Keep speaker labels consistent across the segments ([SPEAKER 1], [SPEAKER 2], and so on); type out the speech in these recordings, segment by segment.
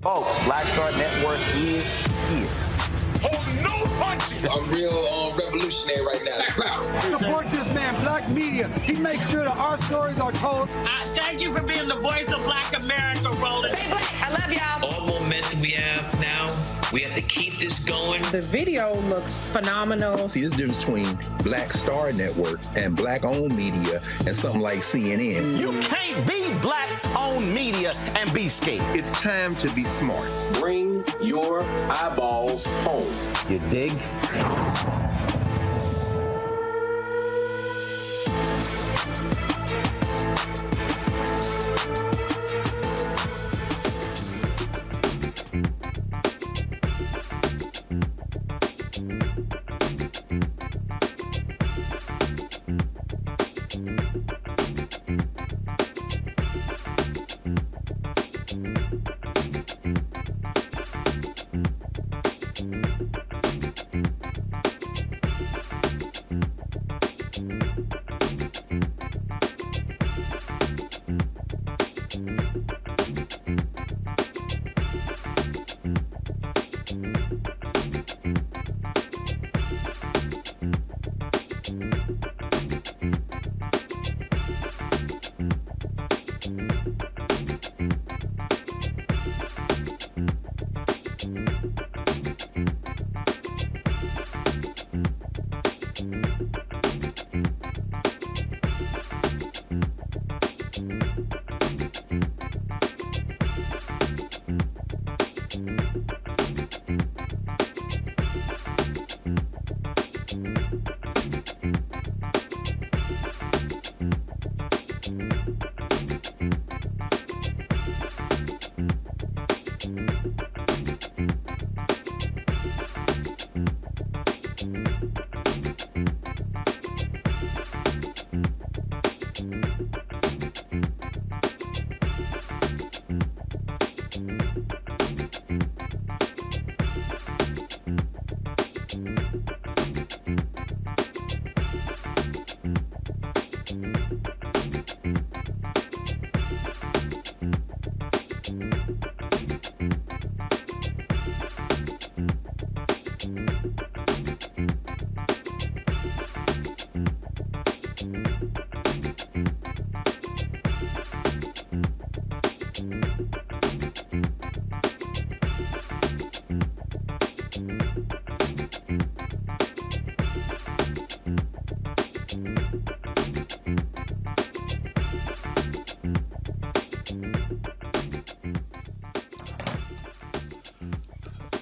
[SPEAKER 1] Folks, Black Star Network is here.
[SPEAKER 2] Oh, no punches!
[SPEAKER 3] I'm real revolutionary right now.
[SPEAKER 4] Support this man, Black Media. He makes sure that our stories are told.
[SPEAKER 5] Thank you for being the voice of Black America, Roland.
[SPEAKER 6] Stay black. I love y'all.
[SPEAKER 7] All momentum we have now, we have to keep this going.
[SPEAKER 8] The video looks phenomenal.
[SPEAKER 9] See, this difference between Black Star Network and Black-owned media and something like CNN.
[SPEAKER 1] You can't be Black-owned media and be scared.
[SPEAKER 9] It's time to be smart.
[SPEAKER 10] Bring your eyeballs home.
[SPEAKER 1] You dig?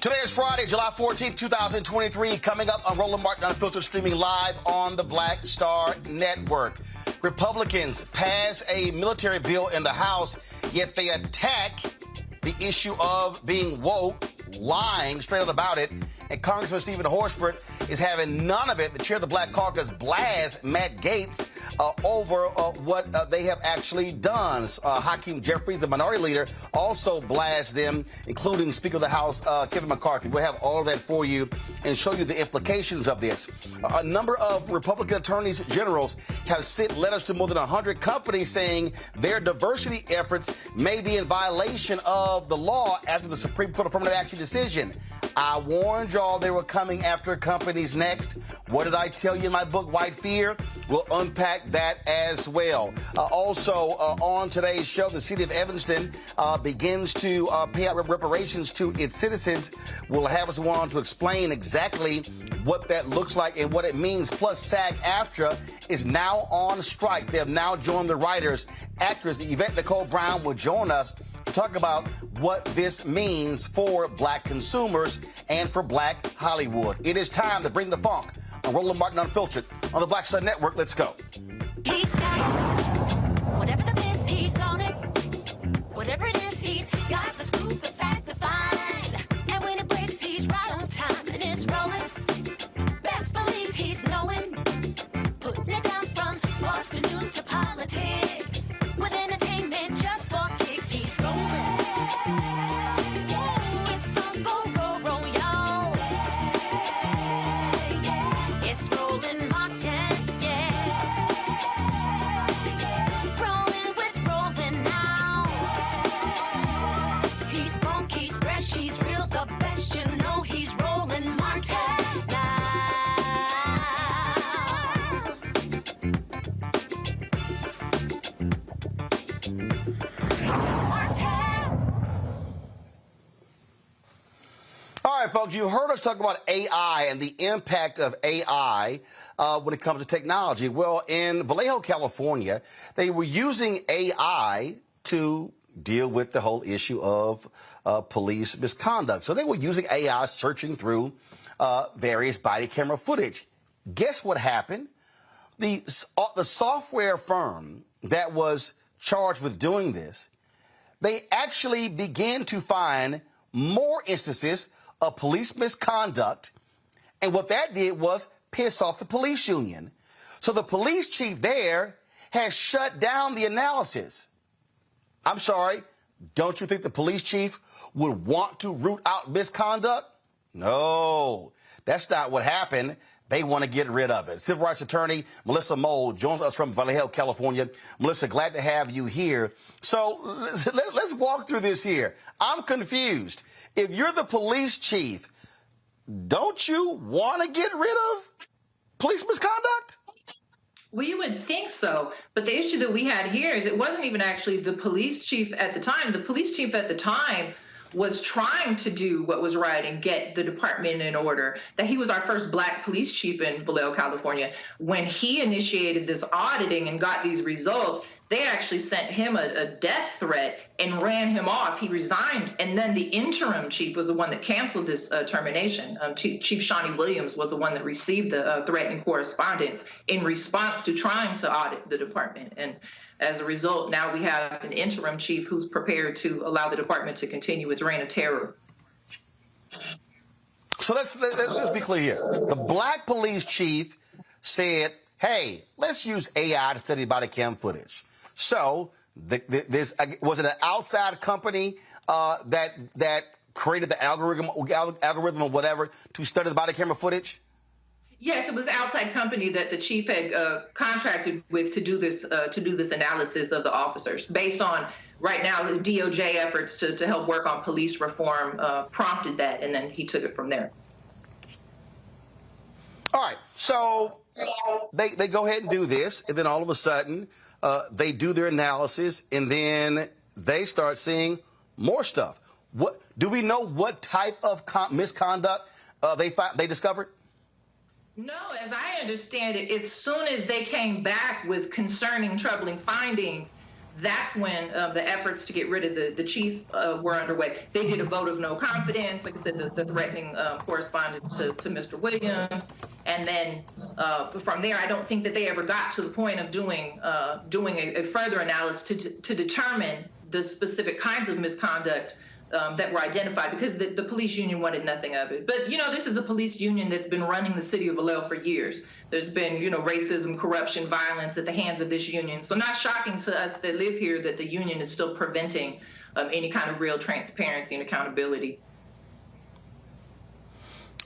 [SPEAKER 1] Today is Friday, July 14th, 2023. Coming up on Roland Martin Unfiltered, streaming live on the Black Star Network. Republicans pass a military bill in the House, yet they attack the issue of being woke, lying straight out about it. And Congressman Stephen Horsford is having none of it. The chair of the Black Caucus blasts Matt Gaetz over what they have actually done. Hakeem Jeffries, the minority leader, also blasts them, including Speaker of the House Kevin McCarthy. We'll have all of that for you and show you the implications of this. A number of Republican attorneys generals have sent letters to more than 100 companies saying their diversity efforts may be in violation of the law after the Supreme Court affirmative action decision. I warned y'all they were coming after companies next. What did I tell you in my book, White Fear? We'll unpack that as well. Also, on today's show, the city of Evanston begins to pay out reparations to its citizens. We'll have someone to explain exactly what that looks like and what it means. Plus, SAG-AFTRA is now on strike. They have now joined the writers. Actress Yvette Nicole Brown will join us to talk about what this means for Black consumers and for Black Hollywood. It is time to bring the funk on Roland Martin Unfiltered on the Black Star Network. Let's go.
[SPEAKER 11] He's got it. Whatever the miss, he's on it. Whatever it is, he's got the scoop, the fact, the find. And when it breaks, he's right on time and it's rolling. Best believe he's knowing. Putting it down from sports to news to politics. With entertainment just for kicks, he's rolling. It's on go, y'all. It's Roland Martin, yeah. Rolling with Roland now.
[SPEAKER 1] All right, folks, you heard us talk about AI and the impact of AI when it comes to technology. Well, in Vallejo, California, they were using AI to deal with the whole issue of police misconduct. So they were using AI searching through various body camera footage. Guess what happened? The software firm that was charged with doing this, they actually began to find more instances of police misconduct. And what that did was piss off the police union. So the police chief there has shut down the analysis. I'm sorry, don't you think the police chief would want to root out misconduct? No, that's not what happened. They want to get rid of it. Civil rights attorney Melissa Mole joins us from Vallejo, California. Melissa, glad to have you here. So let's walk through this here. I'm confused. If you're the police chief, don't you want to get rid of police misconduct?
[SPEAKER 8] Well, you would think so. But the issue that we had here is it wasn't even actually the police chief at the time. The police chief at the time was trying to do what was right and get the department in order. That he was our first black police chief in Vallejo, California. When he initiated this auditing and got these results, they actually sent him a death threat and ran him off. He resigned. And then the interim chief was the one that canceled this termination. Chief Shawnee Williams was the one that received the threatening correspondence in response to trying to audit the department. And as a result, now we have an interim chief who's prepared to allow the department to continue its reign of terror.
[SPEAKER 1] So let's be clear here. The black police chief said, hey, let's use AI to study body cam footage. So was it an outside company that created the algorithm or whatever to study the body camera footage?
[SPEAKER 8] Yes, it was an outside company that the chief had contracted with to do this analysis of the officers based on right now the DOJ efforts to help work on police reform prompted that, and then he took it from there.
[SPEAKER 1] All right, so they go ahead and do this, and then all of a sudden they do their analysis, and then they start seeing more stuff. What do we know? What type of misconduct they discovered?
[SPEAKER 8] No, as I understand it, as soon as they came back with concerning, troubling findings, that's when the efforts to get rid of the chief were underway. They did a vote of no confidence, like I said, the threatening correspondence to Mr. Williams. And then from there, I don't think that they ever got to the point of doing a further analysis to determine the specific kinds of misconduct that were identified, because the police union wanted nothing of it. But, this is a police union that's been running the city of Vallejo for years. There's been, racism, corruption, violence at the hands of this union. So not shocking to us that live here that the union is still preventing any kind of real transparency and accountability.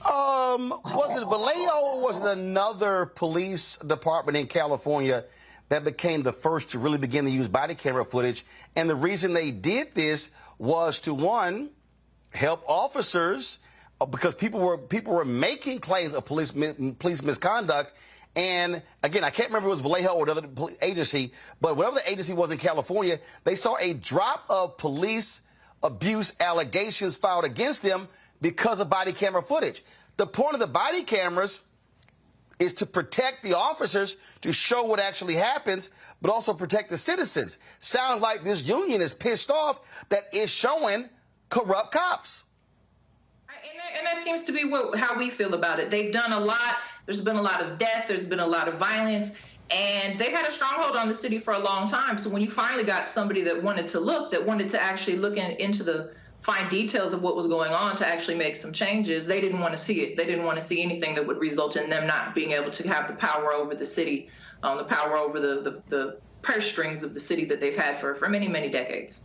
[SPEAKER 1] Was it Vallejo or was it another police department in California that became the first to really begin to use body camera footage? And the reason they did this was to, one, help officers, because people were making claims of police misconduct. And again, I can't remember if it was Vallejo or another agency, but whatever the agency was in California, they saw a drop of police abuse allegations filed against them because of body camera footage. The point of the body cameras is to protect the officers, to show what actually happens, but also protect the citizens. Sounds like this union is pissed off that it's showing corrupt cops.
[SPEAKER 8] And that seems to be how we feel about it. They've done a lot. There's been a lot of death. There's been a lot of violence. And they've had a stronghold on the city for a long time. So when you finally got somebody that wanted to actually look into the fine details of what was going on to actually make some changes, they didn't want to see it. They didn't want to see anything that would result in them not being able to have the power over the city, the power over the purse strings of the city that they've had for many, many decades.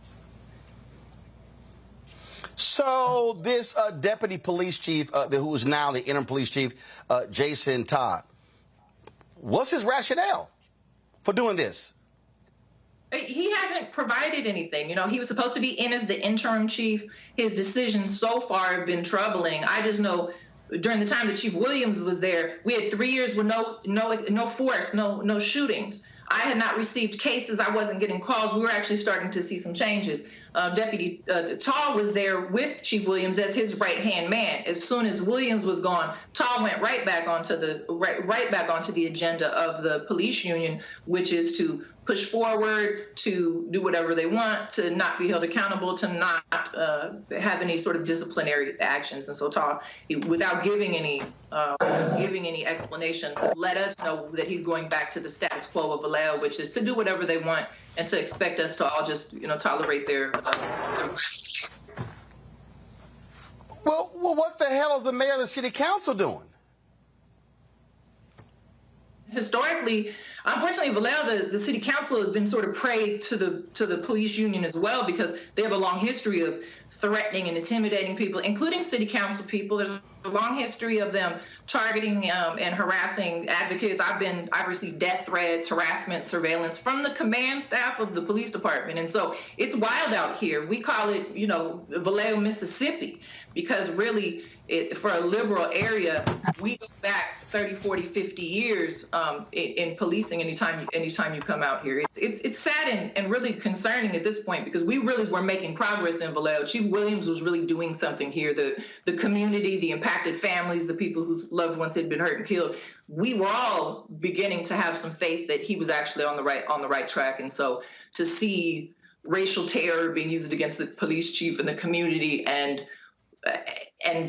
[SPEAKER 1] So this deputy police chief, who is now the interim police chief, Jason Todd, what's his rationale for doing this?
[SPEAKER 8] He hasn't provided anything. He was supposed to be in as the interim chief. His decisions so far have been troubling. I just know during the time that Chief Williams was there, we had 3 years with no force, no shootings. I had not received cases. I wasn't getting calls. We were actually starting to see some changes. Deputy Tall was there with Chief Williams as his right-hand man. As soon as Williams was gone, Tall went right back onto the agenda of the police union, which is to push forward, to do whatever they want, to not be held accountable, to not have any sort of disciplinary actions. And so Tall, without giving any explanation, let us know that he's going back to the status quo of Vallejo, which is to do whatever they want and to expect us to all just, tolerate their.
[SPEAKER 1] Well, what the hell is the mayor of the city council doing?
[SPEAKER 8] Historically, unfortunately, Vallejo, the city council has been sort of prey to the police union as well, because they have a long history of threatening and intimidating people, including city council people. There's a long history of them targeting and harassing advocates. I've received death threats, harassment, surveillance from the command staff of the police department. And so it's wild out here. We call it, Vallejo, Mississippi, because really, for a liberal area, we go back 30, 40, 50 years in policing anytime you come out here. It's sad and really concerning at this point, because we really were making progress in Vallejo. Chief Williams was really doing something here. The community, the impacted families, the people whose loved ones had been hurt and killed, we were all beginning to have some faith that he was actually on the right track. And so to see racial terror being used against the police chief and the community, and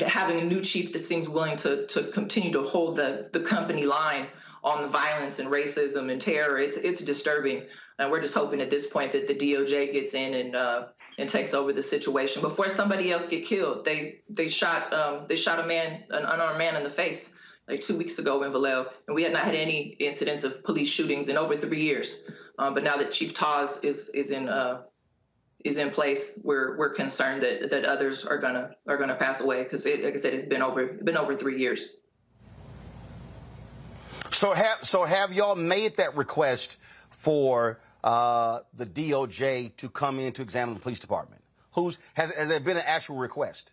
[SPEAKER 8] having a new chief that seems willing to continue to hold the company line on the violence and racism and terror, it's disturbing. And we're just hoping at this point that the DOJ gets in and takes over the situation before somebody else get killed. They shot a man, an unarmed man, in the face like 2 weeks ago in Vallejo, and we had not had any incidents of police shootings in over 3 years. But now that Chief Taz is in place, we're concerned that others are gonna pass away, because like I said, it's been over 3 years.
[SPEAKER 1] So have y'all made that request for the DOJ to come in to examine the police department? Has there been an actual request?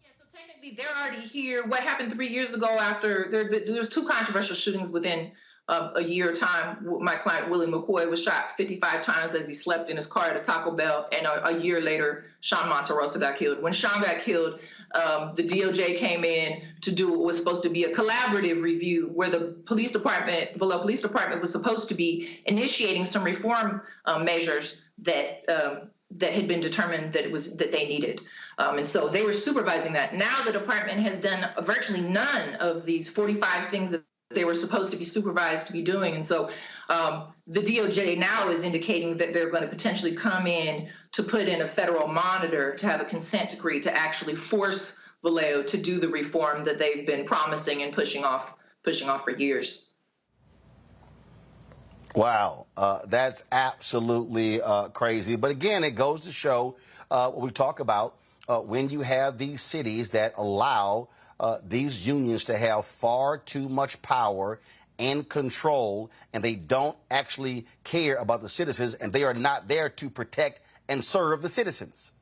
[SPEAKER 8] Yeah, so technically they're already here. What happened 3 years ago after there was 2 controversial shootings within a year time? My client, Willie McCoy, was shot 55 times as he slept in his car at a Taco Bell. And a year later, Sean Monterosa got killed. When Sean got killed, the DOJ came in to do what was supposed to be a collaborative review, where the Vallejo Police Department was supposed to be initiating some reform measures that had been determined that they needed. And so they were supervising that. Now the department has done virtually none of these 45 things that they were supposed to be supervised to be doing. And so the DOJ now is indicating that they're going to potentially come in to put in a federal monitor, to have a consent decree to actually force Vallejo to do the reform that they've been promising and pushing off for years.
[SPEAKER 1] Wow, that's absolutely crazy. But again, it goes to show what we talk about when you have these cities that allow these unions to have far too much power and control, and they don't actually care about the citizens, and they are not there to protect and serve the citizens.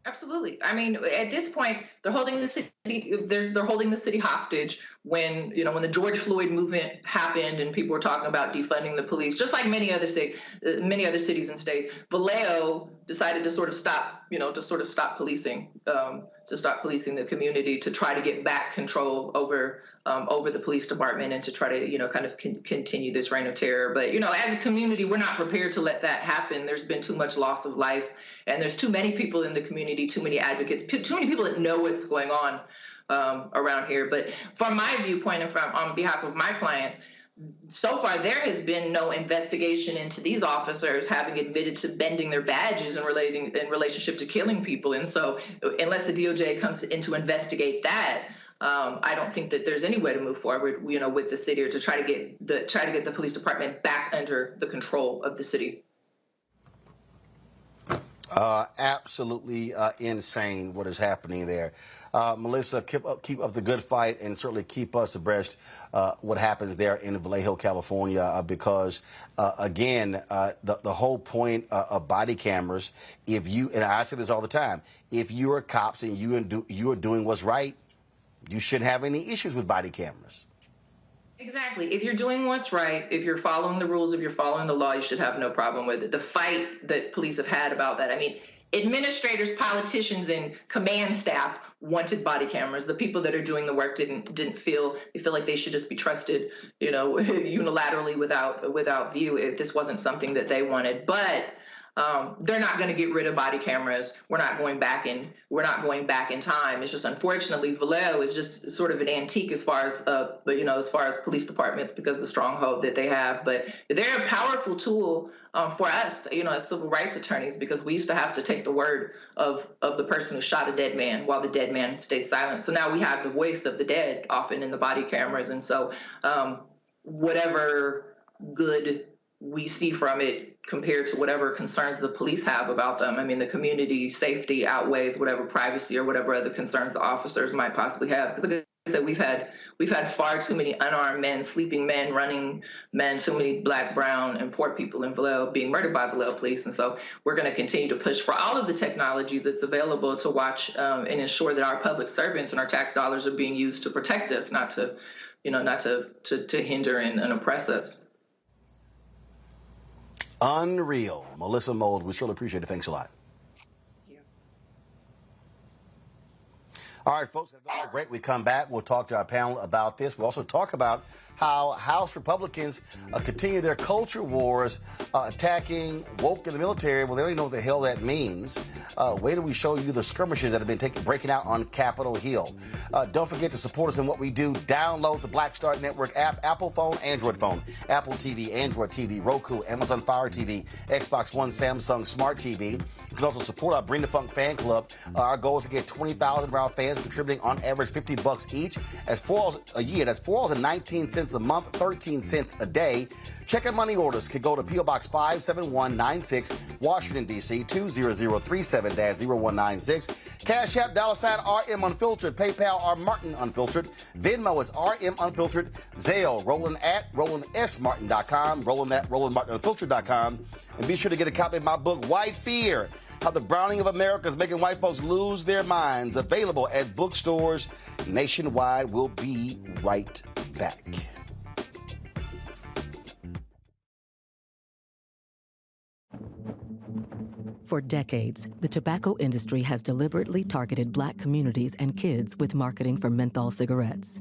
[SPEAKER 8] Absolutely. I mean, at this point, they're holding the city. They're holding the city hostage. When the George Floyd movement happened and people were talking about defunding the police, just like many other cities and states, Vallejo decided to sort of stop policing, to stop policing the community, to try to get back control over the police department, and to try to kind of continue this reign of terror. But as a community, we're not prepared to let that happen. There's been too much loss of life, and there's too many people in the community, too many advocates, too many people that know what's going on around here. But from my viewpoint and on behalf of my clients, so far there has been no investigation into these officers having admitted to bending their badges in relationship to killing people. And so unless the DOJ comes in to investigate that, I don't think that there's any way to move forward, with the city, or to try to get the police department back under the control of the city.
[SPEAKER 1] Absolutely insane what is happening there. Melissa, keep up the good fight, and certainly keep us abreast what happens there in Vallejo, California, because, again, the whole point of body cameras, and I say this all the time, if you are cops and you are doing what's right, you shouldn't have any issues with body cameras.
[SPEAKER 8] Exactly. If you're doing what's right, if you're following the rules, if you're following the law, you should have no problem with it. The fight that police have had about that, I mean, administrators, politicians, and command staff wanted body cameras. The people that are doing the work didn't feel like they should just be trusted, unilaterally without view if this wasn't something that they wanted. But they're not going to get rid of body cameras. We're not going back in time. It's just, unfortunately, Vallejo is just sort of an antique as far as police departments because of the stronghold that they have. But they're a powerful tool for us, as civil rights attorneys, because we used to have to take the word of the person who shot a dead man while the dead man stayed silent. So now we have the voice of the dead often in the body cameras. And so whatever good we see from it compared to whatever concerns the police have about them. I mean, the community safety outweighs whatever privacy or whatever other concerns the officers might possibly have. Because like I said, we've had far too many unarmed men, sleeping men, running men, so many Black, brown, and poor people in Vallejo being murdered by Vallejo police. And so we're going to continue to push for all of the technology that's available to watch and ensure that our public servants and our tax dollars are being used to protect us, not to hinder and oppress us.
[SPEAKER 1] Unreal. Melissa Mold, we surely appreciate it. Thanks a lot. All right, folks, great. We come back. We'll talk to our panel about this. We'll also talk about how House Republicans continue their culture wars, attacking woke in the military. Well, they don't even know what the hell that means. Wait till we show you the skirmishes that have been breaking out on Capitol Hill. Don't forget to support us in what we do. Download the Black Star Network app, Apple phone, Android phone, Apple TV, Android TV, Roku, Amazon Fire TV, Xbox One, Samsung Smart TV. You can also support our Bring the Funk fan club. Our goal is to get 20,000 of our fans contributing on average $50 each. That's $4 a year. That's $4.19 a month, 13 cents a day. Check and money orders can go to P.O. Box 57196, Washington, D.C. 20037-0196. Cash App, $RM Unfiltered. PayPal, R Martin Unfiltered. Venmo is RM Unfiltered. Zelle, Roland at RolandSMartin.com. Roland at RolandMartinUnfiltered.com. And be sure to get a copy of my book, White Fear: How the Browning of America is Making White Folks Lose Their Minds. Available at bookstores nationwide. We'll be right back.
[SPEAKER 6] For decades, the tobacco industry has deliberately targeted Black communities and kids with marketing for menthol cigarettes.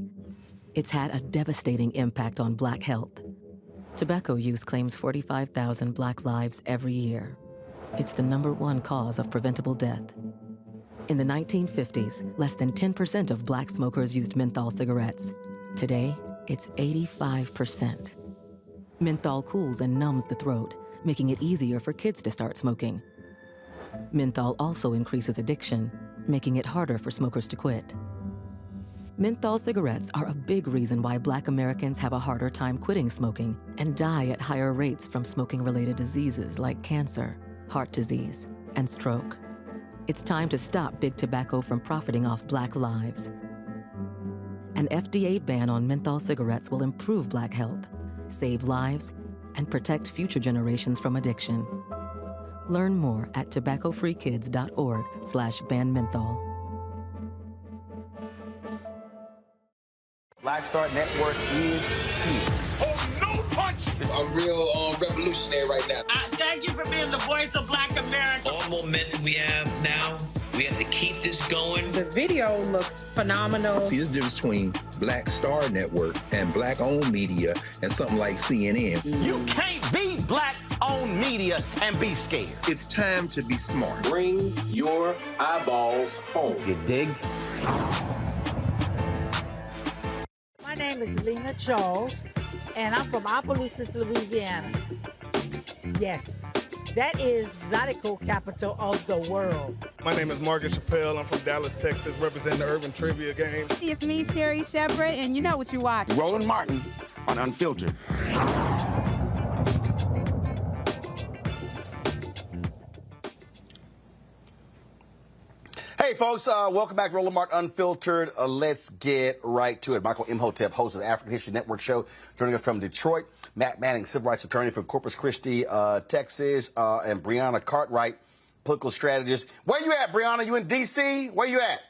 [SPEAKER 6] It's had a devastating impact on Black health. Tobacco use claims 45,000 Black lives every year. It's the #1 cause of preventable death. In the 1950s, less than 10% of Black smokers used menthol cigarettes. Today, it's 85%. Menthol cools and numbs the throat, making it easier for kids to start smoking. Menthol also increases addiction, making it harder for smokers to quit. Menthol cigarettes are a big reason why Black Americans have a harder time quitting smoking and die at higher rates from smoking-related diseases like cancer, heart disease, and stroke. It's time to stop Big Tobacco from profiting off Black lives. An FDA ban on menthol cigarettes will improve Black health, save lives, and protect future generations from addiction. Learn more at tobaccofreekids.org/ban menthol.
[SPEAKER 1] Black Star Network is here.
[SPEAKER 2] Oh, no punch!
[SPEAKER 3] I'm real revolutionary right now.
[SPEAKER 5] Thank you for being the voice of Black America.
[SPEAKER 7] All momentum we have now, we have to keep this going.
[SPEAKER 12] The video looks phenomenal.
[SPEAKER 9] See, there's a difference between Black Star Network and Black-owned media and something like CNN.
[SPEAKER 1] You can't be Black-owned media and be scared.
[SPEAKER 9] It's time to be smart.
[SPEAKER 10] Bring your eyeballs home.
[SPEAKER 1] You dig?
[SPEAKER 13] My name is Lena Charles, and I'm from Opelousas, Louisiana. Yes, that is Zydeco capital of the world.
[SPEAKER 14] My name is Margaret Chappelle. I'm from Dallas, Texas, representing the Urban Trivia Game.
[SPEAKER 15] It's me, Sherry Shepherd, and you know what you watch.
[SPEAKER 16] Roland Martin on Unfiltered.
[SPEAKER 1] Hey, folks, welcome back to Roland Martin Unfiltered. Let's get right to it. Michael Imhotep, host of the African History Network show, joining us from Detroit. Matt Manning, civil rights attorney from Corpus Christi, Texas, and Brianna Cartwright, political strategist. Where you at, Brianna? You in D.C.? Where you at?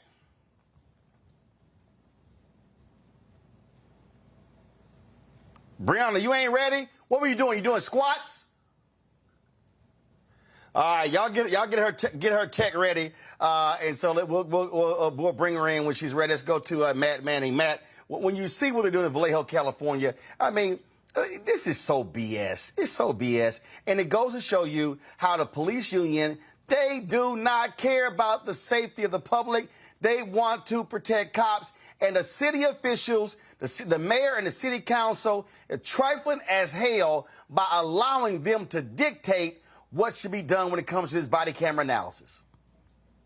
[SPEAKER 1] Brianna, you ain't ready? What were you doing? You doing squats? All right, y'all get her tech ready, and so we'll bring her in when she's ready. Let's go to Matt Manning. Matt, when you see what they're doing in Vallejo, California, I mean, this is so BS. It's so BS, and it goes to show you how the police union, they do not care about the safety of the public. They want to protect cops, and the city officials, the mayor and the city council, are trifling as hell by allowing them to dictate what should be done when it comes to this body camera analysis.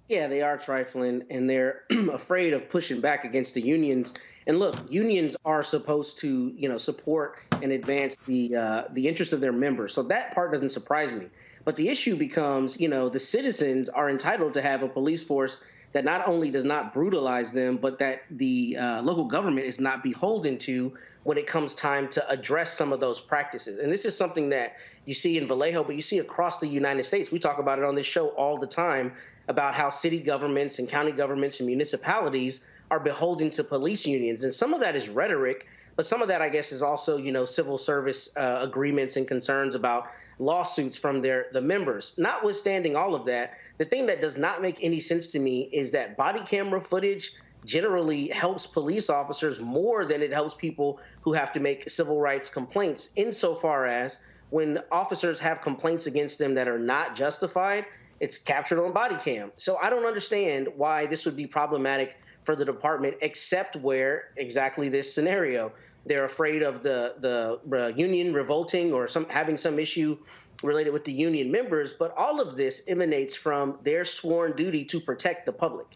[SPEAKER 17] Yeah, they are trifling, and they're afraid of pushing back against the unions. And look, unions are supposed to, support and advance the interests of their members. So that part doesn't surprise me. But the issue becomes, the citizens are entitled to have a police force that not only does not brutalize them, but that the local government is not beholden to when it comes time to address some of those practices. And this is something that you see in Vallejo, but you see across the United States. We talk about it on this show all the time about how city governments and county governments and municipalities are beholden to police unions. And some of that is rhetoric, but some of that, I guess, is also, civil service agreements and concerns about lawsuits from the members. Notwithstanding all of that, the thing that does not make any sense to me is that body camera footage generally helps police officers more than it helps people who have to make civil rights complaints, insofar as when officers have complaints against them that are not justified, it's captured on body cam. So I don't understand why this would be problematic for the department, except where exactly this scenario. They're afraid of the union revolting or having some issue related with the union members. But all of this emanates from their sworn duty to protect the public.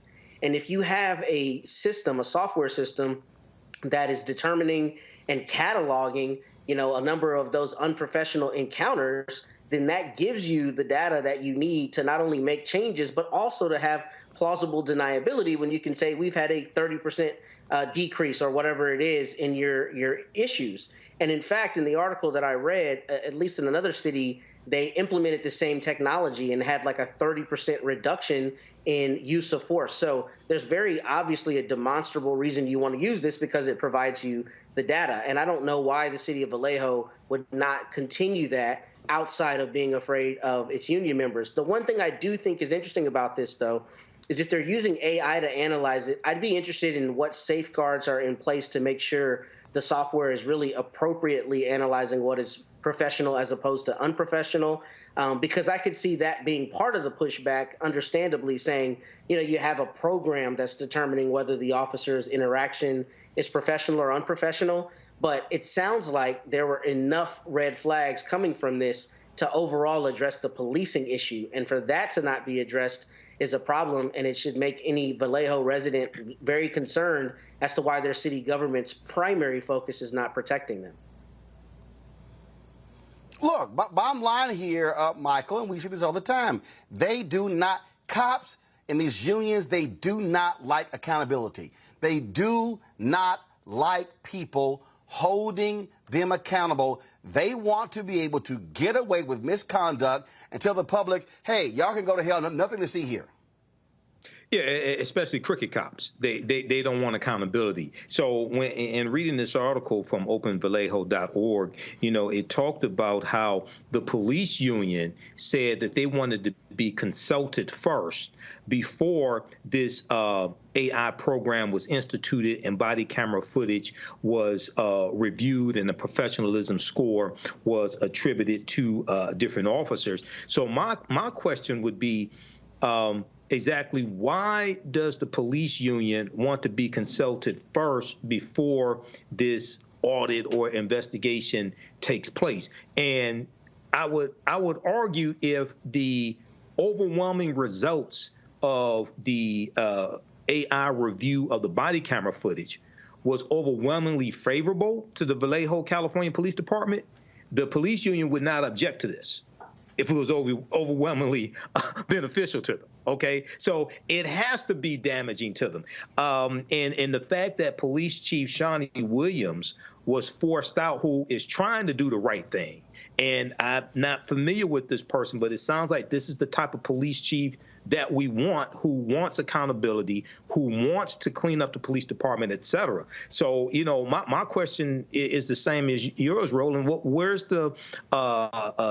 [SPEAKER 17] And if you have a system, a software system that is determining and cataloging, a number of those unprofessional encounters, then that gives you the data that you need to not only make changes, but also to have plausible deniability when you can say we've had a 30% decrease or whatever it is in your issues. And in fact, in the article that I read, at least in another city, they implemented the same technology and had like a 30% reduction in use of force. So there's very obviously a demonstrable reason you want to use this, because it provides you the data. And I don't know why the city of Vallejo would not continue that outside of being afraid of its union members. The one thing I do think is interesting about this, though, is if they're using AI to analyze it, I'd be interested in what safeguards are in place to make sure the software is really appropriately analyzing what is professional as opposed to unprofessional, because I could see that being part of the pushback, understandably saying, you have a program that's determining whether the officer's interaction is professional or unprofessional. But it sounds like there were enough red flags coming from this to overall address the policing issue. And for that to not be addressed is a problem, and it should make any Vallejo resident very concerned as to why their city government's primary focus is not protecting them.
[SPEAKER 1] Look, bottom line here, Michael, and we see this all the time, cops in these unions, they do not like accountability. They do not like people holding them accountable. They want to be able to get away with misconduct and tell the public, hey, y'all can go to hell, nothing to see here.
[SPEAKER 18] Yeah, especially crooked cops. They don't want accountability. So in reading this article from openvallejo.org, it talked about how the police union said that they wanted to be consulted first before this AI program was instituted and body camera footage was reviewed and the professionalism score was attributed to different officers. So my question would be, exactly why does the police union want to be consulted first before this audit or investigation takes place? And I would argue if the overwhelming results of the AI review of the body camera footage was overwhelmingly favorable to the Vallejo, California Police Department, the police union would not object to this if it was overwhelmingly beneficial to them. Okay, so it has to be damaging to them. And the fact that Police Chief Shawnee Williams was forced out, who is trying to do the right thing. And I'm not familiar with this person, but it sounds like this is the type of police chief that we want, who wants accountability, who wants to clean up the police department, et cetera. So, you know, my question is the same as yours, Roland. Where's the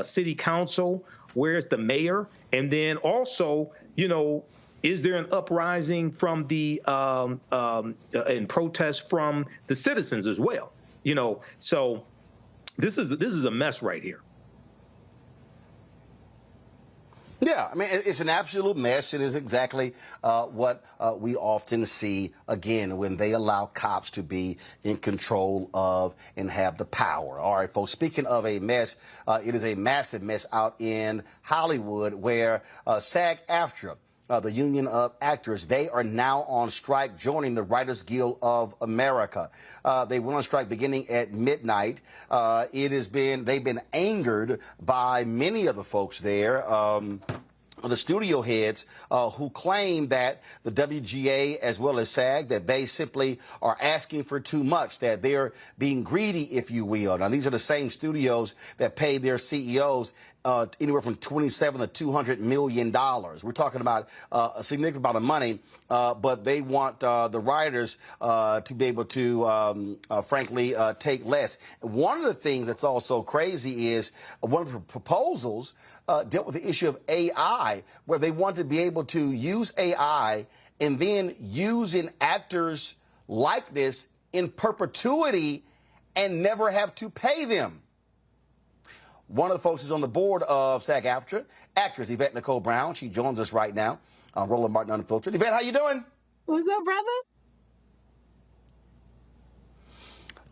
[SPEAKER 18] city council? Where's the mayor? And then also, you know, is there an uprising from the and protest from the citizens as well? You know, so this is a mess right here.
[SPEAKER 1] Yeah, I mean, it's an absolute mess. It is exactly what we often see, again, when they allow cops to be in control of and have the power. All right, folks, speaking of a mess, it is a massive mess out in Hollywood where SAG-AFTRA, the Union of Actors, they are now on strike, joining the Writers Guild of America. They went on strike beginning at midnight. They've been angered by many of the folks there. The studio heads who claim that the WGA as well as SAG, that they simply are asking for too much, that they're being greedy, if you will. Now, these are the same studios that pay their CEOs anywhere from $27 to $200 million. We're talking about a significant amount of money, but they want the writers to be able to, frankly, take less. One of the things that's also crazy is one of the proposals dealt with the issue of AI, where they want to be able to use AI and then use an actor's likeness in perpetuity and never have to pay them. One of the folks is on the board of SAG-AFTRA, actress Yvette Nicole Brown. She joins us right now on Roland Martin Unfiltered. Yvette, how you doing?
[SPEAKER 19] What's up, brother?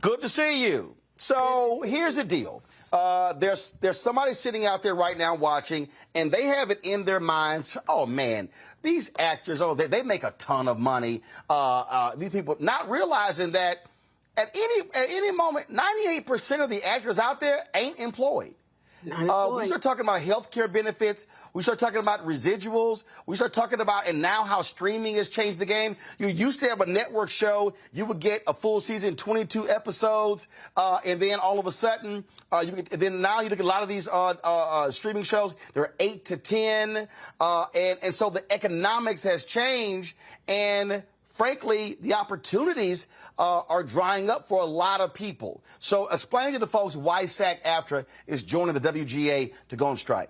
[SPEAKER 1] Good to see you. So here's the deal. There's somebody sitting out there right now watching, and they have it in their minds, oh, man, these actors, they make a ton of money. These people not realizing that at any moment, 98% of the actors out there ain't employed. We start talking about health care benefits. We start talking about residuals. We start talking about, and now how streaming has changed the game. You used to have a network show. You would get a full season, 22 episodes, and then all of a sudden, now you look at a lot of these streaming shows, they're 8 to 10, and so the economics has changed, and frankly, the opportunities are drying up for a lot of people. So explain to the folks why SAG-AFTRA is joining the WGA to go on strike.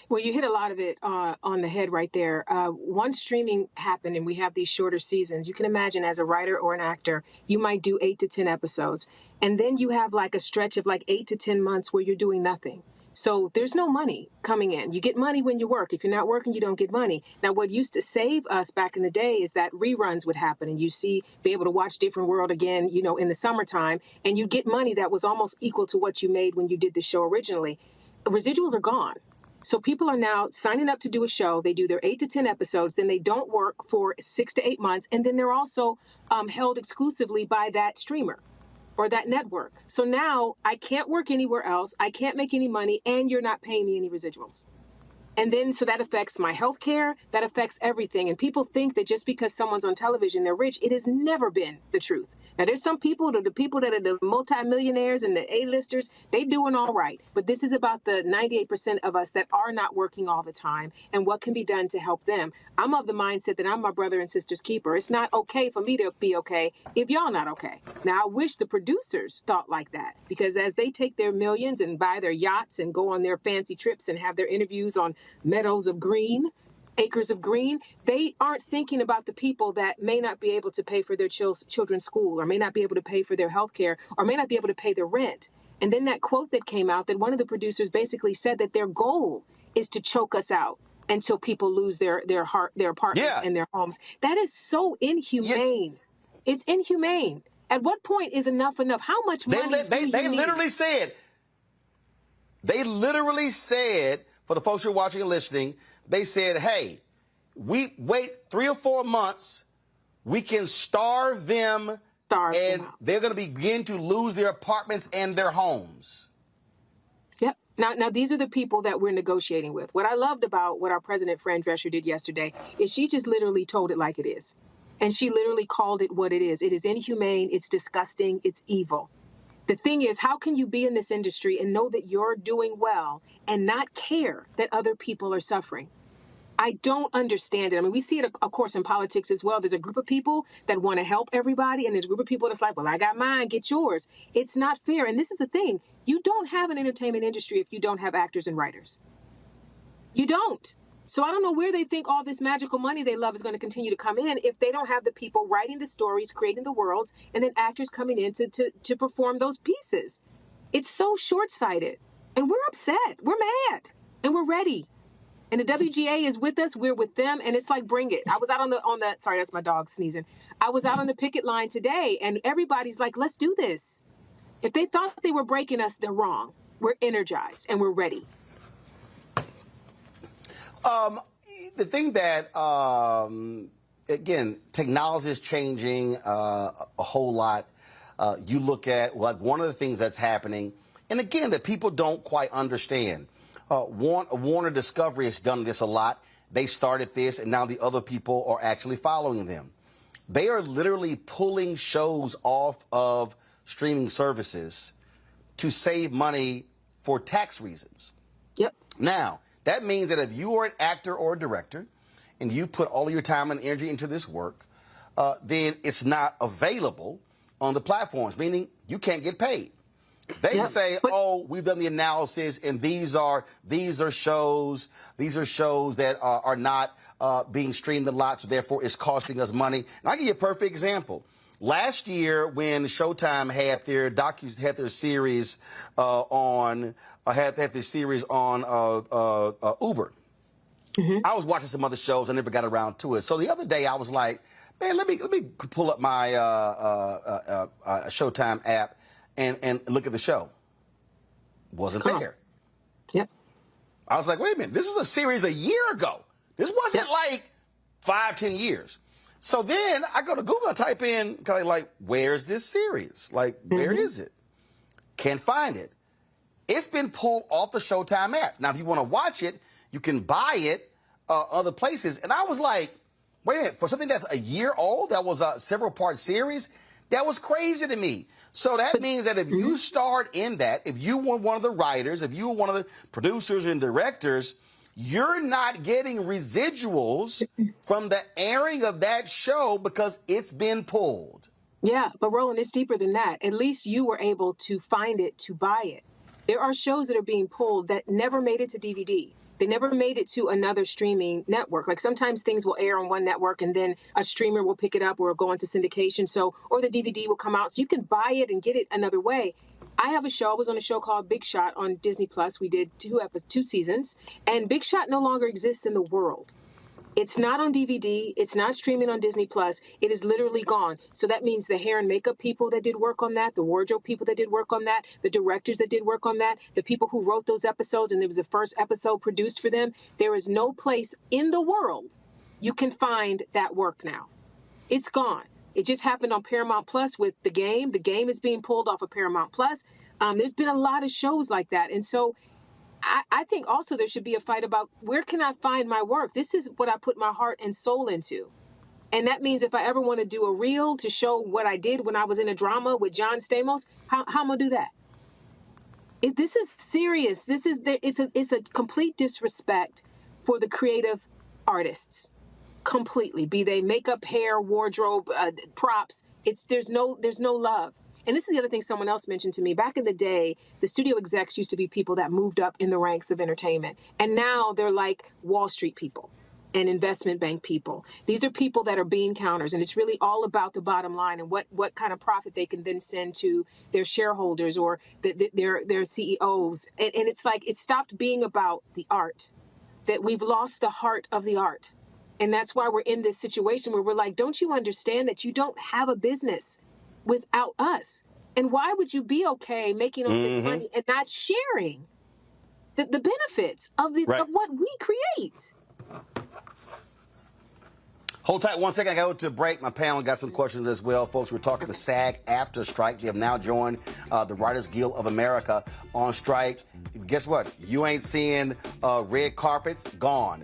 [SPEAKER 19] Well, you hit a lot of it on the head right there. Once streaming happened and we have these shorter seasons, you can imagine as a writer or an actor, you might do 8 to 10 episodes. And then you have like a stretch of like 8 to 10 months where you're doing nothing. So there's no money coming in. You get money when you work. If you're not working, you don't get money. Now, what used to save us back in the day is that reruns would happen and be able to watch Different World again, you know, in the summertime, and you get money that was almost equal to what you made when you did the show originally. Residuals are gone. So people are now signing up to do a show. They do their 8 to 10 episodes, then they don't work for 6 to 8 months, and then they're also held exclusively by that streamer or that network. So now I can't work anywhere else. I can't make any money, and you're not paying me any residuals. And then, so that affects my health care, that affects everything. And people think that just because someone's on television, they're rich. It has never been the truth. Now, there's some people, the people that are the multimillionaires and the A-listers, they doing all right. But this is about the 98% of us that are not working all the time and what can be done to help them. I'm of the mindset that I'm my brother and sister's keeper. It's not okay for me to be okay if y'all not okay. Now, I wish the producers thought like that, because as they take their millions and buy their yachts and go on their fancy trips and have their interviews on meadows of green, acres of green, they aren't thinking about the people that may not be able to pay for their children's school, or may not be able to pay for their health care, or may not be able to pay their rent. And then that quote that came out, that one of the producers basically said that their goal is to choke us out until people lose their apartments and their homes. That is so inhumane. Yeah. It's inhumane. At what point is enough? How much money
[SPEAKER 1] they literally said, for the folks who are watching and listening, they said, hey, we wait 3 or 4 months, we can starve them, and they're going to begin to lose their apartments and their homes.
[SPEAKER 19] Yep. Now, these are the people that we're negotiating with. What I loved about what our president, Fran Drescher, did yesterday is she just literally told it like it is. And she literally called it what it is. It is inhumane, it's disgusting, it's evil. The thing is, how can you be in this industry and know that you're doing well and not care that other people are suffering? I don't understand it. I mean, we see it, of course, in politics as well. There's a group of people that want to help everybody, and there's a group of people that's like, well, I got mine, get yours. It's not fair. And this is the thing. You don't have an entertainment industry if you don't have actors and writers. You don't. So I don't know where they think all this magical money they love is going to continue to come in if they don't have the people writing the stories, creating the worlds, and then actors coming in to perform those pieces. It's so short-sighted. And we're upset. We're mad. And we're ready. And the WGA is with us. We're with them. And it's like, bring it. I was out on the sorry, that's my dog sneezing. I was out on the picket line today, and everybody's like, let's do this. If they thought they were breaking us, they're wrong. We're energized and we're ready.
[SPEAKER 1] The thing that, again, technology is changing a whole lot. You look at, like, one of the things that's happening, and again, that people don't quite understand. Warner Discovery has done this a lot. They started this, and now the other people are actually following them. They are literally pulling shows off of streaming services to save money for tax reasons.
[SPEAKER 19] Yep.
[SPEAKER 1] Now, that means that if you are an actor or a director and you put all of your time and energy into this work, then it's not available on the platforms, meaning you can't get paid. They say, oh, we've done the analysis, and these are shows that are not being streamed a lot, so therefore it's costing us money. And I'll give you a perfect example. Last year, when Showtime had their series on Uber, I was watching some other shows. I never got around to it. So the other day, I was like, man, let me pull up my Showtime app and look at the show. Wasn't there.
[SPEAKER 19] Yep.
[SPEAKER 1] I was like, wait a minute, this was a series a year ago. This wasn't like 5-10 years. So then I go to Google and type in, like, where's this series? Like, where is it? Can't find it. It's been pulled off the Showtime app. Now, if you want to watch it, you can buy it other places. And I was like, wait a minute, for something that's a year old, that was a several-part series, that was crazy to me. So that means that if you start in that, if you were one of the writers, if you were one of the producers and directors, you're not getting residuals from the airing of that show because it's been pulled.
[SPEAKER 19] Yeah, but Roland, it's deeper than that. At least you were able to find it, to buy it. There are shows that are being pulled that never made it to DVD. They never made it to another streaming network. Like sometimes things will air on one network and then a streamer will pick it up or go into syndication. Or the DVD will come out. So you can buy it and get it another way. I have a show. I was on a show called Big Shot on Disney Plus. We did 2 seasons, and Big Shot no longer exists in the world. It's not on DVD. It's not streaming on Disney Plus. It is literally gone. So that means the hair and makeup people that did work on that, the wardrobe people that did work on that, the directors that did work on that, the people who wrote those episodes, and it was the first episode produced for them. There is no place in the world you can find that work now. It's gone. It just happened on Paramount Plus with The Game. The Game is being pulled off of Paramount Plus. There's been a lot of shows like that. And so I think also there should be a fight about where can I find my work? This is what I put my heart and soul into. And that means if I ever want to do a reel to show what I did when I was in a drama with John Stamos, how am I going to do that? This is serious. It's a complete disrespect for the creative artists. Completely. Be they makeup, hair, wardrobe, props. There's no love. And this is the other thing someone else mentioned to me. Back in the day, the studio execs used to be people that moved up in the ranks of entertainment. And now they're like Wall Street people and investment bank people. These are people that are bean counters. And it's really all about the bottom line and what kind of profit they can then send to their shareholders or their CEOs. And it's like it stopped being about the art, that we've lost the heart of the art. And that's why we're in this situation where we're like, don't you understand that you don't have a business without us? And why would you be okay making all this money and not sharing the benefits of what we create?
[SPEAKER 1] Hold tight 1 second. I got to go to a break. My panel got some questions as well. Folks, we're talking the SAG-AFTRA strike. They have now joined the Writers Guild of America on strike. Guess what? You ain't seeing red carpets. Gone.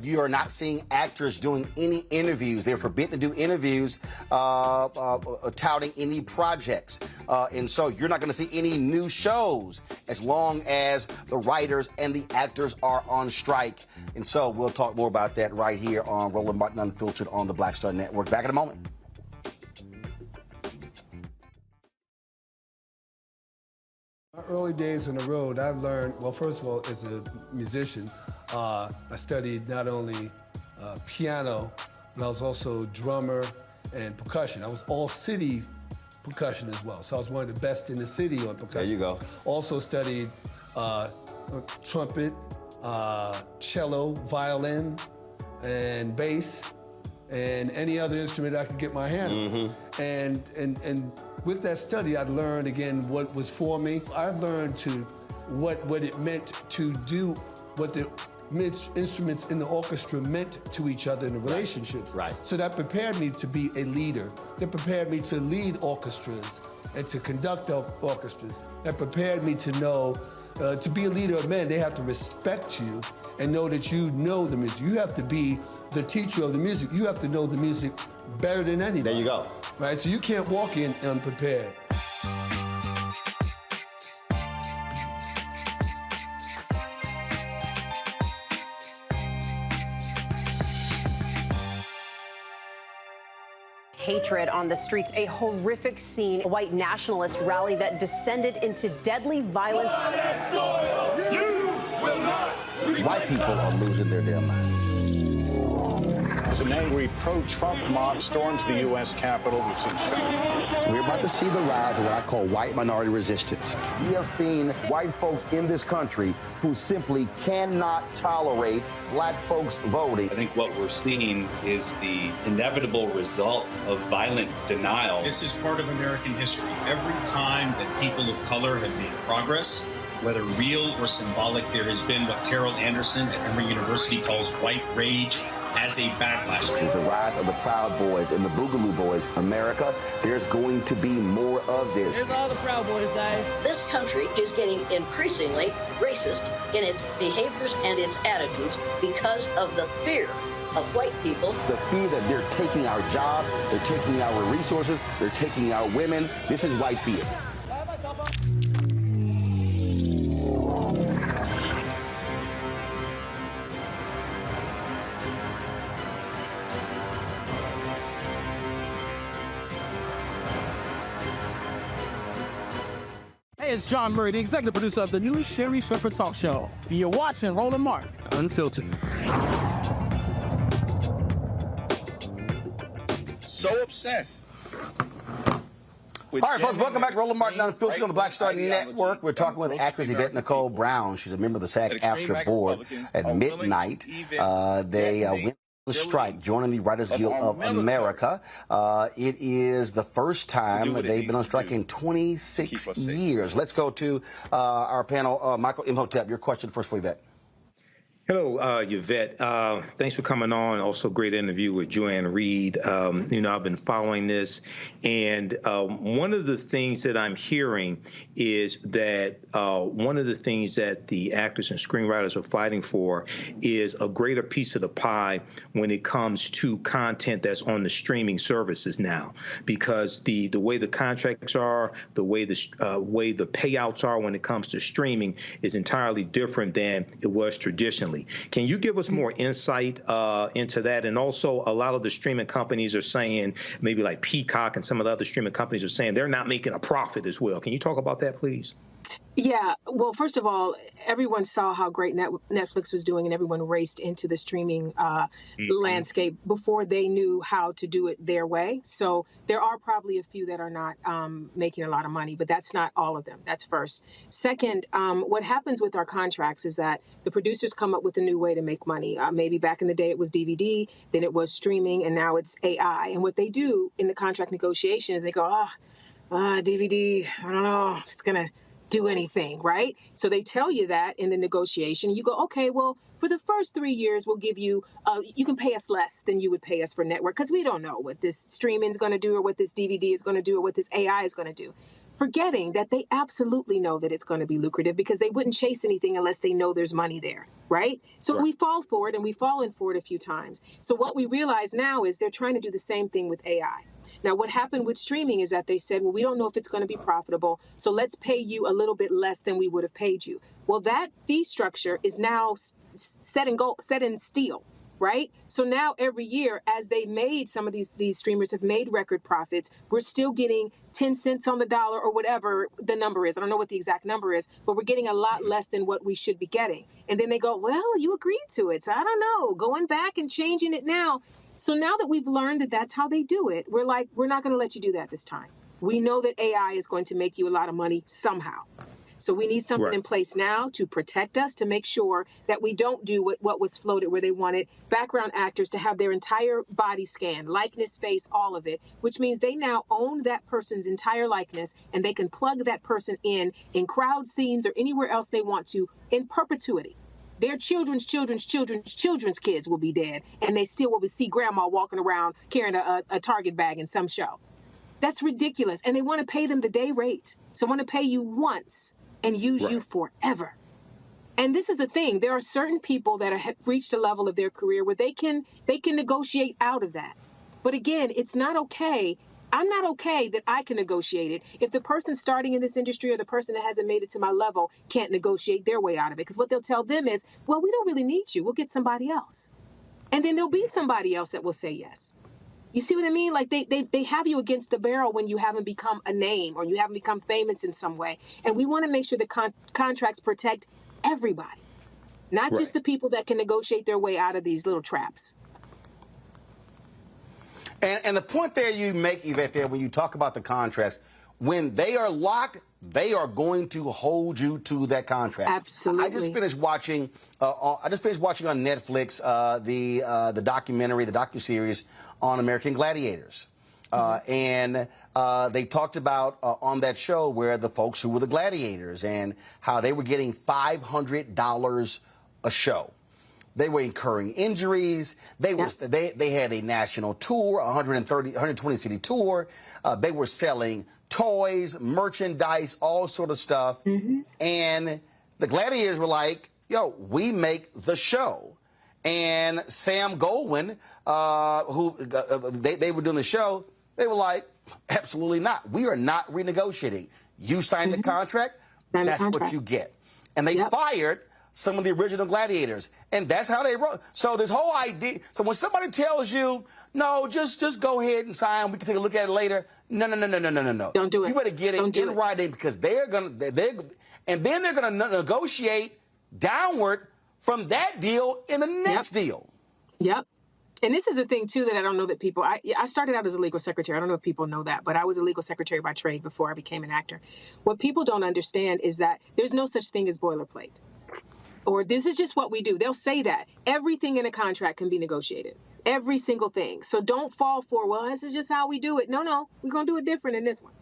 [SPEAKER 1] You are not seeing actors doing any interviews. They're forbidden to do interviews touting any projects. And so you're not going to see any new shows as long as the writers and the actors are on strike. And so we'll talk more about that right here on Roland Martin Unfiltered on the Black Star Network. Back in a moment.
[SPEAKER 20] My early days on the road, I've learned, well, first of all, as a musician, I studied not only piano, but I was also drummer and percussion. I was all city percussion as well. So I was one of the best in the city on percussion.
[SPEAKER 1] There you go.
[SPEAKER 20] Also studied trumpet, cello, violin, and bass, and any other instrument I could get my hand on. And with that study, I learned again what was for me. I learned what it meant to do what the instruments in the orchestra meant to each other in the relationships.
[SPEAKER 1] Right.
[SPEAKER 20] So that prepared me to be a leader. That prepared me to lead orchestras and to conduct orchestras. That prepared me to know to be a leader of men, they have to respect you and know that you know the music. You have to be the teacher of the music. You have to know the music better than anybody.
[SPEAKER 1] There you go.
[SPEAKER 20] Right, so you can't walk in unprepared.
[SPEAKER 21] Hatred on the streets, a horrific scene, a white nationalist rally that descended into deadly violence.
[SPEAKER 1] White people are losing their damn minds.
[SPEAKER 22] As an angry pro-Trump mob storms the U.S. Capitol, we've seen shooting.
[SPEAKER 23] We're about to see the rise of what I call white minority resistance.
[SPEAKER 24] We have seen white folks in this country who simply cannot tolerate black folks voting.
[SPEAKER 25] I think what we're seeing is the inevitable result of violent denial.
[SPEAKER 26] This is part of American history. Every time that people of color have made progress, whether real or symbolic, there has been what Carol Anderson at Emory University calls white rage as a backlash.
[SPEAKER 24] This is the rise of the Proud Boys and the Boogaloo Boys. America, there's going to be more of this.
[SPEAKER 27] Here's all the Proud Boys, Dave.
[SPEAKER 28] This country is getting increasingly racist in its behaviors and its attitudes because of the fear of white people.
[SPEAKER 24] The fear that they're taking our jobs, they're taking our resources, they're taking our women. This is white fear.
[SPEAKER 4] Hey, it's John Murray, the executive producer of the new Sherry Shepherd Talk Show. You're watching Roland Martin Unfiltered.
[SPEAKER 22] So obsessed.
[SPEAKER 1] All right, folks, welcome back to Roland Martin Unfiltered on the Black Star Network. We're talking with actress Yvette Nicole Brown. She's a member of the SAG-AFTRA board. At midnight, they went on strike, joining the Writers Guild of America. It is the first time they've been on strike in 26 years. Let's go to our panel. Michael Imhotep, your question first for Yvette.
[SPEAKER 18] Hello, Yvette. Thanks for coming on. Also, great interview with Joanne Reed. I've been following this, and one of the things that I'm hearing is that one of the things that the actors and screenwriters are fighting for is a greater piece of the pie when it comes to content that's on the streaming services now, because the way the contracts are, the way the payouts are when it comes to streaming is entirely different than it was traditionally. Can you give us more insight into that? And also, a lot of the streaming companies are saying, maybe like Peacock and some of the other streaming companies are saying they're not making a profit as well. Can you talk about that, please?
[SPEAKER 19] Yeah. Well, first of all, everyone saw how great Netflix was doing, and everyone raced into the streaming landscape before they knew how to do it their way. So there are probably a few that are not making a lot of money, but that's not all of them. That's first. Second, what happens with our contracts is that the producers come up with a new way to make money. Maybe back in the day it was DVD, then it was streaming, and now it's AI. And what they do in the contract negotiation is they go, DVD, I don't know, it's going to do anything, right? So they tell you that in the negotiation. You go, okay, well, for the first 3 years, we'll give you, you can pay us less than you would pay us for network, because we don't know what this streaming is going to do or what this DVD is going to do or what this AI is going to do. Forgetting that they absolutely know that it's going to be lucrative, because they wouldn't chase anything unless they know there's money there, right? So we fall for it, and we've fallen for it a few times. So what we realize now is they're trying to do the same thing with AI. Now, what happened with streaming is that they said, well, we don't know if it's going to be profitable, so let's pay you a little bit less than we would have paid you. Well, that fee structure is now set in steel, right? So now every year, as they made, some of these streamers have made record profits, we're still getting 10 cents on the dollar or whatever the number is. I don't know what the exact number is, but we're getting a lot less than what we should be getting. And then they go, well, you agreed to it, so I don't know, going back and changing it now. So now that we've learned that that's how they do it, we're like, we're not going to let you do that this time. We know that AI is going to make you a lot of money somehow. So we need something in place now to protect us, to make sure that we don't do what was floated, where they wanted background actors to have their entire body scanned, likeness, face, all of it, which means they now own that person's entire likeness, and they can plug that person in crowd scenes or anywhere else they want to in perpetuity. Their children's kids will be dead, and they still will see grandma walking around carrying a Target bag in some show. That's ridiculous. And they want to pay them the day rate. So want to pay you once and use you forever. And this is the thing. There are certain people that have reached a level of their career where they can negotiate out of that. But again, it's not okay. I'm not okay that I can negotiate it if the person starting in this industry or the person that hasn't made it to my level can't negotiate their way out of it. Because what they'll tell them is, well, we don't really need you. We'll get somebody else. And then there'll be somebody else that will say yes. You see what I mean? Like they have you against the barrel when you haven't become a name or you haven't become famous in some way. And we want to make sure the contracts protect everybody, not just the people that can negotiate their way out of these little traps.
[SPEAKER 1] And the point there you make, Yvette, there when you talk about the contracts, when they are locked, they are going to hold you to that contract.
[SPEAKER 19] Absolutely.
[SPEAKER 1] I just finished watching on Netflix the documentary, the docuseries on American Gladiators. And they talked about on that show where the folks who were the gladiators and how they were getting $500 a show. They were incurring injuries. They had a national tour, 120 city tour. They were selling toys, merchandise, all sort of stuff. And the gladiators were like, yo, we make the show. And Sam Goldwyn, who they were doing the show, they were like, absolutely not. We are not renegotiating. You signed the contract, that's what you get. And they fired some of the original gladiators. And that's how they wrote. So this whole idea, so when somebody tells you, no, just go ahead and sign, we can take a look at it later. No.
[SPEAKER 19] Don't do it.
[SPEAKER 1] You better get it in writing, because they're going to negotiate downward from that deal in the next deal.
[SPEAKER 19] Yep. And this is the thing, too, that I don't know that people, I started out as a legal secretary. I don't know if people know that, but I was a legal secretary by trade before I became an actor. What people don't understand is that there's no such thing as boilerplate. Or this is just what we do. They'll say that. Everything in a contract can be negotiated. Every single thing. So don't fall for, well, this is just how we do it. No. We're going to do it different in this one.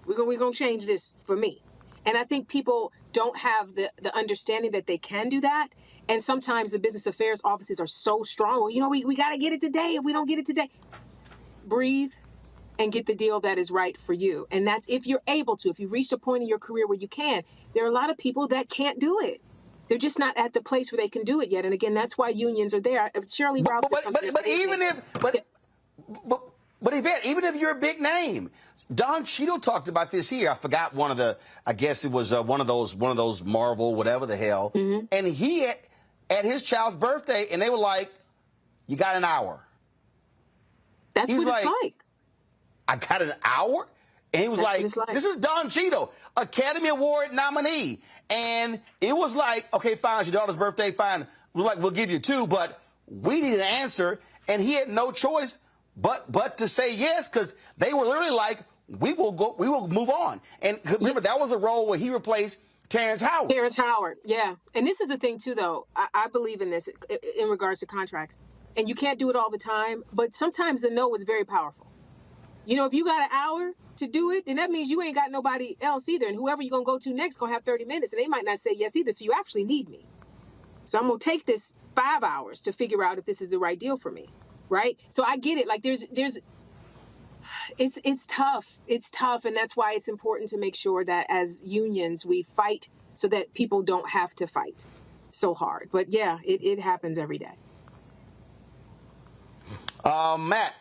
[SPEAKER 19] We're going to change this for me. And I think people don't have the understanding that they can do that. And sometimes the business affairs offices are so strong. Well, we got to get it today. If we don't get it today, breathe and get the deal that is right for you. And that's if you're able to. If you've reached a point in your career where you can. There are a lot of people that can't do it. They're just not at the place where they can do it yet. And again, that's why unions are there. Shirley Ralph said something.
[SPEAKER 1] But Yvette, even if you're a big name, Don Cheadle talked about this here. I forgot I guess it was one of those Marvel, whatever the hell. And he at his child's birthday, and they were like, you got an hour.
[SPEAKER 19] That's what it's like.
[SPEAKER 1] I got an hour? And he was like, this is Don Cheadle, Academy Award nominee. And it was like, okay, fine, it's your daughter's birthday, fine. We're like, we'll give you 2, but we need an answer. And he had no choice but to say yes, because they were literally like, we will move on. And remember, that was a role where he replaced Terrence Howard.
[SPEAKER 19] Yeah. And this is the thing, too, though. I believe in this in regards to contracts. And you can't do it all the time, but sometimes the no is very powerful. You know, if you got an hour to do it, then that means you ain't got nobody else either. And whoever you're going to go to next going to have 30 minutes, and they might not say yes either. So you actually need me. So I'm going to take this 5 hours to figure out if this is the right deal for me, right? So I get it. Like it's tough. It's tough, and that's why it's important to make sure that as unions we fight so that people don't have to fight so hard. But yeah, it happens every day.
[SPEAKER 1] Matt.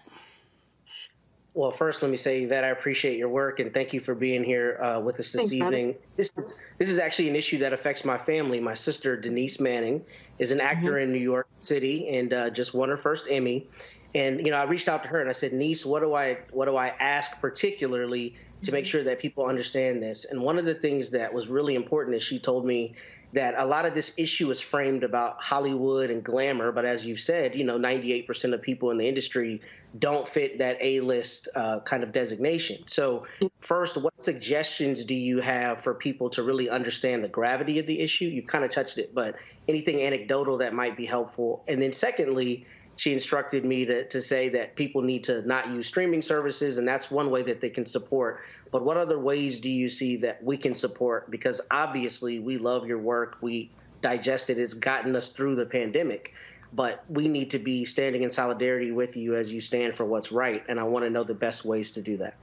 [SPEAKER 17] Well, first, let me say that I appreciate your work and thank you for being here with us this evening. This is actually an issue that affects my family. My sister, Denise Manning, is an actor in New York City and just won her first Emmy. And, you know, I reached out to her and I said, niece, what do I ask particularly to make sure that people understand this? And one of the things that was really important is she told me that a lot of this issue is framed about Hollywood and glamour. But as you've said, you know, 98% of people in the industry don't fit that A-list kind of designation. So first, what suggestions do you have for people to really understand the gravity of the issue? You've kind of touched it, but anything anecdotal that might be helpful. And then secondly, she instructed me to say that people need to not use streaming services, and that's one way that they can support. But what other ways do you see that we can support? Because obviously we love your work. We digest it. It's gotten us through the pandemic. But we need to be standing in solidarity with you as you stand for what's right. And I want to know the best ways to do that.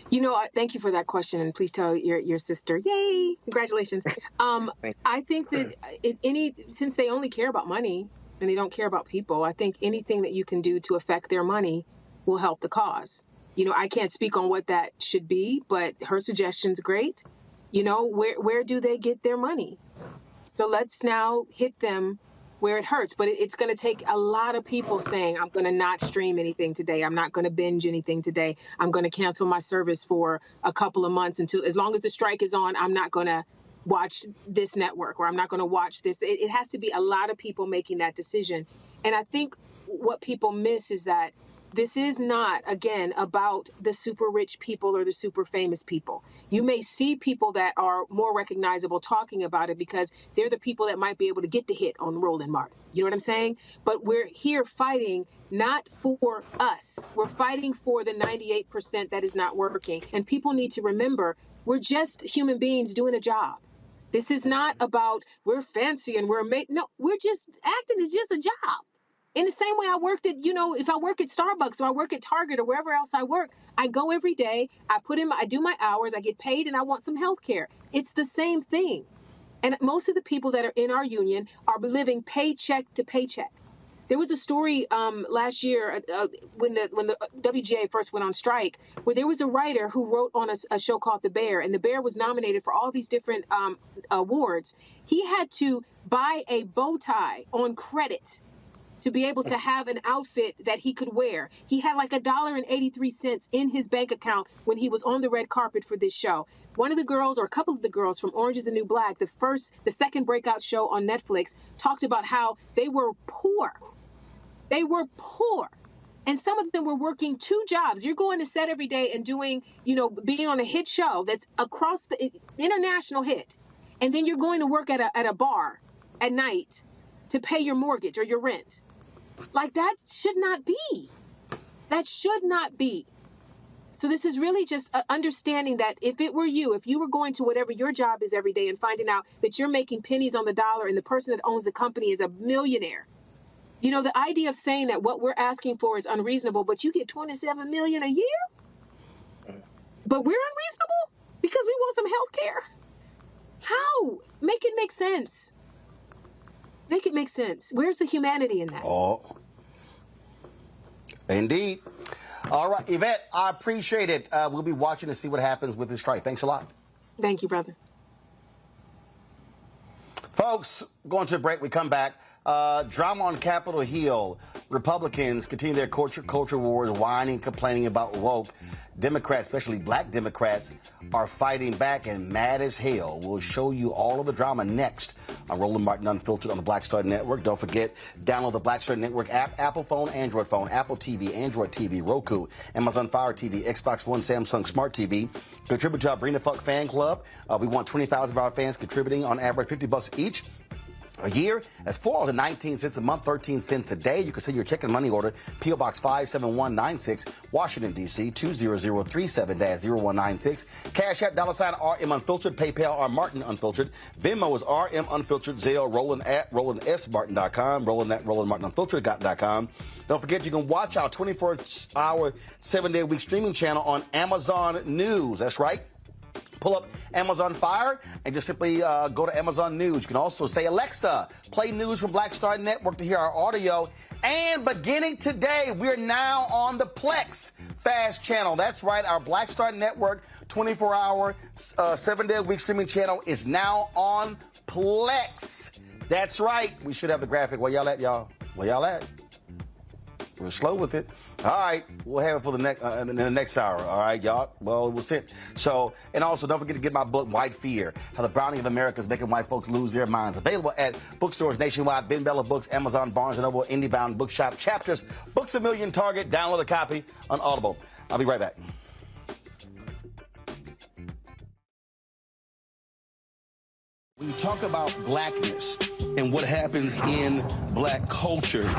[SPEAKER 19] You know, thank you for that question, and please tell your sister, yay, congratulations. I think that since they only care about money, and they don't care about people, I think anything that you can do to affect their money will help the cause. You know, I can't speak on what that should be, but her suggestion's great. You know, where do they get their money? So let's now hit them where it hurts. But it's going to take a lot of people saying, I'm going to not stream anything today. I'm not going to binge anything today. I'm going to cancel my service for a couple of months until, as long as the strike is on, I'm not going to watch this network, or I'm not going to watch this. It has to be a lot of people making that decision. And I think what people miss is that this is not, again, about the super rich people or the super famous people. You may see people that are more recognizable talking about it because they're the people that might be able to get the hit on Roland Martin. You know what I'm saying? But we're here fighting not for us. We're fighting for the 98% that is not working. And people need to remember, we're just human beings doing a job. This is not about we're fancy and we're amazing. No, we're just acting is just a job. In the same way I worked at, you know, if I work at Starbucks or I work at Target or wherever else I work, I go every day, I do my hours, I get paid, and I want some health care. It's the same thing. And most of the people that are in our union are living paycheck to paycheck. There was a story last year when the WGA first went on strike, where there was a writer who wrote on a show called The Bear, and The Bear was nominated for all these different awards. He had to buy a bow tie on credit to be able to have an outfit that he could wear. He had like $1.83 in his bank account when he was on the red carpet for this show. One of the girls, or a couple of the girls from Orange is the New Black, the second breakout show on Netflix, talked about how they were poor. They were poor. And some of them were working 2 jobs. You're going to set every day and doing, you know, being on a hit show that's across the international hit. And then you're going to work at a bar at night to pay your mortgage or your rent. Like, that should not be. That should not be. So this is really just understanding that if it were you, if you were going to whatever your job is every day and finding out that you're making pennies on the dollar and the person that owns the company is a millionaire, you know, the idea of saying that what we're asking for is unreasonable, but you get $27 million a year, but we're unreasonable because we want some health care. How? Make it make sense. Make it make sense. Where's the humanity in that?
[SPEAKER 1] Oh, indeed. All right, Yvette, I appreciate it. We'll be watching to see what happens with this strike. Thanks a lot.
[SPEAKER 19] Thank you, brother.
[SPEAKER 1] Folks, going to a break. We come back. Drama on Capitol Hill. Republicans continue their culture wars, whining, complaining about woke. Democrats, especially black Democrats, are fighting back and mad as hell. We'll show you all of the drama next on Roland Martin Unfiltered on the Black Star Network. Don't forget, download the Black Star Network app, Apple phone, Android phone, Apple TV, Android TV, Roku, Amazon Fire TV, Xbox One, Samsung Smart TV. Contribute to our Bring the Fuck fan club. We want 20,000 of our fans contributing on average $50 each. a year. That's $4.19 a month, 13 cents a day. You can send your check and money order, P.O. Box 57196, Washington, D.C. 20037-0196. Cash App, $RM Unfiltered. PayPal, R Martin Unfiltered. Venmo is RM Unfiltered. Zelle, Roland at RolandSMartin.com. Roland at RolandMartinUnfiltered.com. Don't forget, you can watch our 24-hour, 7-day-a-week streaming channel on Amazon News. That's right. Pull up Amazon Fire and just simply go to Amazon News. You can also say, Alexa, play news from Black Star Network to hear our audio. And beginning today, we're now on the Plex Fast channel. That's right, our Black Star Network 24-hour, 7-day-a-week streaming channel is now on Plex. That's right. We should have the graphic. Where y'all at, y'all? Where y'all at? We're slow with it. All right, we'll have it for the next in the next hour. All right, y'all. Well, we'll sit. So, and also don't forget to get my book, White Fear: How the Browning of America is Making White Folks Lose Their Minds. Available at bookstores nationwide, Ben Bella Books, Amazon, Barnes & Noble, IndieBound Bookshop, Chapters, Books A Million, Target. Download a copy on Audible. I'll be right back. When you talk about blackness and what happens in black culture,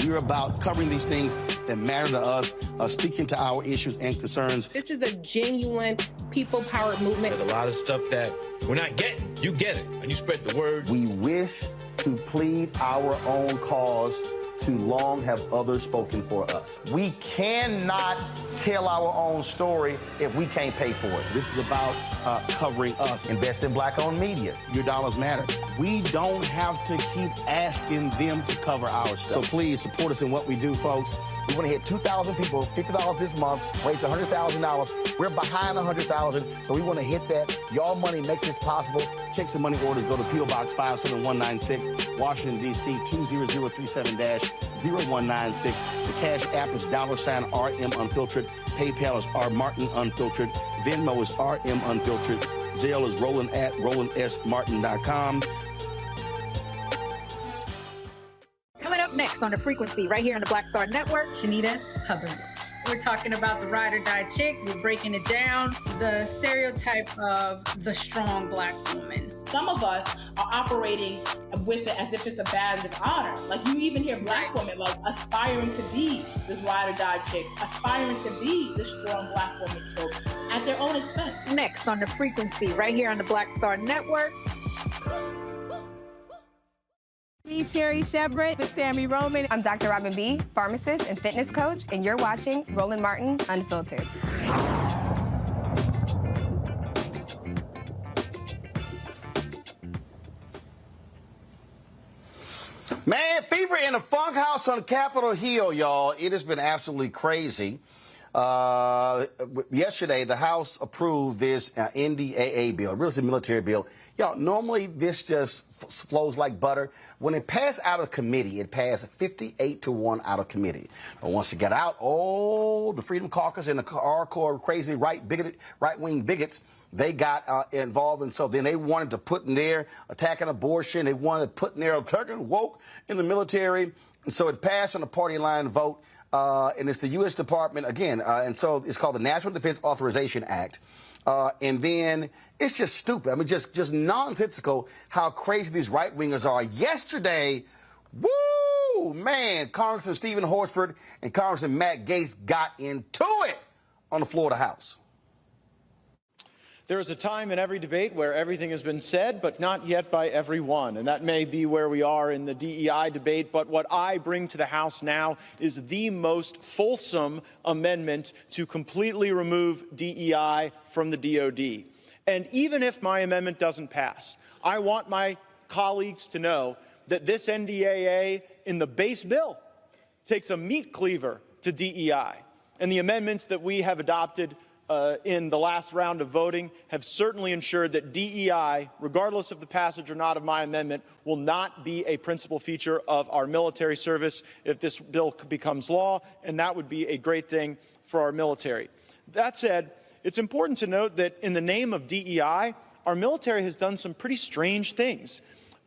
[SPEAKER 1] we're about covering these things that matter to us, speaking to our issues and concerns.
[SPEAKER 12] This is a genuine people-powered movement.
[SPEAKER 2] There's a lot of stuff that we're not getting. You get it, and you spread the word.
[SPEAKER 24] We wish to plead our own cause. Too long have others spoken for us. We cannot tell our own story if we can't pay for it. This is about covering us. Invest in black-owned media. Your dollars matter. We don't have to keep asking them to cover our stuff. So please support us in what we do, folks. We want to hit 2,000 people, $50 this month, raise $100,000. We're behind 100,000, so we want to hit that. Y'all money makes this possible. Checks and money orders go to P.O. Box 57196, Washington, D.C. 20037-0196. The Cash App is $RM Unfiltered. PayPal is R Martin Unfiltered. Venmo is RM Unfiltered. Zelle is Roland at RolandSMartin.com.
[SPEAKER 3] Coming up next on The Frequency, right here on the Black Star Network, Shanita Hubbard.
[SPEAKER 12] We're talking about the ride or die chick. We're breaking it down. The stereotype of the strong black woman.
[SPEAKER 5] Some of us are operating with it as if it's a badge of honor. Like you even hear black women like aspiring to be this ride or die chick, aspiring to be this strong black woman trope at their own expense.
[SPEAKER 3] Next on The Frequency, right here on the Black Star Network.
[SPEAKER 15] Me, Sherry Shepard with Sammy Roman.
[SPEAKER 6] I'm Dr. Robin B., pharmacist and fitness coach, and you're watching Roland Martin Unfiltered.
[SPEAKER 1] Man, fever in the funk house on Capitol Hill, y'all. It has been absolutely crazy. Yesterday, the House approved this NDAA bill, real estate military bill. Y'all, normally this just flows like butter. When it passed out of committee, it passed 58-1 out of committee. But once it got out, the Freedom Caucus and the hardcore crazy right-wing bigots, they got involved, and so then they wanted to put in there attacking abortion. They wanted to put in there attacking woke in the military. And so it passed on a party line vote, and it's the U.S. Department, again, and so it's called the National Defense Authorization Act. And then it's just stupid. I mean, just nonsensical how crazy these right-wingers are. Yesterday, woo, man, Congressman Stephen Horsford and Congressman Matt Gaetz got into it on the floor of the House.
[SPEAKER 7] There is a time in every debate where everything has been said, but not yet by everyone. And that may be where we are in the DEI debate. But what I bring to the House now is the most fulsome amendment to completely remove DEI from the DOD. And even if my amendment doesn't pass, I want my colleagues to know that this NDAA in the base bill takes a meat cleaver to DEI. And the amendments that we have adopted in the last round of voting have certainly ensured that DEI, regardless of the passage or not of my amendment, will not be a principal feature of our military service if this bill becomes law, and that would be a great thing for our military. That said, it's important to note that in the name of DEI, our military has done some pretty strange things.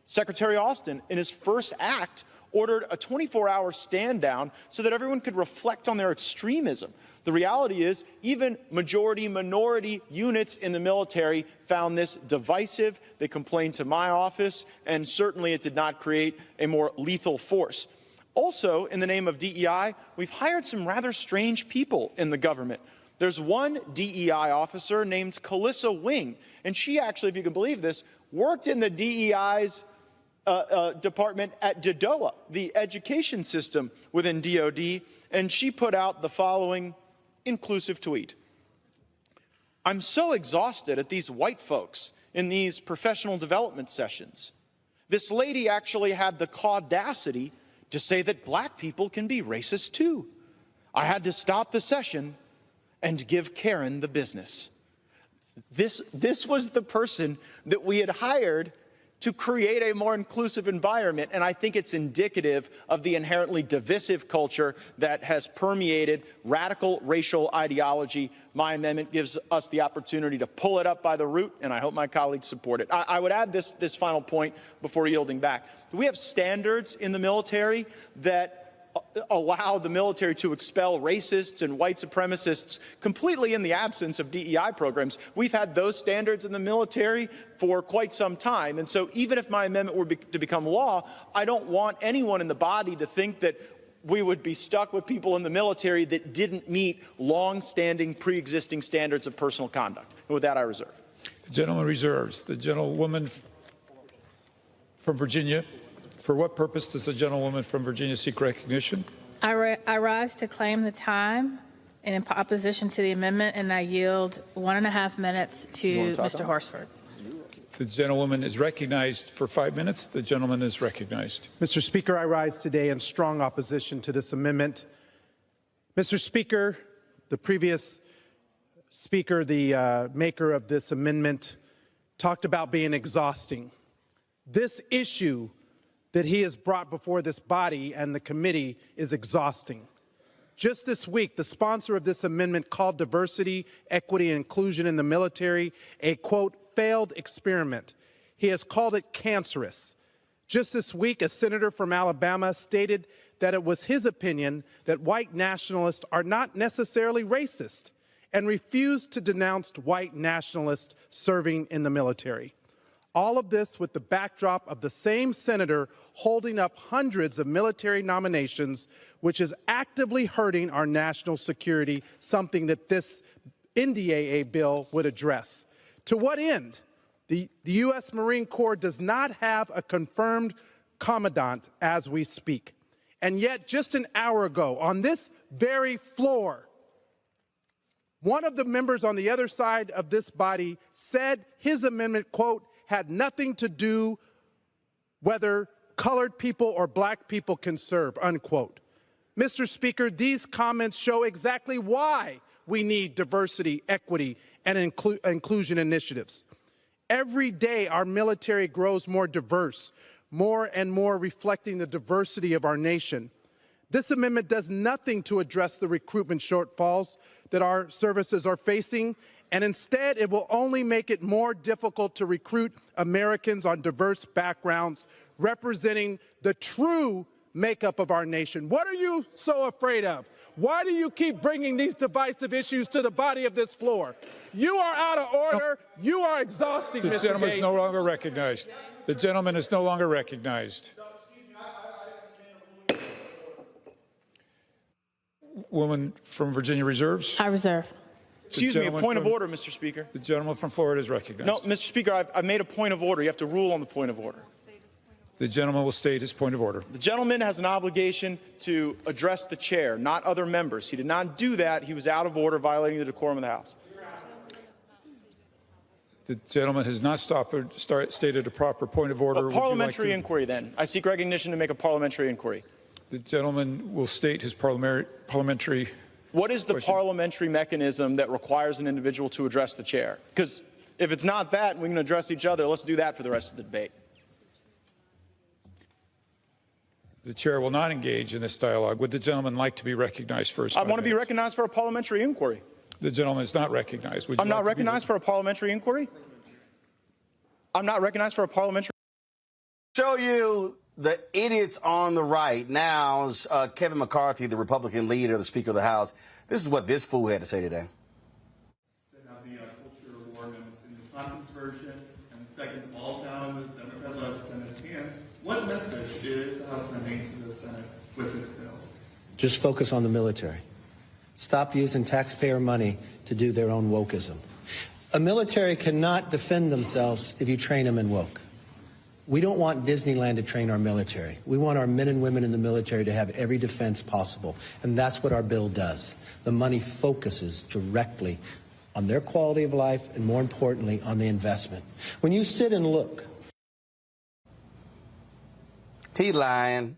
[SPEAKER 7] Secretary Austin, in his first act, ordered a 24-hour stand down so that everyone could reflect on their extremism. The reality is, even majority-minority units in the military found this divisive. They complained to my office, and certainly it did not create a more lethal force. Also, in the name of DEI, we've hired some rather strange people in the government. There's one DEI officer named Calissa Wing, and she actually, if you can believe this, worked in the DEI's department at DOA, the education system within DOD, and she put out the following inclusive tweet. I'm so exhausted at these white folks in these professional development sessions. This lady actually had the audacity to say that black people can be racist too. I had to stop the session and give Karen the business. This was the person that we had hired to create a more inclusive environment, and I think it's indicative of the inherently divisive culture that has permeated radical racial ideology. My amendment gives us the opportunity to pull it up by the root, and I hope my colleagues support it. I would add this final point before yielding back. We have standards in the military that allow the military to expel racists and white supremacists completely in the absence of DEI programs. We've had those standards in the military for quite some time. And so even if my amendment were to become law, I don't want anyone in the body to think that we would be stuck with people in the military that didn't meet long-standing, pre-existing standards of personal conduct. And with that, I reserve.
[SPEAKER 8] The gentleman reserves. The gentlewoman from Virginia. For what purpose does the gentlewoman from Virginia seek recognition?
[SPEAKER 15] I rise to claim the time in opposition to the amendment, and I yield 1.5 minutes to Mr. Horsford.
[SPEAKER 8] The gentlewoman is recognized for 5 minutes. The gentleman is recognized.
[SPEAKER 9] Mr. Speaker, I rise today in strong opposition to this amendment. Mr. Speaker, the previous speaker, the maker of this amendment, talked about being exhausting. This issue that he has brought before this body and the committee is exhausting. Just this week, the sponsor of this amendment called diversity, equity, and inclusion in the military a, quote, failed experiment. He has called it cancerous. Just this week, a senator from Alabama stated that it was his opinion that white nationalists are not necessarily racist and refused to denounce white nationalists serving in the military. All of this with the backdrop of the same senator holding up hundreds of military nominations, which is actively hurting our national security, something that this NDAA bill would address. To what end? The U.S. Marine Corps does not have a confirmed commandant as we speak. And yet, just an hour ago, on this very floor, one of the members on the other side of this body said his amendment, quote, had nothing to do whether colored people or black people can serve, unquote. Mr. Speaker, these comments show exactly why we need diversity, equity, and inclusion initiatives. Every day, our military grows more diverse, more and more reflecting the diversity of our nation. This amendment does nothing to address the recruitment shortfalls that our services are facing, and instead it will only make it more difficult to recruit Americans on diverse backgrounds representing the true makeup of our nation. What are you so afraid of? Why do you keep bringing these divisive issues to the body of this floor? You are out of order. You are exhausting, Mr. Gaetz.
[SPEAKER 8] The gentleman is no longer recognized. The gentleman is no longer recognized. Woman from Virginia reserves.
[SPEAKER 15] I reserve.
[SPEAKER 7] Excuse me, a point of order, Mr. Speaker.
[SPEAKER 8] The gentleman from Florida is recognized.
[SPEAKER 7] No, Mr. Speaker, I've made a point of order. You have to rule on the point of order.
[SPEAKER 8] The gentleman will state his point of order.
[SPEAKER 7] The gentleman has an obligation to address the chair, not other members. He did not do that. He was out of order, violating the decorum of the House.
[SPEAKER 8] The gentleman has not stated a proper point of order.
[SPEAKER 7] A parliamentary inquiry, then. I seek recognition to make a parliamentary inquiry.
[SPEAKER 8] The gentleman will state his parliamentary.
[SPEAKER 7] What is the
[SPEAKER 8] question.
[SPEAKER 7] Parliamentary mechanism that requires an individual to address the chair? Because if it's not that, we can address each other. Let's do that for the rest of the debate.
[SPEAKER 8] The chair will not engage in this dialogue. Would the gentleman like to be recognized first?
[SPEAKER 7] I want to be recognized for a parliamentary inquiry.
[SPEAKER 8] The gentleman is not recognized.
[SPEAKER 7] I'm not recognized for a parliamentary inquiry? I'm not recognized for a parliamentary.
[SPEAKER 1] Show you the idiots on the right. Now, Kevin McCarthy, the Republican leader, the Speaker of the House, this is what this fool had to say today.
[SPEAKER 10] To have the cloture war amendments in the conference version, and the second falls down in the Democrat-led Senate's hands. What message is the House sending to the Senate with this bill?
[SPEAKER 11] Just focus on the military. Stop using taxpayer money to do their own wokeism. A military cannot defend themselves if you train them in woke. We don't want Disneyland to train our military. We want our men and women in the military to have every defense possible, and that's what our bill does. The money focuses directly on their quality of life and, more importantly, on the investment. When you sit and look.
[SPEAKER 1] He lying.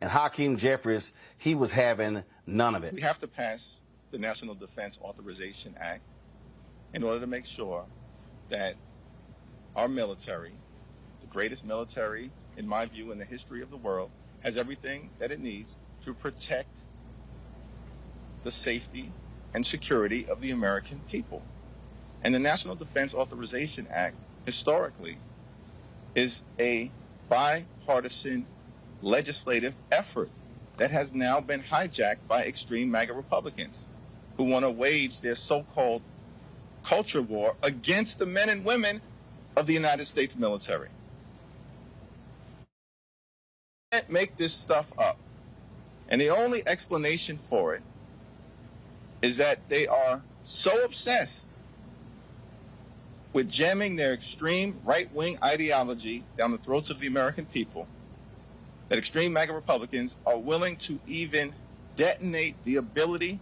[SPEAKER 1] And Hakeem Jeffries, he was having none of it.
[SPEAKER 13] We have to pass the National Defense Authorization Act in order to make sure that our military, the greatest military, in my view, in the history of the world, has everything that it needs to protect the safety and security of the American people. And the National Defense Authorization Act, historically, is a bipartisan legislative effort that has now been hijacked by extreme MAGA Republicans who want to wage their so-called culture war against the men and women of the United States military. You can't make this stuff up. And the only explanation for it is that they are so obsessed with jamming their extreme right-wing ideology down the throats of the American people that extreme MAGA Republicans are willing to even detonate the ability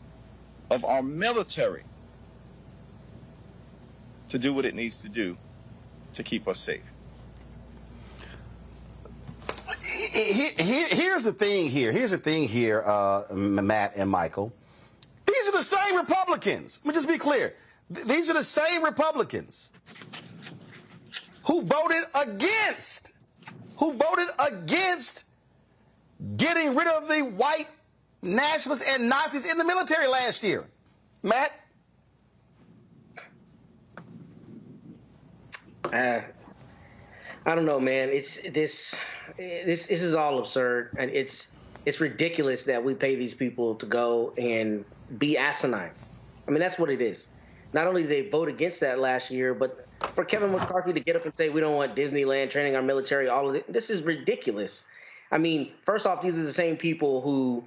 [SPEAKER 13] of our military to do what it needs to do to keep us safe.
[SPEAKER 1] Here's the thing here, Matt and Michael. These are the same Republicans. Let me just be clear. These are the same Republicans who voted against getting rid of the white nationalists and Nazis in the military last year. Matt?
[SPEAKER 17] I don't know, man. This is all absurd, and it's ridiculous that we pay these people to go and be asinine. I mean, that's what it is. Not only did they vote against that last year, but for Kevin McCarthy to get up and say we don't want Disneyland training our military, all of it, this is ridiculous. I mean, first off, these are the same people who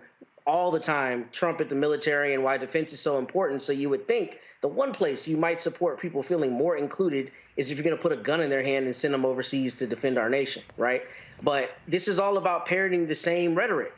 [SPEAKER 17] all the time trumpet the military and why defense is so important. So you would think the one place you might support people feeling more included is if you're going to put a gun in their hand and send them overseas to defend our nation, right? But this is all about parroting the same rhetoric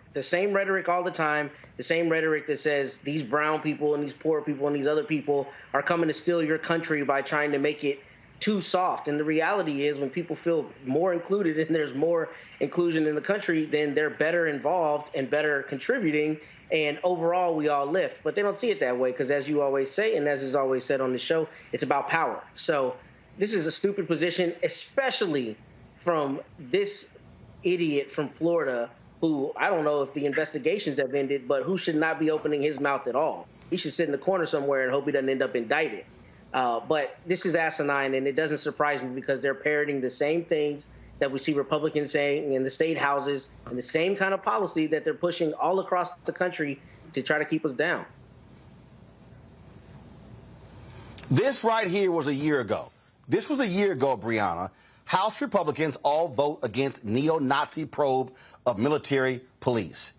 [SPEAKER 17] all the time, the same rhetoric that says these brown people and these poor people and these other people are coming to steal your country by trying to make it too soft. And the reality is when people feel more included and there's more inclusion in the country, then they're better involved and better contributing. And overall, we all lift. But they don't see it that way because, as you always say, and as is always said on the show, it's about power. So this is a stupid position, especially from this idiot from Florida who, I don't know if the investigations have ended, but who should not be opening his mouth at all. He should sit in the corner somewhere and hope he doesn't end up indicted. But this is asinine, and it doesn't surprise me because they're parroting the same things that we see Republicans saying in the state houses and the same kind of policy that they're pushing all across the country to try to keep us down.
[SPEAKER 1] This right here was a year ago. This was a year ago, Brianna. House Republicans all vote against neo-Nazi probe of military police.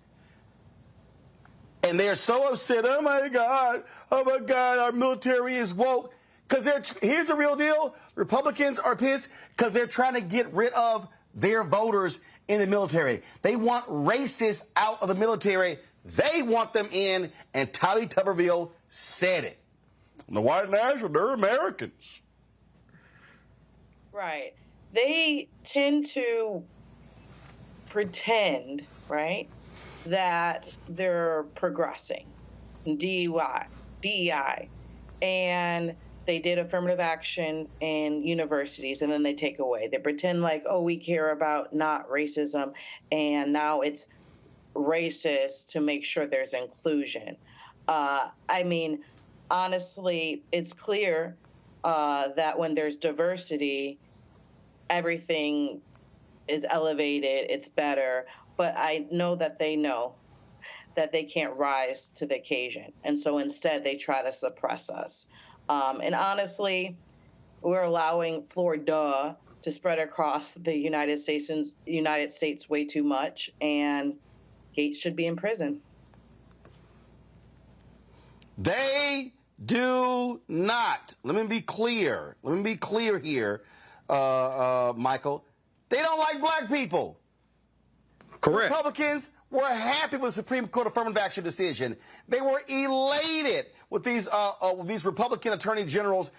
[SPEAKER 1] And they're so upset, oh my God, our military is woke. Because here's the real deal. Republicans are pissed because they're trying to get rid of their voters in the military. They want racists out of the military. They want them in, and Tommy Tuberville said it. The white nationals, they're Americans.
[SPEAKER 14] Right. They tend to pretend, right, that they're progressing, DEI, and they did affirmative action in universities, and then they take away. They pretend like, oh, we care about not racism, and now it's racist to make sure there's inclusion. I mean, honestly, it's clear that when there's diversity, everything is elevated, it's better, but I know that they can't rise to the occasion. And so instead they try to suppress us. And honestly, we're allowing Florida to spread across the United States way too much, and Gaetz should be in prison.
[SPEAKER 1] They do not. Let me be clear. Let me be clear here, Michael. They don't like black people.
[SPEAKER 18] Correct.
[SPEAKER 1] Republicans were happy with the Supreme Court affirmative action decision. They were elated with these Republican attorney generals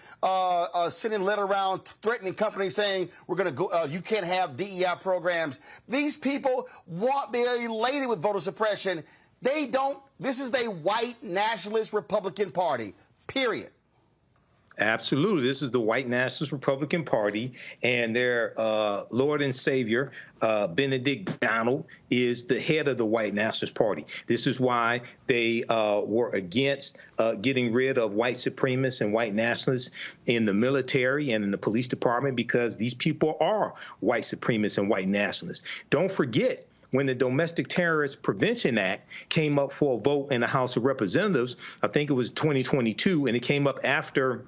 [SPEAKER 1] sending a letter around threatening companies saying we're going to go. You can't have DEI programs. These people they're elated with voter suppression. They don't. This is a white nationalist Republican Party. Period.
[SPEAKER 18] Absolutely. This is the white nationalist Republican Party, and their Lord and Savior, Benedict Donald, is the head of the white nationalist party. This is why they were against getting rid of white supremacists and white nationalists in the military and in the police department, because these people are white supremacists and white nationalists. Don't forget, when the Domestic Terrorist Prevention Act came up for a vote in the House of Representatives, I think it was 2022, and it came up after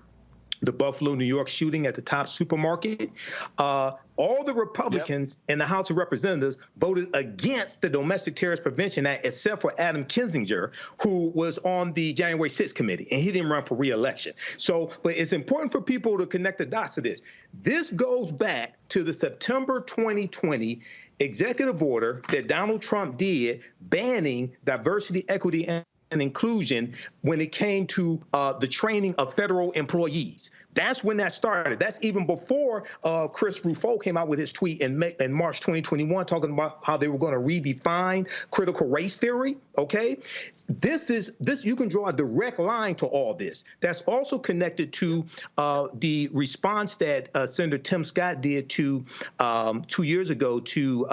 [SPEAKER 18] the Buffalo, New York shooting at the Top supermarket, all the Republicans in the House of Representatives voted against the Domestic Terrorist Prevention Act, except for Adam Kinzinger, who was on the January 6th committee, and he didn't run for re-election. So, but it's important for people to connect the dots to this. This goes back to the September 2020 executive order that Donald Trump did banning diversity, equity, and inclusion when it came to the training of federal employees. That's when that started. That's even before Chris Rufo came out with his tweet in March 2021 talking about how they were going to redefine critical race theory, okay? This you can draw a direct line to all this. That's also connected to the response that Senator Tim Scott did to 2 years ago to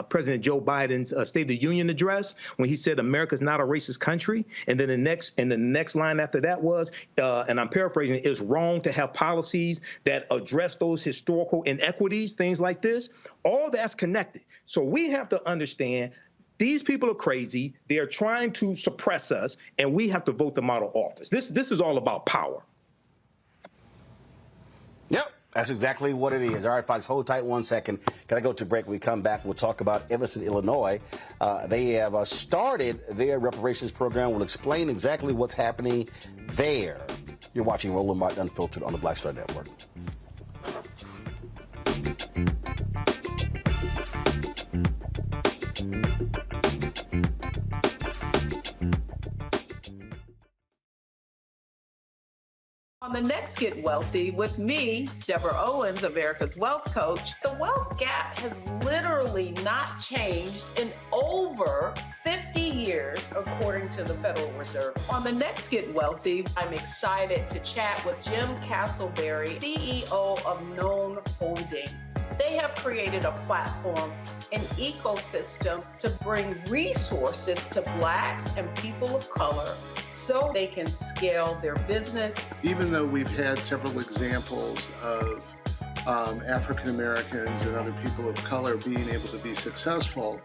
[SPEAKER 18] President Joe Biden's State of the Union address, when he said America's not a racist country. And then the next line after that was, and I'm paraphrasing, it's wrong to have policies that address those historical inequities, things like this. All that's connected. So we have to understand these people are crazy. They are trying to suppress us, and we have to vote them out of office. This is all about power.
[SPEAKER 1] Yep, that's exactly what it is. All right, folks, hold tight 1 second. Got to go to break. When we come back, we'll talk about Evanston, Illinois. They have started their reparations program. We'll explain exactly what's happening there. You're watching Roland Martin Unfiltered on the Black Star Network.
[SPEAKER 16] On the next Get Wealthy with me, Deborah Owens, America's Wealth Coach, the wealth gap has literally not changed in over 50 years, according to the Federal Reserve. On the next Get Wealthy, I'm excited to chat with Jim Castleberry, CEO of Known Holdings. They have created a platform, an ecosystem to bring resources to Blacks and people of color so they can scale their business.
[SPEAKER 20] Even though we've had several examples of African Americans and other people of color being able to be successful,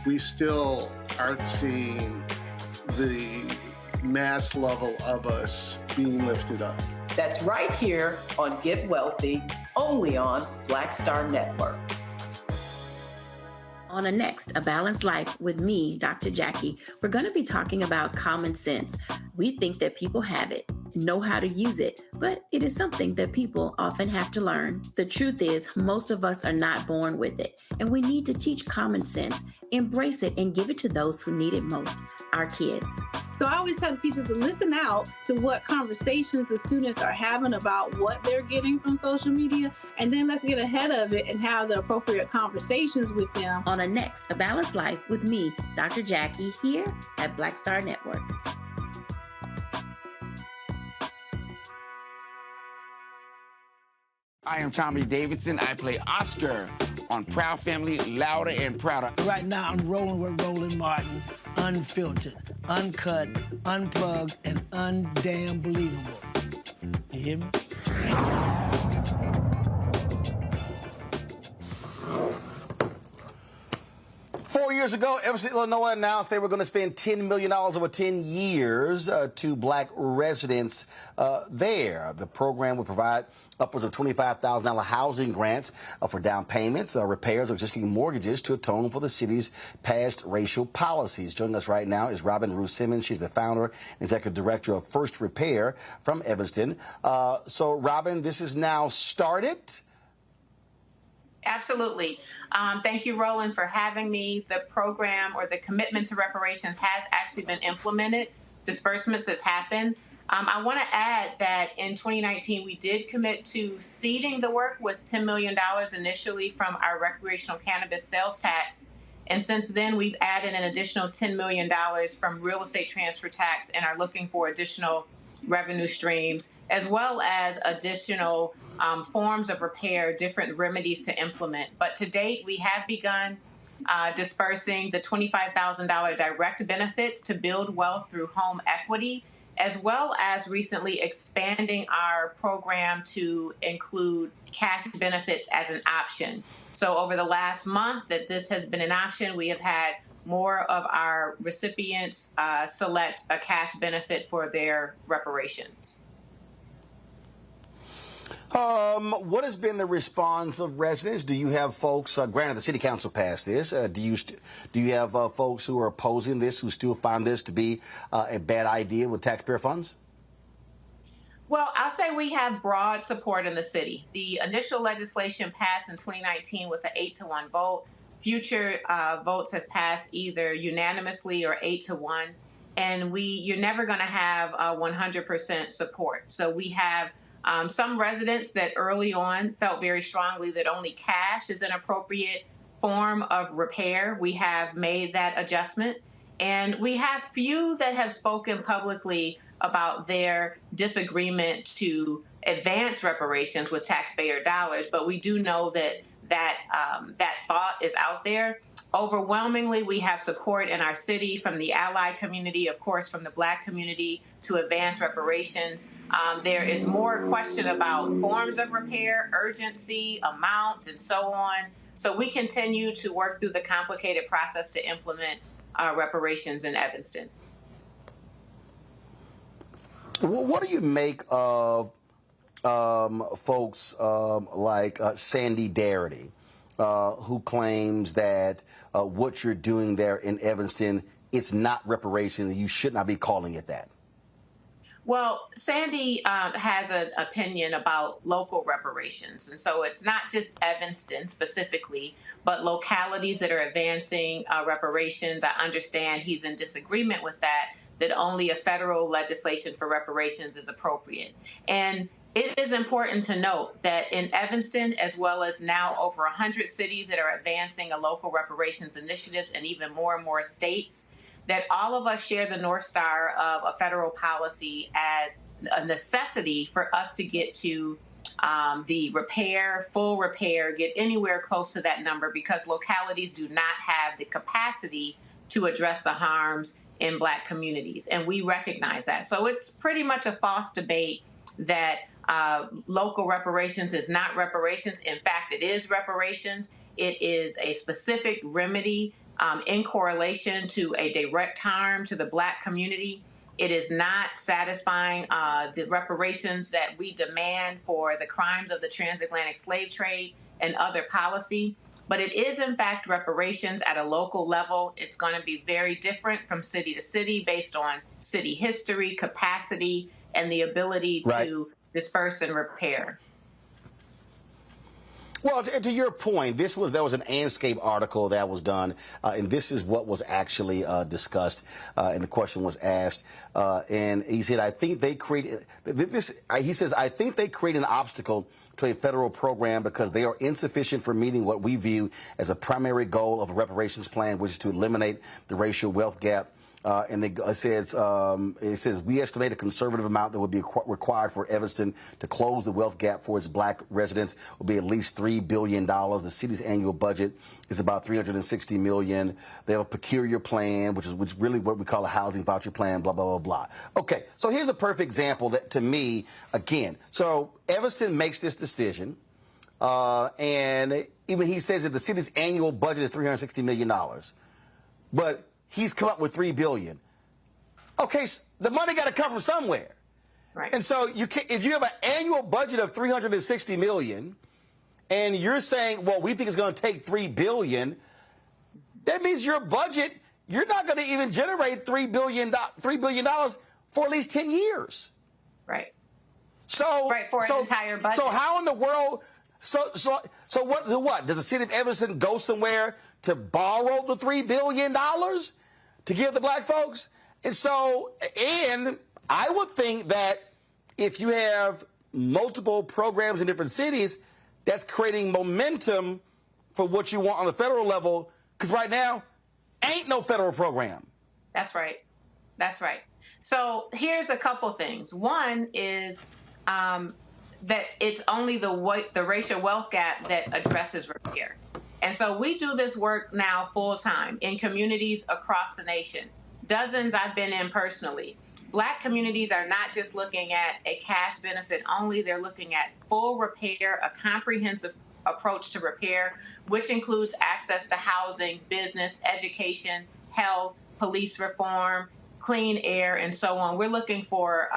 [SPEAKER 20] we still aren't seeing the mass level of us being lifted up.
[SPEAKER 16] That's right here on Get Wealthy, only on Black Star Network.
[SPEAKER 21] On the next, A Balanced Life with me, Dr. Jackie, we're going to be talking about common sense. We think that people have it, know how to use it, but it is something that people often have to learn. The truth is, most of us are not born with it, and we need to teach common sense, embrace it, and give it to those who need it most, our kids.
[SPEAKER 12] So I always tell teachers to listen out to what conversations the students are having about what they're getting from social media, and then let's get ahead of it and have the appropriate conversations with them.
[SPEAKER 21] On the next, A Balanced Life with me, Dr. Jackie, here at Black Star Network.
[SPEAKER 23] I am Tommy Davidson. I play Oscar on Proud Family, Louder and Prouder.
[SPEAKER 25] Right now, I'm rolling with Roland Martin, unfiltered, uncut, unplugged, and undamn believable. You hear me?
[SPEAKER 1] 4 years ago, Evanston, Illinois announced they were going to spend $10 million over 10 years to black residents there. The program would provide upwards of $25,000 housing grants for down payments, repairs, or existing mortgages to atone for the city's past racial policies. Joining us right now is Robin Ruth Simmons. She's the founder and executive director of First Repair from Evanston. So, Robin, this is now started.
[SPEAKER 2] Absolutely. Thank you, Roland, for having me. The program or the commitment to reparations has actually been implemented. Disbursements has happened. I want to add that in 2019, we did commit to seeding the work with $10 million initially from our recreational cannabis sales tax. And since then, we've added an additional $10 million from real estate transfer tax and are looking for additional revenue streams, as well as additional forms of repair, different remedies to implement. But to date, we have begun dispersing the $25,000 direct benefits to build wealth through home equity, as well as recently expanding our program to include cash benefits as an option. So over the last month that this has been an option, we have had more of our recipients select a cash benefit for their reparations.
[SPEAKER 1] What has been the response of residents? Do you have folks, granted the city council passed this, do you have folks who are opposing this, who still find this to be a bad idea with taxpayer funds?
[SPEAKER 2] Well, I'll say we have broad support in the city. The initial legislation passed in 2019 with an 8-to-1 vote. Future votes have passed either unanimously or 8-to-1. And you're never going to have 100% support. So we have some residents that early on felt very strongly that only cash is an appropriate form of repair. We have made that adjustment. And we have few that have spoken publicly about their disagreement to advance reparations with taxpayer dollars. But we do know that thought is out there. Overwhelmingly, we have support in our city from the ally community, of course, from the Black community to advance reparations. There is more question about forms of repair, urgency, amount, and so on. So we continue to work through the complicated process to implement reparations in Evanston.
[SPEAKER 1] What do you make of folks like Sandy Darity, who claims that what you're doing there in Evanston, it's not reparations, and you should not be calling it that?
[SPEAKER 2] Well, Sandy has an opinion about local reparations. And so it's not just Evanston specifically, but localities that are advancing reparations. I understand he's in disagreement with that only a federal legislation for reparations is appropriate. And it is important to note that in Evanston, as well as now over 100 cities that are advancing a local reparations initiative and even more states, that all of us share the North Star of a federal policy as a necessity for us to get to the repair, full repair, get anywhere close to that number, because localities do not have the capacity to address the harms in Black communities. And we recognize that. So it's pretty much a false debate that local reparations is not reparations. In fact, it is reparations. It is a specific remedy in correlation to a direct harm to the Black community. It is not satisfying the reparations that we demand for the crimes of the transatlantic slave trade and other policy. But it is, in fact, reparations at a local level. It's going to be very different from city to city based on city history, capacity, and the ability to disperse and repair.
[SPEAKER 1] Well, to your point, there was an Anscape article that was done, and this is what was actually discussed, and the question was asked, and he said, I think they created this. He says, I think they create an obstacle to a federal program because they are insufficient for meeting what we view as a primary goal of a reparations plan, which is to eliminate the racial wealth gap. And it says we estimate a conservative amount that would be required for Evanston to close the wealth gap for its Black residents will be at least $3 billion. The city's annual budget is about $360 million. They have a peculiar plan, which is really what we call a housing voucher plan, blah, blah, blah, blah. Okay, so here's a perfect example that, to me, again, so Evanston makes this decision, and even he says that the city's annual budget is $360 million. but he's come up with $3 billion. Okay, the money got to come from somewhere.
[SPEAKER 2] Right.
[SPEAKER 1] And so if you have an annual budget of $360 million, and you're saying, well, we think it's going to take $3 billion, that means your budget, you're not going to even generate $3 billion for at least 10 years.
[SPEAKER 2] Right.
[SPEAKER 1] So,
[SPEAKER 2] for an entire budget.
[SPEAKER 1] So how in the world? So what? Does the city of Evanston go somewhere to borrow the $3 billion to give the black folks? And I would think that if you have multiple programs in different cities, that's creating momentum for what you want on the federal level. Because right now, ain't no federal program.
[SPEAKER 2] That's right. That's right. So here's a couple things. One is that it's only the racial wealth gap that addresses repair. And so we do this work now full time in communities across the nation. Dozens I've been in personally. Black communities are not just looking at a cash benefit only, they're looking at full repair, a comprehensive approach to repair, which includes access to housing, business, education, health, police reform, clean air, and so on. We're looking for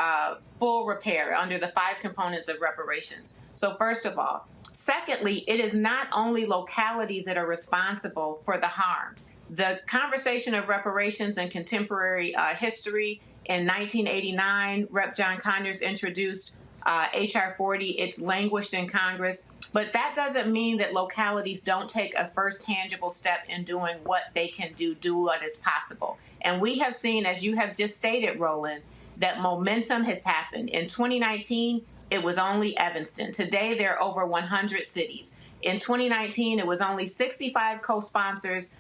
[SPEAKER 2] full repair under the 5 components of reparations. So first of all. Secondly, it is not only localities that are responsible for the harm. The conversation of reparations and contemporary history in 1989, Rep. John Conyers introduced H.R. 40. It's languished in Congress. But that doesn't mean that localities don't take a first tangible step in doing what they can do what is possible. And we have seen, as you have just stated, Roland, that momentum has happened. In 2019, it was only Evanston. Today, there are over 100 cities. In 2019, it was only 65 co-sponsors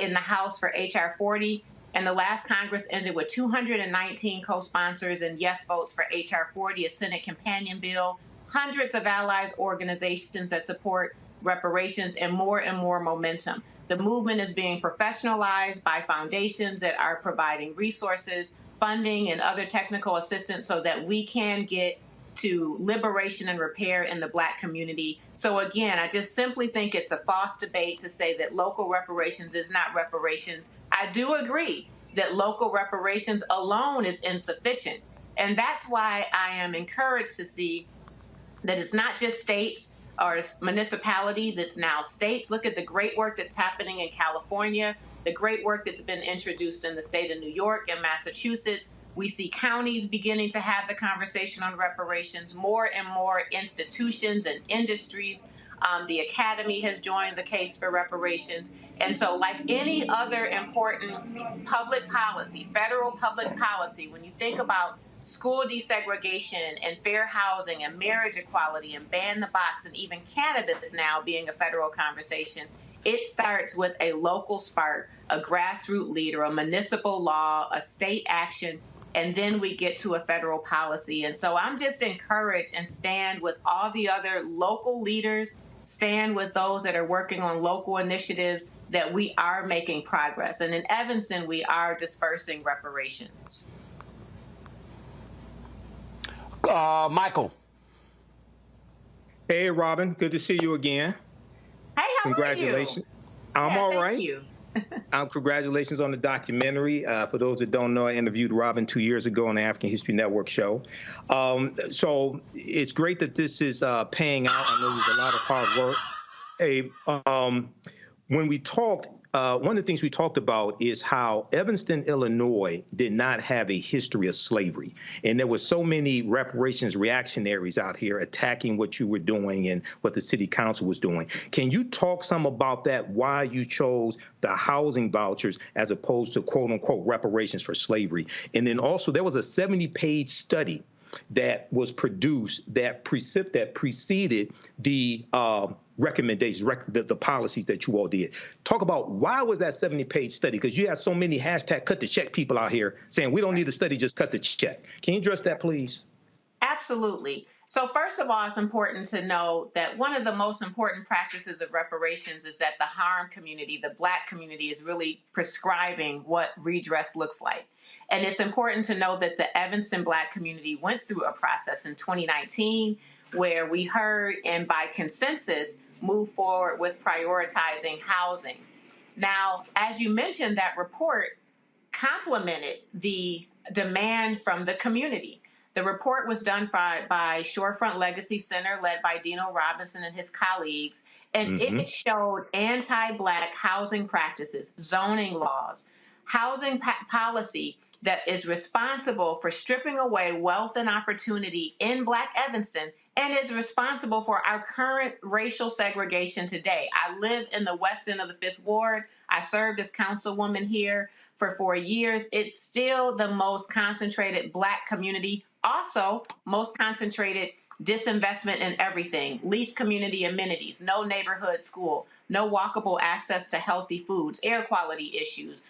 [SPEAKER 2] in the House for H.R. 40. And the last Congress ended with 219 co-sponsors and yes votes for H.R. 40, a Senate companion bill, hundreds of allies organizations that support reparations, and more momentum. The movement is being professionalized by foundations that are providing resources, funding, and other technical assistance so that we can get to liberation and repair in the Black community. So again, I just simply think it's a false debate to say that local reparations is not reparations. I do agree that local reparations alone is insufficient. And that's why I am encouraged to see that it's not just states or municipalities, it's now states. Look at the great work that's happening in California, the great work that's been introduced in the state of New York and Massachusetts. We see counties beginning to have the conversation on reparations, more and more institutions and industries. The Academy has joined the case for reparations. And so like any other important public policy, federal public policy, when you think about school desegregation and fair housing and marriage equality and ban the box and even cannabis now being a federal conversation, it starts with a local spark, a grassroots leader, a municipal law, a state action, and then we get to a federal policy. And so I'm just encouraged and stand with all the other local leaders, stand with those that are working on local initiatives that we are making progress. And in Evanston, we are dispersing reparations.
[SPEAKER 1] Michael.
[SPEAKER 18] Hey, Robin. Good to see you again.
[SPEAKER 2] Hey, how
[SPEAKER 18] Congratulations.
[SPEAKER 2] are you?
[SPEAKER 18] I'm all right.
[SPEAKER 2] Thank you.
[SPEAKER 18] Congratulations on the documentary. For those that don't know, I interviewed Robin 2 years ago on the African History Network show. So it's great that this is paying out. I know there's a lot of hard work. Hey, when we talked, one of the things we talked about is how Evanston, Illinois did not have a history of slavery. And there were so many reparations reactionaries out here attacking what you were doing and what the city council was doing. Can you talk some about that, why you chose the housing vouchers as opposed to quote unquote reparations for slavery? And then also there was a 70-page study that was produced that preceded the recommendations, the policies that you all did. Talk about why was that 70-page study? Because you have so many hashtag cut the check people out here saying we don't need a study, just cut the check. Can you address that, please?
[SPEAKER 2] Absolutely. So first of all, it's important to know that one of the most important practices of reparations is that the harmed community, the Black community, is really prescribing what redress looks like. And it's important to know that the Evanston Black community went through a process in 2019 where we heard and by consensus moved forward with prioritizing housing. Now, as you mentioned, that report complemented the demand from the community. The report was done by Shorefront Legacy Center, led by Dino Robinson and his colleagues, and it showed anti-Black housing practices, zoning laws, housing policy that is responsible for stripping away wealth and opportunity in Black Evanston and is responsible for our current racial segregation today. I live in the west end of the 5th Ward. I served as councilwoman here for 4 years. It's still the most concentrated Black community, also most concentrated disinvestment in everything, least community amenities, no neighborhood school, no walkable access to healthy foods, air quality issues,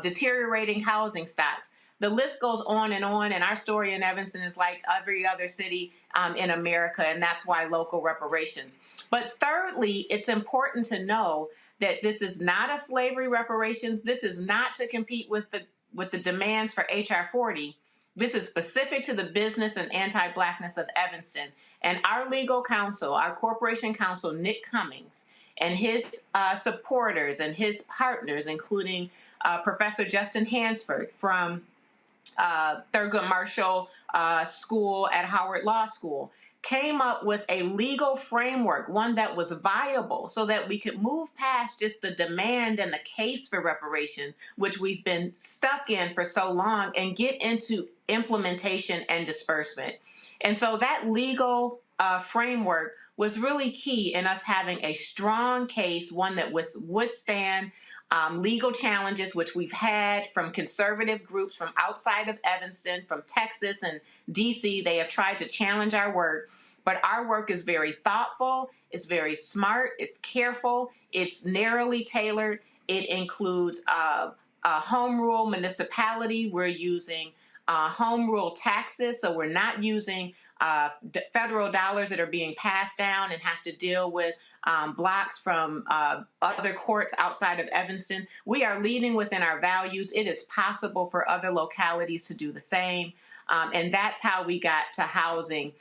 [SPEAKER 2] deteriorating housing stocks. The list goes on, and our story in Evanston is like every other city in America, and that's why local reparations. But thirdly, it's important to know that this is not a slavery reparations. This is not to compete with the demands for H.R. 40. This is specific to the business and anti-Blackness of Evanston. And our legal counsel, our corporation counsel, Nick Cummings, and his supporters and his partners, including Professor Justin Hansford from Thurgood Marshall School at Howard Law School, came up with a legal framework, one that was viable, so that we could move past just the demand and the case for reparation, which we've been stuck in for so long, and get into implementation and disbursement. And so that legal framework was really key in us having a strong case, one that was withstand legal challenges, which we've had from conservative groups from outside of Evanston, from Texas and DC. They have tried to challenge our work, but our work is very thoughtful, it's very smart, it's careful, it's narrowly tailored. It includes a home rule municipality. We're using home rule taxes, so we're not using federal dollars that are being passed down and have to deal with blocks from other courts outside of Evanston. We are leading within our values. It is possible for other localities to do the same, and that's how we got to housing.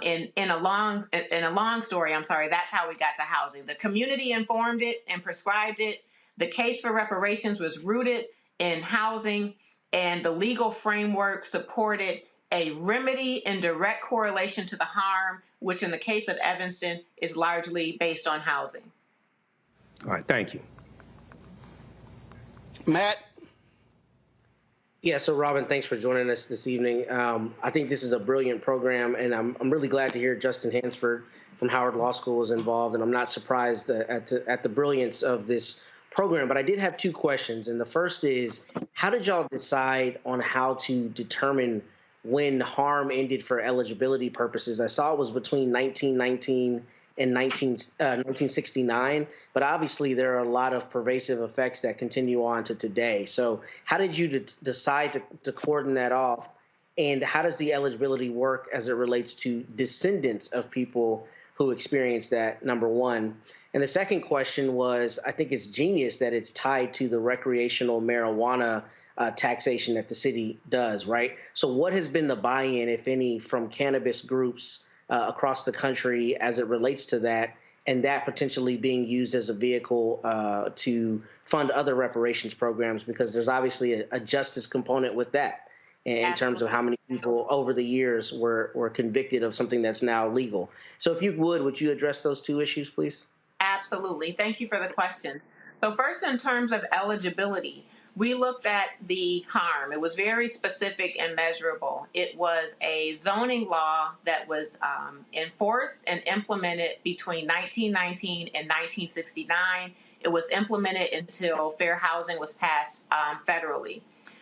[SPEAKER 2] In a long story, that's how we got to housing. The community informed it and prescribed it. The case for reparations was rooted in housing, and the legal framework supported a remedy in direct correlation to the harm, which in the case of Evanston is largely based on housing.
[SPEAKER 18] All right, thank you.
[SPEAKER 1] Matt?
[SPEAKER 17] Yeah, so Robin, thanks for joining us this evening. I think this is a brilliant program, and I'm really glad to hear Justin Hansford from Howard Law School was involved, and I'm not surprised at the brilliance of this program. But I did have two questions, and the first is, how did y'all decide on how to determine when harm ended for eligibility purposes? I saw it was between 1919 and 1969, but obviously there are a lot of pervasive effects that continue on to today. So how did you decide to cordon that off, and how does the eligibility work as it relates to descendants of people who experienced that, number one? And the second question was, I think it's genius that it's tied to the recreational marijuana taxation that the city does, right? So what has been the buy-in, if any, from cannabis groups across the country as it relates to that, and that potentially being used as a vehicle to fund other reparations programs? Because there's obviously a justice component with that in terms of how many people over the years were convicted of something that's now legal. So if you would you address those two issues, please?
[SPEAKER 2] Absolutely. Thank you for the question. So first, in terms of eligibility, we looked at the harm. It was very specific and measurable. It was a zoning law that was enforced and implemented between 1919 and 1969. It was implemented until fair housing was passed federally.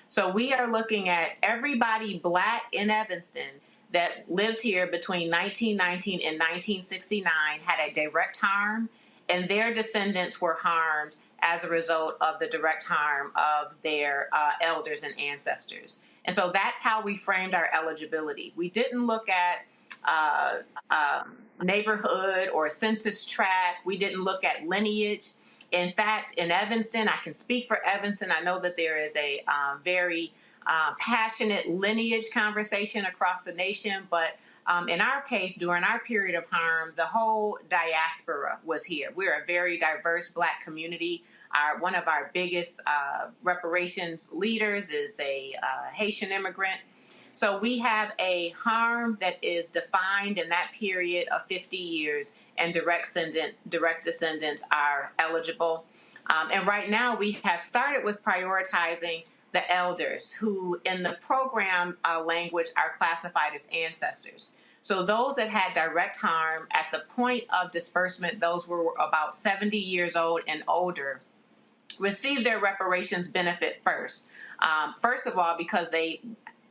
[SPEAKER 2] So we are looking at everybody Black in Evanston that lived here between 1919 and 1969 had a direct harm, and their descendants were harmed as a result of the direct harm of their elders and ancestors. And so that's how we framed our eligibility. We didn't look at neighborhood or census tract. We didn't look at lineage. In fact, in Evanston, I can speak for Evanston. I know that there is a very passionate lineage conversation across the nation, but In our case, during our period of harm, the whole diaspora was here. We're a very diverse Black community. One of our biggest reparations leaders is a Haitian immigrant. So we have a harm that is defined in that period of 50 years, and direct descendants are eligible. And right now we have started with prioritizing the elders, who in the program language are classified as ancestors. So those that had direct harm at the point of disbursement, those were about 70 years old and older, received their reparations benefit first. First of all, because they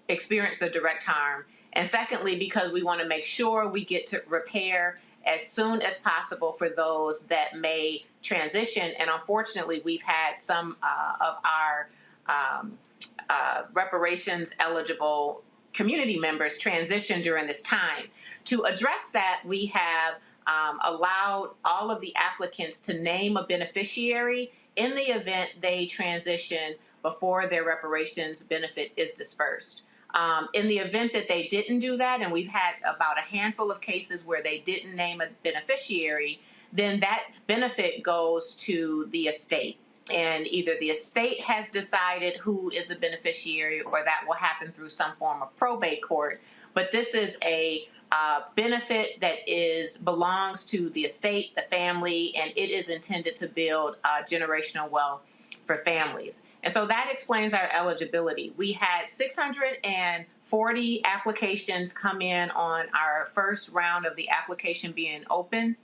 [SPEAKER 2] experienced the direct harm, and secondly, because we want to make sure we get to repair as soon as possible for those that may transition. And unfortunately, we've had some of our reparations eligible community members transition during this time. To address that, we have allowed all of the applicants to name a beneficiary in the event they transition before their reparations benefit is dispersed. In the event that they didn't do that, and we've had about a handful of cases where they didn't name a beneficiary, then that benefit goes to the estate. And either the estate has decided who is a beneficiary, or that will happen through some form of probate court. But this is a benefit that belongs to the estate, the family, and it is intended to build generational wealth for families. And so that explains our eligibility. We had 640 applications come in on our first round of the application being open.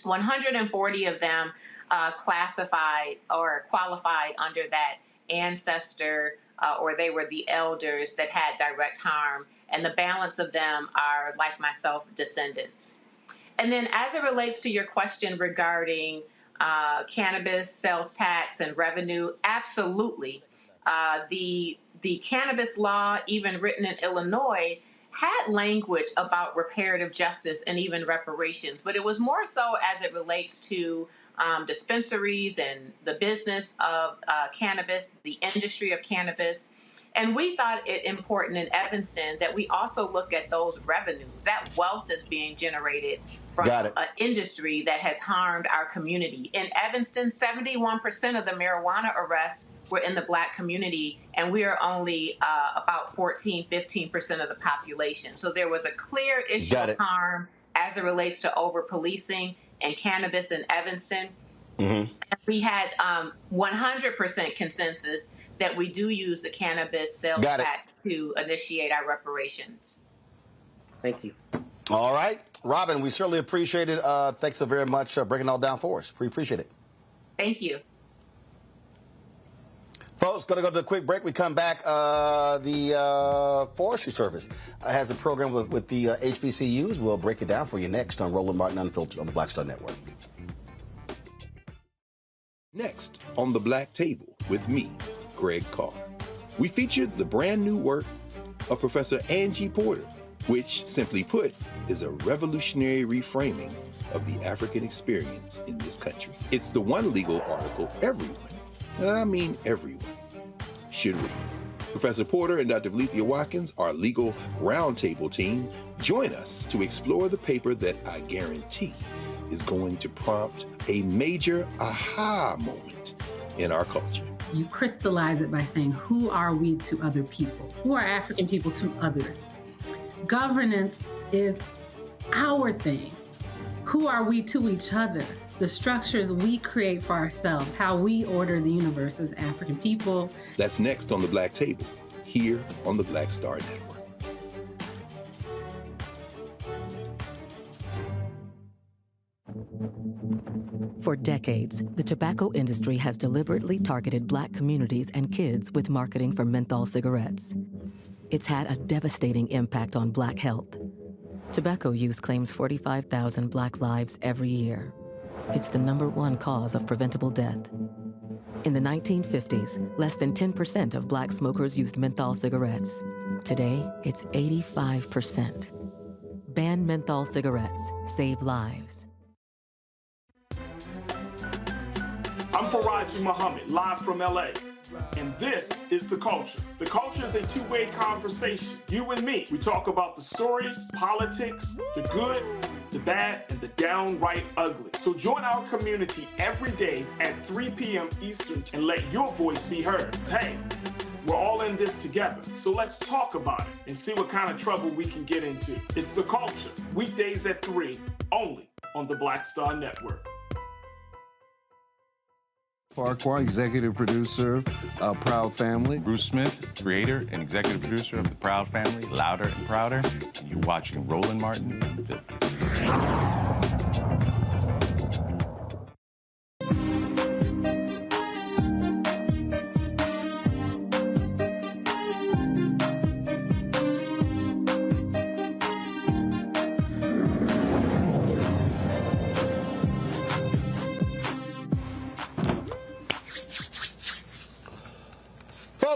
[SPEAKER 2] 140 of them classified or qualified under that ancestor, or they were the elders that had direct harm, and the balance of them are, like myself, descendants. And then as it relates to your question regarding cannabis sales tax and revenue, absolutely. The cannabis law, even written in Illinois, had language about reparative justice and even reparations, but it was more so as it relates to dispensaries and the business of cannabis, the industry of cannabis. And we thought it important in Evanston that we also look at those revenues, that wealth that's being generated from an industry that has harmed our community. In Evanston, 71% of the marijuana arrests were in the Black community, and we are only about 15% of the population. So there was a clear issue of harm as it relates to over-policing and cannabis in Evanston. Mm-hmm. And we had 100% consensus that we do use the cannabis sales tax to initiate our reparations.
[SPEAKER 17] Thank you.
[SPEAKER 1] All right. Robin, we certainly appreciate it. Thanks so very much for breaking it all down for us. We appreciate it.
[SPEAKER 2] Thank you.
[SPEAKER 1] Folks, going to go to a quick break. We come back. The Forestry Service has a program with the HBCUs. We'll break it down for you next on Roland Martin Unfiltered on the Black Star Network.
[SPEAKER 4] Next on The Black Table with me, Greg Carr. We featured the brand new work of Professor Angie Porter, which, simply put, is a revolutionary reframing of the African experience in this country. It's the one legal article everyone, and I mean everyone, should read. Professor Porter and Dr. Valethia Watkins, our legal roundtable team, join us to explore the paper that I guarantee is going to prompt a major aha moment in our culture.
[SPEAKER 5] You crystallize it by saying, who are we to other people? Who are African people to others? Governance is our thing. Who are we to each other? The structures we create for ourselves, how we order the universe as African people.
[SPEAKER 4] That's next on The Black Table, here on the Black Star Network.
[SPEAKER 19] For decades, the tobacco industry has deliberately targeted Black communities and kids with marketing for menthol cigarettes. It's had a devastating impact on Black health. Tobacco use claims 45,000 Black lives every year. It's the #1 cause of preventable death. In the 1950s, less than 10% of Black smokers used menthol cigarettes. Today, it's 85%. Ban menthol cigarettes. Save lives.
[SPEAKER 3] I'm Faraji Muhammad, live from LA. And this is The Culture. The Culture is a two-way conversation. You and me. We talk about the stories, politics, the good, the bad, and the downright ugly. So join our community every day at 3 p.m. Eastern and let your voice be heard. Hey, we're all in this together. So let's talk about it and see what kind of trouble we can get into. It's The Culture, weekdays at 3, only on the Black Star Network.
[SPEAKER 6] Farquhar, executive producer of Proud Family.
[SPEAKER 9] Bruce Smith, creator and executive producer of The Proud Family, Louder and Prouder. And you're watching Roland Martin Unfiltered.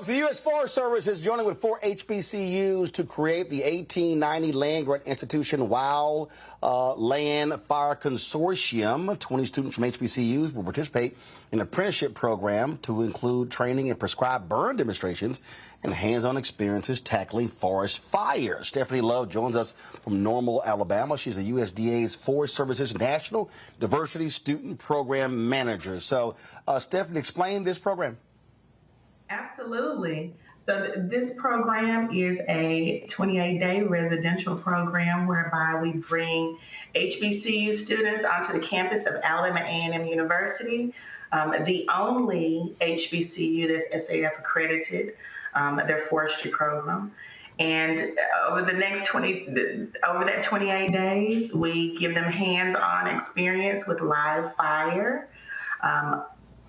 [SPEAKER 1] The U.S. Forest Service is joining with 4 HBCUs to create the 1890 Land Grant Institution Wild Land Fire Consortium. 20 students from HBCUs will participate in an apprenticeship program to include training in prescribed burn demonstrations and hands-on experiences tackling forest fires. Stephanie Love joins us from Normal, Alabama. She's the USDA's Forest Service's National Diversity Student Program Manager. So, Stephanie, explain this program.
[SPEAKER 22] Absolutely. So this program is a 28-day residential program whereby we bring HBCU students onto the campus of Alabama A&M University, the only HBCU that's SAF accredited, their forestry program. And over that 28 days, we give them hands-on experience with live fire,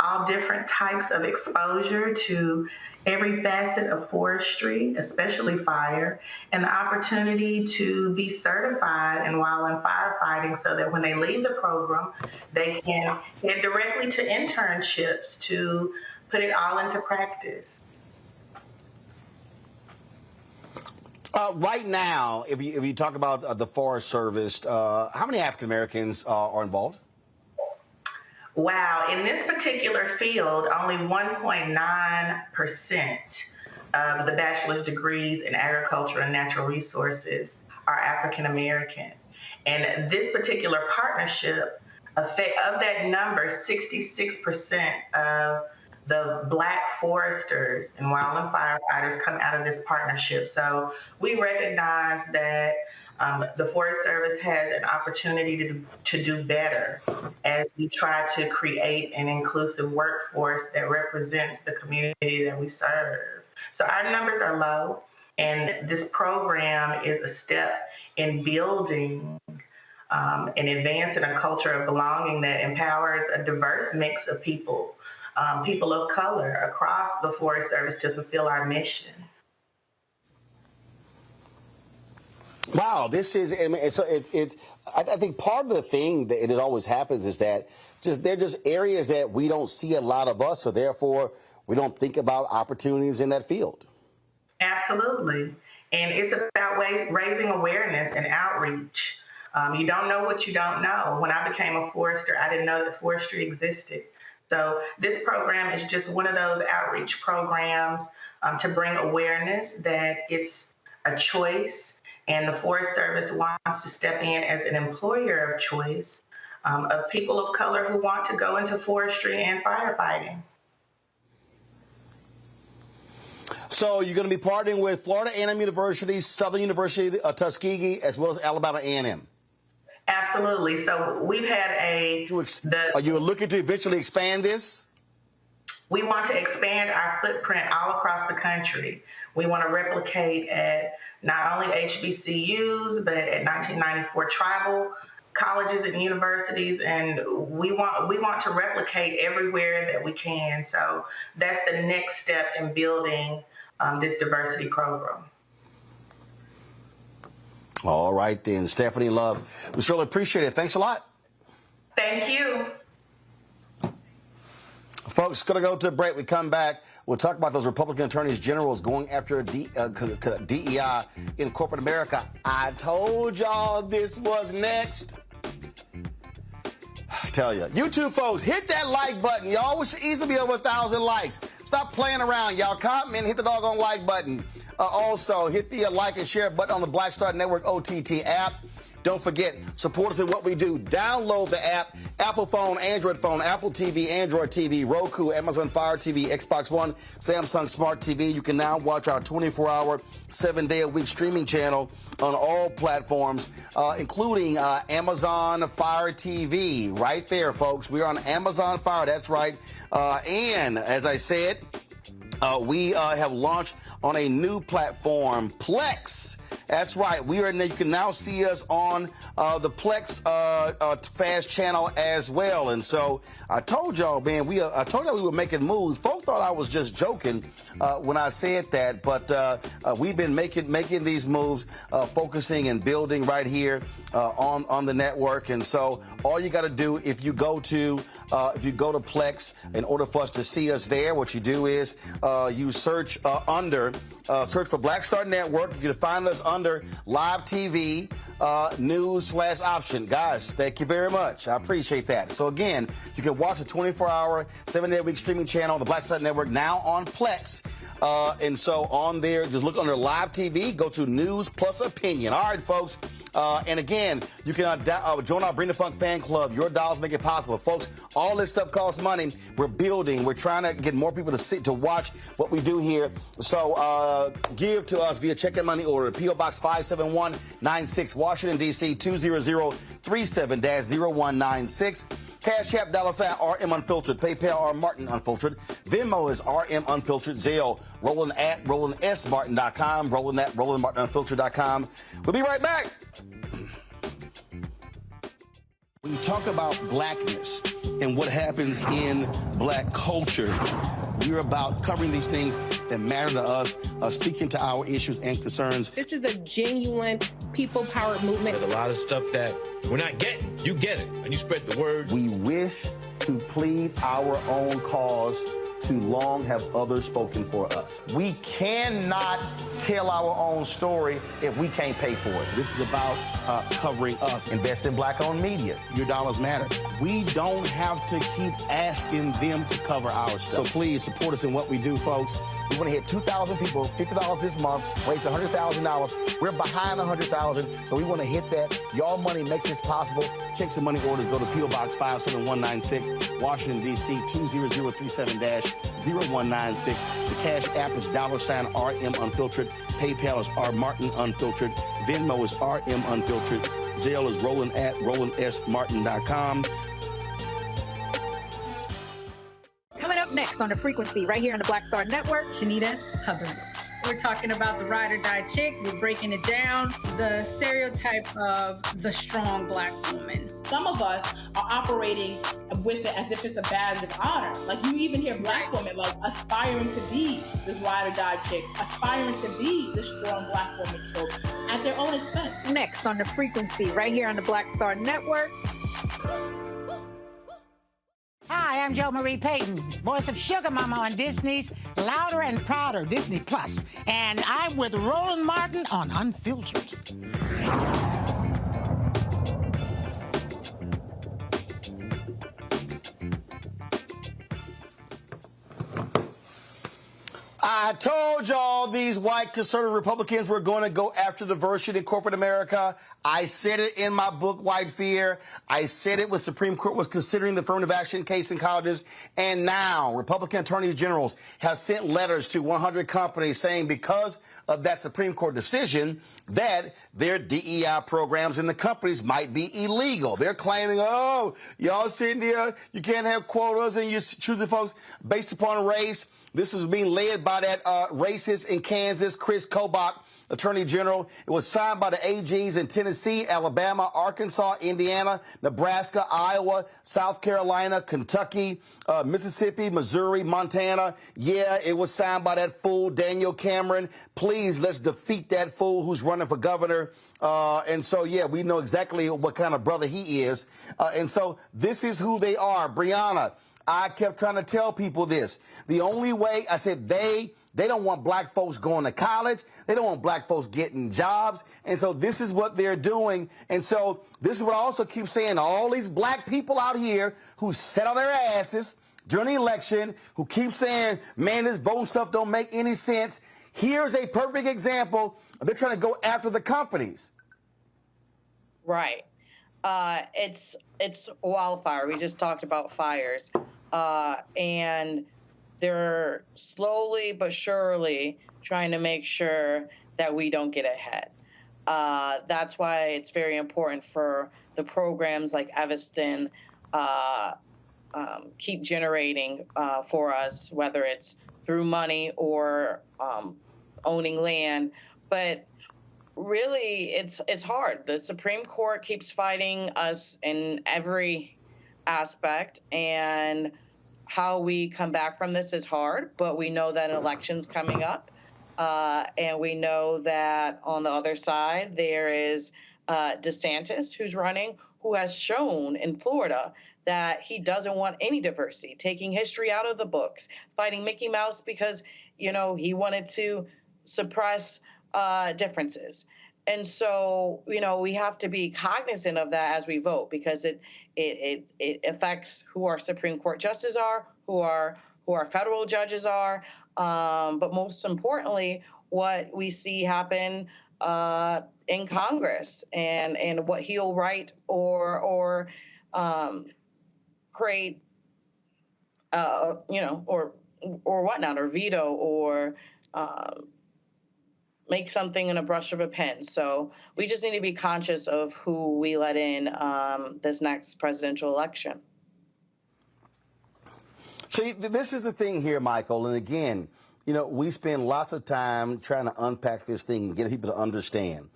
[SPEAKER 22] all different types of exposure to every facet of forestry, especially fire, and the opportunity to be certified in wildland firefighting so that when they leave the program, they can head directly to internships to put it all into practice.
[SPEAKER 1] Right now, if you talk about the Forest Service, how many African Americans are involved?
[SPEAKER 22] Wow, in this particular field, only 1.9% of the bachelor's degrees in agriculture and natural resources are African American. And this particular partnership, of that number, 66% of the Black foresters and wildland firefighters come out of this partnership. So we recognize that the Forest Service has an opportunity to do better as we try to create an inclusive workforce that represents the community that we serve. So our numbers are low, and this program is a step in building and advancing a culture of belonging that empowers a diverse mix of people, people of color across the Forest Service to fulfill our mission.
[SPEAKER 1] Wow, this is, I mean, I think part of the thing that it always happens is that they're just areas that we don't see a lot of us, so therefore we don't think about opportunities in that field.
[SPEAKER 22] Absolutely. And it's about raising awareness and outreach. You don't know what you don't know. When I became a forester, I didn't know that forestry existed. So this program is just one of those outreach programs to bring awareness that it's a choice. And the Forest Service wants to step in as an employer of choice of people of color who want to go into forestry and firefighting.
[SPEAKER 1] So you're going to be partnering with Florida A&M University, Southern University of Tuskegee, as well as Alabama A&M.
[SPEAKER 22] Absolutely. So we've had
[SPEAKER 1] Are you looking to eventually expand this?
[SPEAKER 22] We want to expand our footprint all across the country. We want to replicate at not only HBCUs, but at 1994 tribal colleges and universities, and we want to replicate everywhere that we can. So that's the next step in building this diversity program.
[SPEAKER 1] All right, then. Stephanie Love, we certainly appreciate it. Thanks a lot.
[SPEAKER 22] Thank you.
[SPEAKER 1] Folks, going to go to a break. We come back. We'll talk about those Republican attorneys generals going after DEI in corporate America. I told y'all this was next. Tell you. You two folks, hit that like button. Y'all, we should easily be over 1,000 likes. Stop playing around, y'all. Comment, hit the doggone like button. Also, hit the like and share button on the Black Star Network OTT app. Don't forget, support us in what we do. Download the app, Apple phone, Android phone, Apple TV, Android TV, Roku, Amazon Fire TV, Xbox One, Samsung Smart TV. You can now watch our 24-hour, 7-day-a-week streaming channel on all platforms, including Amazon Fire TV. Right there, folks. We're on Amazon Fire. That's right. And as I said, we have launched on a new platform, Plex. That's right. We are. You can now see us on the Plex Fast channel as well. And so I told y'all, man, I told y'all we were making moves. Folks thought I was just joking when I said that, but we've been making these moves, focusing and building right here on the network. And so all you got to do, if you go to Plex, in order for us to see us there, what you do is you search search for Black Star Network. You can find us under Live TV, News/Option. Guys, thank you very much. I appreciate that. So again, you can watch a 24-hour, 7-day-a-week streaming channel on the Black Star Network now on Plex. And so on there, just look under Live TV, go to News Plus Opinion. All right, folks. And again, you can join our Bring the Funk fan club. Your dollars make it possible. Folks, all this stuff costs money. We're building. We're trying to get more people to watch what we do here. So give to us via check and money order. P.O. Box 57196, Washington, D.C. 20037-0196. Cash App, $RM Unfiltered. PayPal, R Martin Unfiltered. Venmo is RM Unfiltered. Zelle, Roland at RolandSMartin.com. Roland at RolandMartinUnfiltered.com. We'll be right back. When you talk about blackness and what happens in black culture, we're about covering these things that matter to us, speaking to our issues and concerns.
[SPEAKER 7] This is a genuine people-powered movement.
[SPEAKER 8] There's a lot of stuff that we're not getting. You get it, and you spread the word.
[SPEAKER 1] We wish to plead our own cause. Too long have others spoken for us. We cannot tell our own story if we can't pay for it. This is about covering us. Invest in black-owned media. Your dollars matter. We don't have to keep asking them to cover our stuff. So please support us in what we do, folks. We want to hit 2,000 people, $50 this month, raise $100,000. We're behind 100,000, so we want to hit that. Y'all money makes this possible. Check some money orders. Go to P.O. Box 57196, Washington, D.C. 20037-0196. The Cash App is $RM Unfiltered. PayPal is R Martin Unfiltered. Venmo is RM Unfiltered. Zelle is Roland at RolandSMartin.com.
[SPEAKER 10] Coming up next on The Frequency, right here on the Black Star Network,
[SPEAKER 15] Shanita Hubbard. We're talking about the ride or die chick. We're breaking it down. The stereotype of the strong black woman.
[SPEAKER 24] Some of us are operating with it as if it's a badge of honor. Like you even hear black women like aspiring to be this ride or die chick, aspiring to be this strong black woman trope at their own expense.
[SPEAKER 10] Next on The Frequency, right here on the Black Star Network.
[SPEAKER 26] Hi, I'm Jo Marie Payton, voice of Sugar Mama on Disney's Louder and Prouder Disney Plus, and I'm with Roland Martin on Unfiltered.
[SPEAKER 1] I told y'all these white conservative Republicans were going to go after diversity in corporate America. I said it in my book, White Fear. I said it when Supreme Court was considering the affirmative action case in colleges. And now Republican attorneys generals have sent letters to 100 companies saying because of that Supreme Court decision that their DEI programs in the companies might be illegal. They're claiming, oh, y'all sitting there, you can't have quotas and you're choosing folks based upon race. This is being led by that racist in Kansas, Chris Kobach, Attorney General. It was signed by the AGs in Tennessee, Alabama, Arkansas, Indiana, Nebraska, Iowa, South Carolina, Kentucky, Mississippi, Missouri, Montana. Yeah, it was signed by that fool, Daniel Cameron. Please, let's defeat that fool who's running for governor. And so, yeah, we know exactly what kind of brother he is. And so this is who they are. Brianna, I kept trying to tell people this. The only way, I said, they They don't want black folks going to college. They don't want black folks getting jobs. And so this is what they're doing. And so this is what I also keep saying. All these black people out here who sit on their asses during the election, who keep saying, man, this voting stuff don't make any sense. Here's a perfect example. They're trying to go after the companies.
[SPEAKER 11] Right. It's wildfire. We just talked about fires. And they're slowly but surely trying to make sure that we don't get ahead. That's why it's very important for the programs like Evanston keep generating for us, whether it's through money or owning land. But really, it's hard. The Supreme Court keeps fighting us in every aspect, and how we come back from this is hard, but we know that an election's coming up, and we know that on the other side there is DeSantis, who's running, who has shown in Florida that he doesn't want any diversity, taking history out of the books, fighting Mickey Mouse because, he wanted to suppress differences. And so, we have to be cognizant of that as we vote, because it affects who our Supreme Court justices are, who our federal judges are, but most importantly, what we see happen in Congress and what he'll write or create, or whatnot, or veto, or make something in a brush of a pen. So we just need to be conscious of who we let in this next presidential election.
[SPEAKER 1] See, this is the thing here, Michael. And again, we spend lots of time trying to unpack this thing and get people to understand.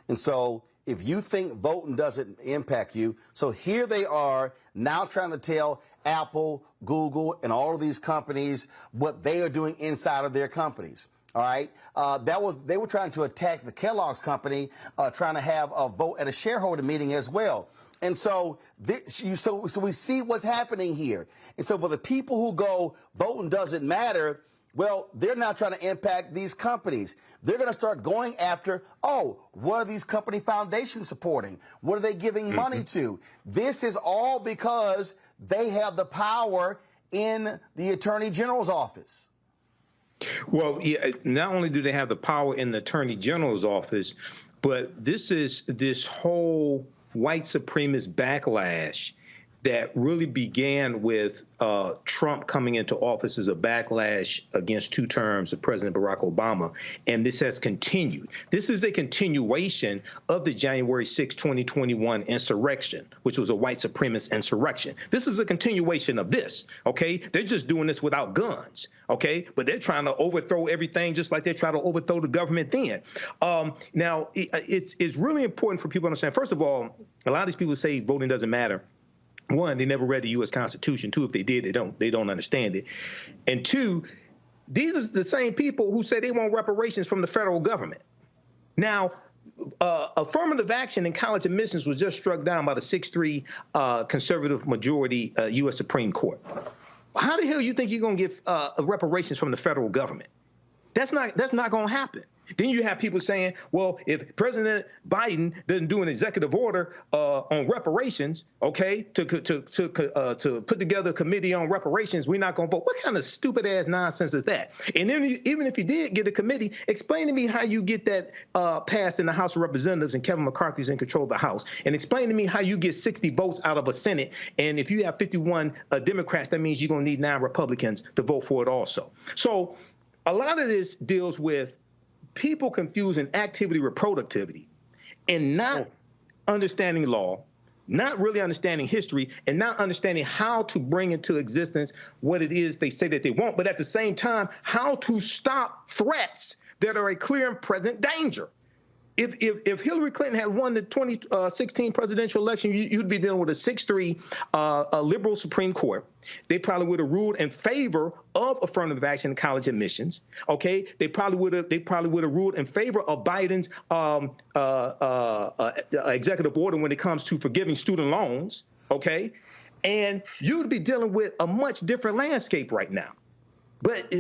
[SPEAKER 1] And so if you think voting doesn't impact you, so here they are now trying to tell Apple, Google, and all of these companies what they are doing inside of their companies. All right. They were trying to attack the Kellogg's company, trying to have a vote at a shareholder meeting as well. And so, so we see what's happening here. And so for the people who go, voting doesn't matter, well, they're now trying to impact these companies. They're going to start going after, what are these company foundations supporting? What are they giving money to? This is all because they have the power in the Attorney General's office.
[SPEAKER 18] Well, yeah, not only do they have the power in the Attorney General's office, but this whole white supremacist backlash that really began with Trump coming into office as a backlash against 2 terms of President Barack Obama. And this has continued. This is a continuation of the January 6, 2021 insurrection, which was a white supremacist insurrection. This is a continuation of this, okay? They're just doing this without guns, okay? But they're trying to overthrow everything just like they try to overthrow the government then. Now, it's really important for people to understand. First of all, a lot of these people say voting doesn't matter. 1, they never read the U.S. Constitution. 2, if they did, they don't understand it. And 2, these are the same people who say they want reparations from the federal government. Now, affirmative action in college admissions was just struck down by the 6-3 conservative majority U.S. Supreme Court. How the hell you think you're going to get reparations from the federal government? That's not going to happen. Then you have people saying, well, if President Biden doesn't do an executive order on reparations, okay, to put together a committee on reparations, we're not going to vote. What kind of stupid ass nonsense is that? And then even if you did get a committee, explain to me how you get that passed in the House of Representatives and Kevin McCarthy's in control of the House. And explain to me how you get 60 votes out of a Senate. And if you have 51 Democrats, that means you're going to need 9 Republicans to vote for it also. So a lot of this deals with people confusing activity with productivity and not understanding law, not really understanding history, and not understanding how to bring into existence what it is they say that they want, but at the same time, how to stop threats that are a clear and present danger. If Hillary Clinton had won the 2016 presidential election, you'd be dealing with a 6-3 liberal Supreme Court. They probably would have ruled in favor of affirmative action in college admissions. Okay, they probably would have ruled in favor of Biden's executive order when it comes to forgiving student loans. Okay, and you'd be dealing with a much different landscape right now. But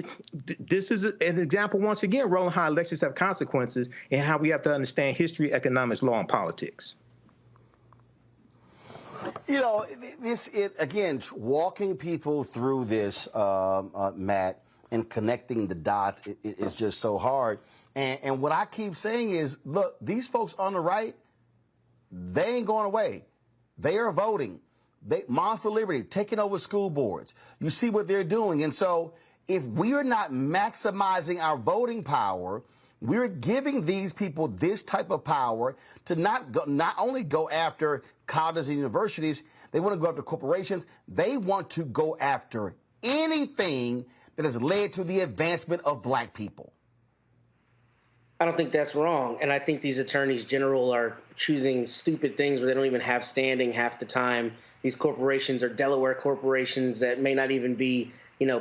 [SPEAKER 18] this is an example, once again, Roland, how elections have consequences and how we have to understand history, economics, law, and politics.
[SPEAKER 1] You know, again, walking people through this, Matt, and connecting the dots is just so hard. And what I keep saying is, look, these folks on the right, they ain't going away. They are voting. Moms for Liberty, taking over school boards. You see what they're doing. And so if we are not maximizing our voting power, we're giving these people this type of power to not only go after colleges and universities, they want to go after corporations. They want to go after anything that has led to the advancement of black people.
[SPEAKER 17] I don't think that's wrong. And I think these attorneys general are choosing stupid things where they don't even have standing half the time. These corporations are Delaware corporations that may not even be,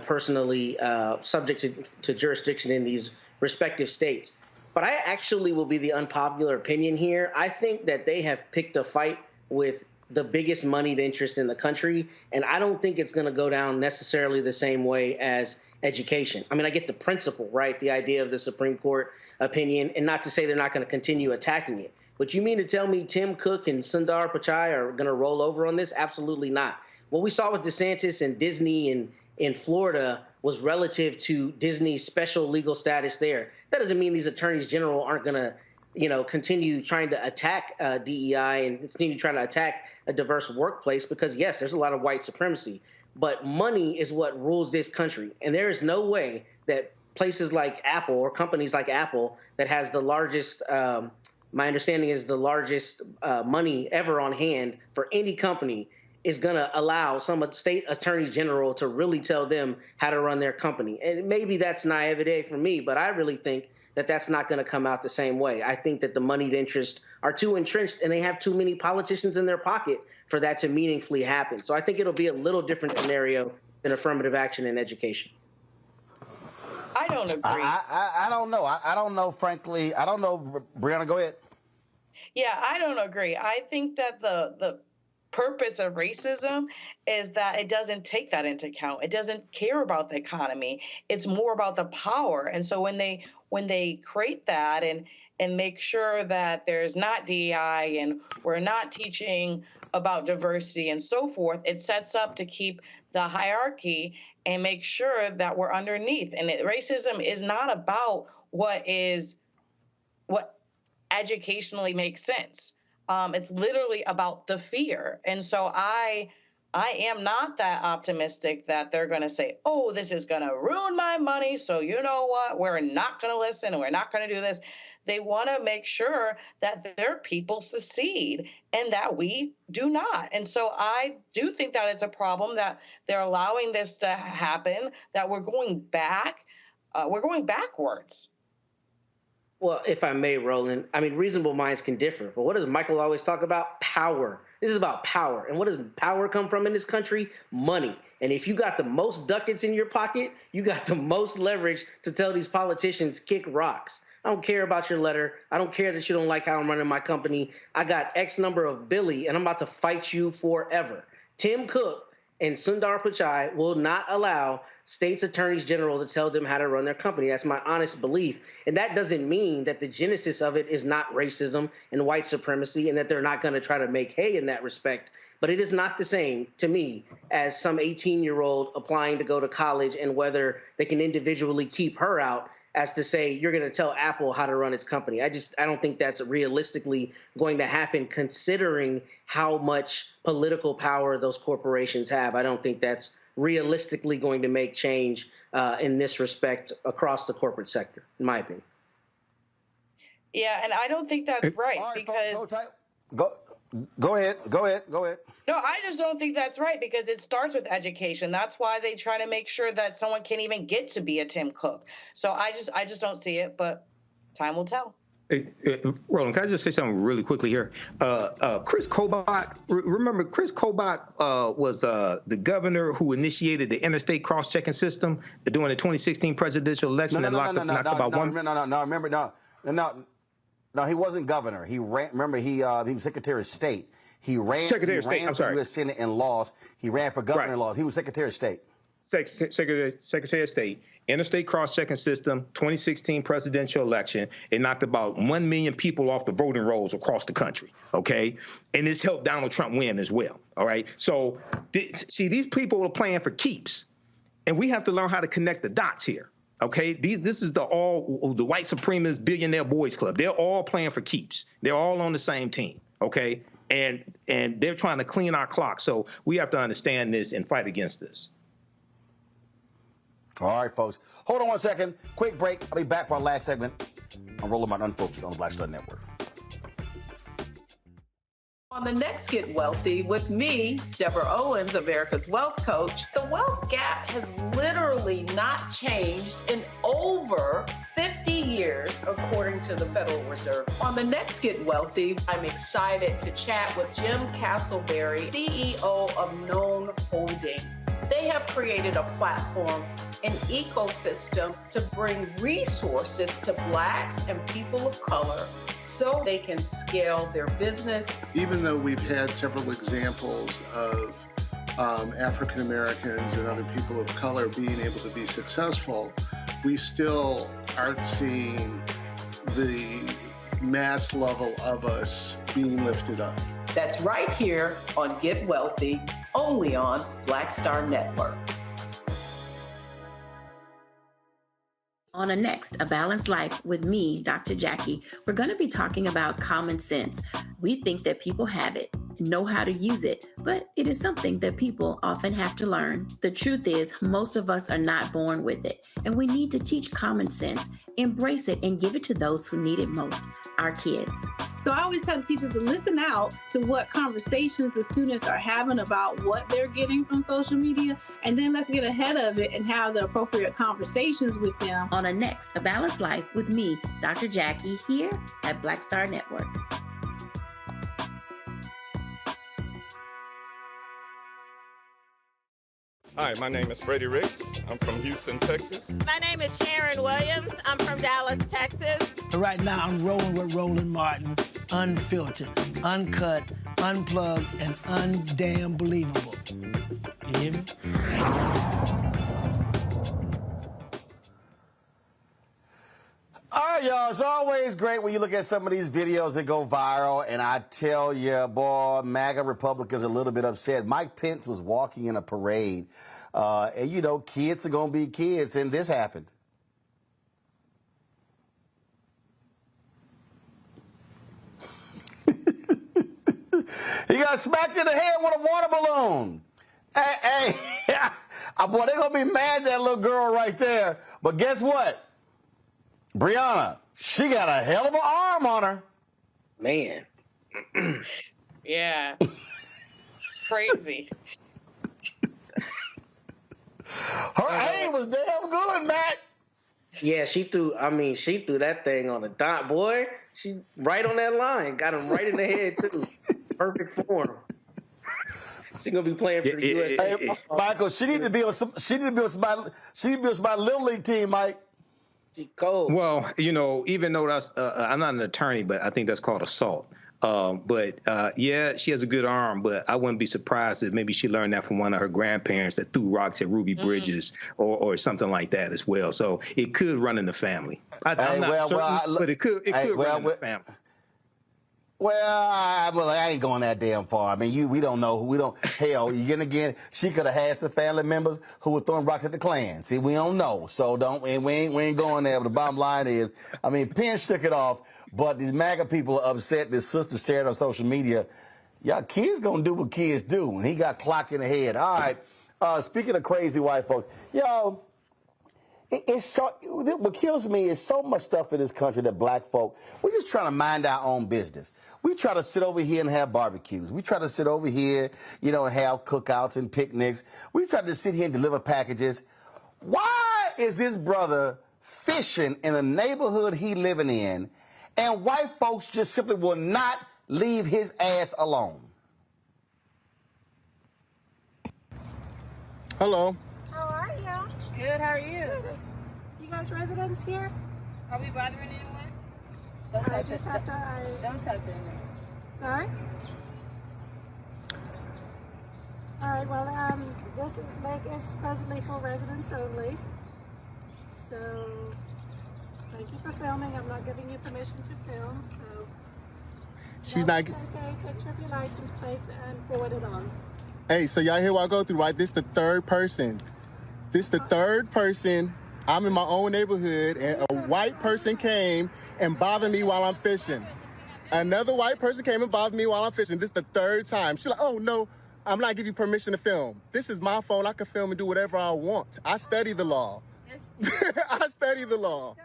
[SPEAKER 17] personally subject to jurisdiction in these respective states. But I actually will be the unpopular opinion here. I think that they have picked a fight with the biggest moneyed interest in the country, and I don't think it's going to go down necessarily the same way as education. I mean, I get the principle, right? The idea of the Supreme Court opinion, and not to say they're not going to continue attacking it. But you mean to tell me Tim Cook and Sundar Pichai are going to roll over on this? Absolutely not. What we saw with DeSantis and Disney in Florida was relative to Disney's special legal status there. That doesn't mean these attorneys general aren't going to, continue trying to attack DEI and continue trying to attack a diverse workplace because, yes, there's a lot of white supremacy. But money is what rules this country. And there is no way that places like Apple or companies like Apple that has the largest, my understanding is the largest money ever on hand for any company is going to allow some state attorneys general to really tell them how to run their company. And maybe that's naivete for me, but I really think that that's not going to come out the same way. I think that the moneyed interests are too entrenched and they have too many politicians in their pocket for that to meaningfully happen. So I think it'll be a little different scenario than affirmative action in education.
[SPEAKER 11] I don't agree.
[SPEAKER 1] I don't know. I don't know, frankly. I don't know. Brianna, go ahead.
[SPEAKER 11] Yeah, I don't agree. I think that the purpose of racism is that it doesn't take that into account. It doesn't care about the economy. It's more about the power. And so when they create that and make sure that there's not DEI and we're not teaching about diversity and so forth, it sets up to keep the hierarchy and make sure that we're underneath. And racism is not about what educationally makes sense. It's literally about the fear. And so I am not that optimistic that they're going to say, oh, this is going to ruin my money. So you know what? We're not going to listen and we're not going to do this. They want to make sure that their people succeed and that we do not. And so I do think that it's a problem that they're allowing this to happen, that we're going back. We're going backwards.
[SPEAKER 17] Well, if I may, Roland, I mean, reasonable minds can differ. But what does Michael always talk about? Power. This is about power. And what does power come from in this country? Money. And if you got the most ducats in your pocket, you got the most leverage to tell these politicians kick rocks. I don't care about your letter. I don't care that you don't like how I'm running my company. I got X number of Billy, and I'm about to fight you forever. Tim Cook and Sundar Pichai will not allow states' attorneys general to tell them how to run their company. That's my honest belief. And that doesn't mean that the genesis of it is not racism and white supremacy and that they're not going to try to make hay in that respect. But it is not the same to me as some 18-year-old applying to go to college and whether they can individually keep her out as to say you're going to tell Apple how to run its company. I don't think that's realistically going to happen considering how much political power those corporations have. I don't think that's realistically going to make change in this respect across the corporate sector, in my opinion.
[SPEAKER 11] Yeah, and I don't think that's right because...
[SPEAKER 1] Go ahead.
[SPEAKER 11] No, I just don't think that's right because it starts with education. That's why they try to make sure that someone can't even get to be a Tim Cook. So I just don't see it, but time will tell.
[SPEAKER 18] Roland, can I just say something really quickly here? Chris Kobach, remember Chris Kobach was the governor who initiated the interstate cross-checking system during the 2016 presidential election and locked about one.
[SPEAKER 1] No, he wasn't governor. He ran. Remember, he was Secretary of State. He ran.
[SPEAKER 18] Secretary of State. I'm sorry.
[SPEAKER 1] U.S. Senate and lost. He ran for governor and lost. He was Secretary of State.
[SPEAKER 18] Secretary of State, interstate cross-checking system, 2016 presidential election. It knocked about 1 million people off the voting rolls across the country, okay? And it's helped Donald Trump win as well, all right? So, see, these people are playing for keeps, and we have to learn how to connect the dots here, okay? This is the white supremacist billionaire boys club. They're all playing for keeps. They're all on the same team, okay? And they're trying to clean our clock. So we have to understand this and fight against this.
[SPEAKER 1] All right, folks. Hold on one second. Quick break. I'll be back for our last segment on Roland Martin Unfiltered on the Black Star Network.
[SPEAKER 12] On the next Get Wealthy with me, Deborah Owens, America's Wealth Coach, the wealth gap has literally not changed in over 50 years, according to the Federal Reserve. On the next Get Wealthy, I'm excited to chat with Jim Castleberry, CEO of Known Holdings. They have created a platform, an ecosystem to bring resources to Blacks and people of color so they can scale their business.
[SPEAKER 13] Even though we've had several examples of African Americans and other people of color being able to be successful, we still aren't seeing the mass level of us being lifted up.
[SPEAKER 12] That's right here on Get Wealthy, only on Black Star Network.
[SPEAKER 14] On a next, A Balanced Life with me, Dr. Jackie, we're going to be talking about common sense. We think that people have it, know how to use it, but it is something that people often have to learn. The truth is, most of us are not born with it, and we need to teach common sense, embrace it, and give it to those who need it most, our kids.
[SPEAKER 16] So I always tell teachers to listen out to what conversations the students are having about what they're getting from social media, and then let's get ahead of it and have the appropriate conversations with them.
[SPEAKER 14] On a next, A Balanced Life with me, Dr. Jackie, here at Black Star Network.
[SPEAKER 20] Hi, my name is Freddie Ricks. I'm from Houston, Texas.
[SPEAKER 21] My name is Sharon Williams. I'm from Dallas, Texas.
[SPEAKER 25] Right now, I'm rolling with Roland Martin, unfiltered, uncut, unplugged, and undamn believable. You hear me?
[SPEAKER 1] All right, y'all. It's always great when you look at some of these videos that go viral, and I tell you, boy, MAGA Republicans are a little bit upset. Mike Pence was walking in a parade, and, you know, kids are going to be kids, and this happened. He got smacked in the head with a water balloon. Hey, boy, they're going to be mad at that little girl right there. But guess what? Brianna, she got a hell of an arm on her.
[SPEAKER 17] Man.
[SPEAKER 11] Yeah. Crazy.
[SPEAKER 1] Her aim was damn good, Matt.
[SPEAKER 17] Yeah, she threw that thing on the dot, boy. She right on that line. Got him right in the head, too. Perfect form. She's gonna be playing for the USA.
[SPEAKER 1] Hey, Michael, she need to be on somebody Little League team, Mike.
[SPEAKER 17] Cold.
[SPEAKER 18] Well, you know, even though that's I'm not an attorney, but I think that's called assault. Yeah, she has a good arm, but I wouldn't be surprised if maybe she learned that from one of her grandparents that threw rocks at Ruby Bridges or something like that as well. So it could run in the family. I'm not certain, but it could run in the family.
[SPEAKER 1] Well, I ain't going that damn far. I mean, we don't know. Hell, again, she could have had some family members who were throwing rocks at the Klan. See, we don't know. So we ain't going there. But the bottom line is, I mean, Pence took it off, but these MAGA people are upset. This sister shared on social media. Y'all kids gonna do what kids do. And he got clocked in the head. All right. Speaking of crazy white folks, y'all, what kills me is so much stuff in this country that black folk, we're just trying to mind our own business. We try to sit over here and have barbecues. We try to sit over here, and have cookouts and picnics. We try to sit here and deliver packages. Why is this brother fishing in the neighborhood he living in, and white folks just simply will not leave his ass alone? Hello.
[SPEAKER 16] How are you? Good, how are you? Good. You guys residents here? Are we bothering anyone? Don't touch us. Don't touch anyone. Sorry? All right, well,
[SPEAKER 2] link is presently for residents only. So thank you for filming. I'm not giving you permission to film, so
[SPEAKER 3] she's not.
[SPEAKER 2] Take a picture of your license plates and forward it on.
[SPEAKER 3] Hey, so y'all hear what I go through, right? This the third person. I'm in my own neighborhood, and a white person came and bothered me while I'm fishing. Another white person came and bothered me while I'm fishing. This is the third time. She's like, oh, no, I'm not giving you permission to film. This is my phone. I can film and do whatever I want. I study the law. I study the law.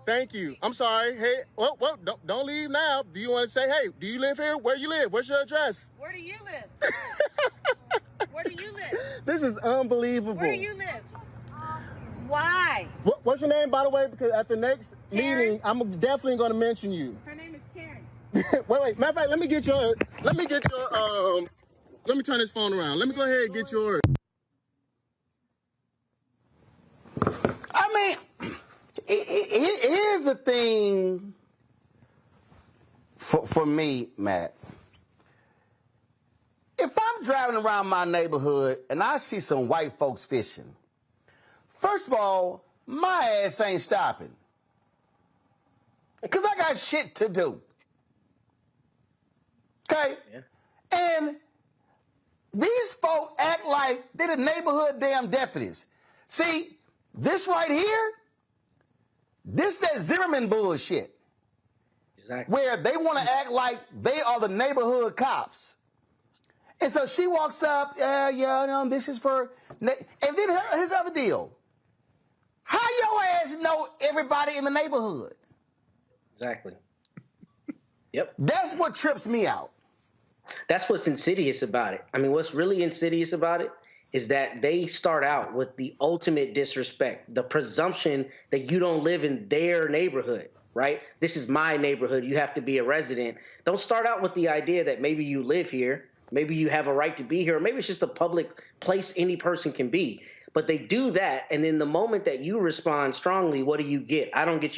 [SPEAKER 3] Thank you. I'm sorry. Hey, well, don't leave now. Do you want to say, hey, do you live here? Where you live? What's your address?
[SPEAKER 2] Where do you live? Where do you live?
[SPEAKER 3] This is unbelievable.
[SPEAKER 2] Where do you live? Why?
[SPEAKER 3] What's your name, by the way? Because at the next meeting, I'm definitely going to mention you.
[SPEAKER 2] Her name is Karen.
[SPEAKER 3] wait. Matter of fact, let me turn this phone around. Let me go ahead and get your.
[SPEAKER 1] I mean, here's the thing for me, Matt. If I'm driving around my neighborhood and I see some white folks fishing, first of all, my ass ain't stopping. Because I got shit to do. Okay? Yeah. And these folk act like they're the neighborhood damn deputies. See, this right here, this that Zimmerman bullshit. Exactly. Where they want to act like they are the neighborhood cops. And so she walks up, this is for... And then here's the other deal. How your ass know everybody in the neighborhood?
[SPEAKER 17] Exactly. Yep.
[SPEAKER 1] That's what trips me out.
[SPEAKER 17] That's what's insidious about it. I mean, what's really insidious about it is that they start out with the ultimate disrespect, the presumption that you don't live in their neighborhood, right? This is my neighborhood. You have to be a resident. Don't start out with the idea that maybe you live here, maybe you have a right to be here, or maybe it's just a public place any person can be. But they do that, and then the moment that you respond strongly, what do you get? I don't give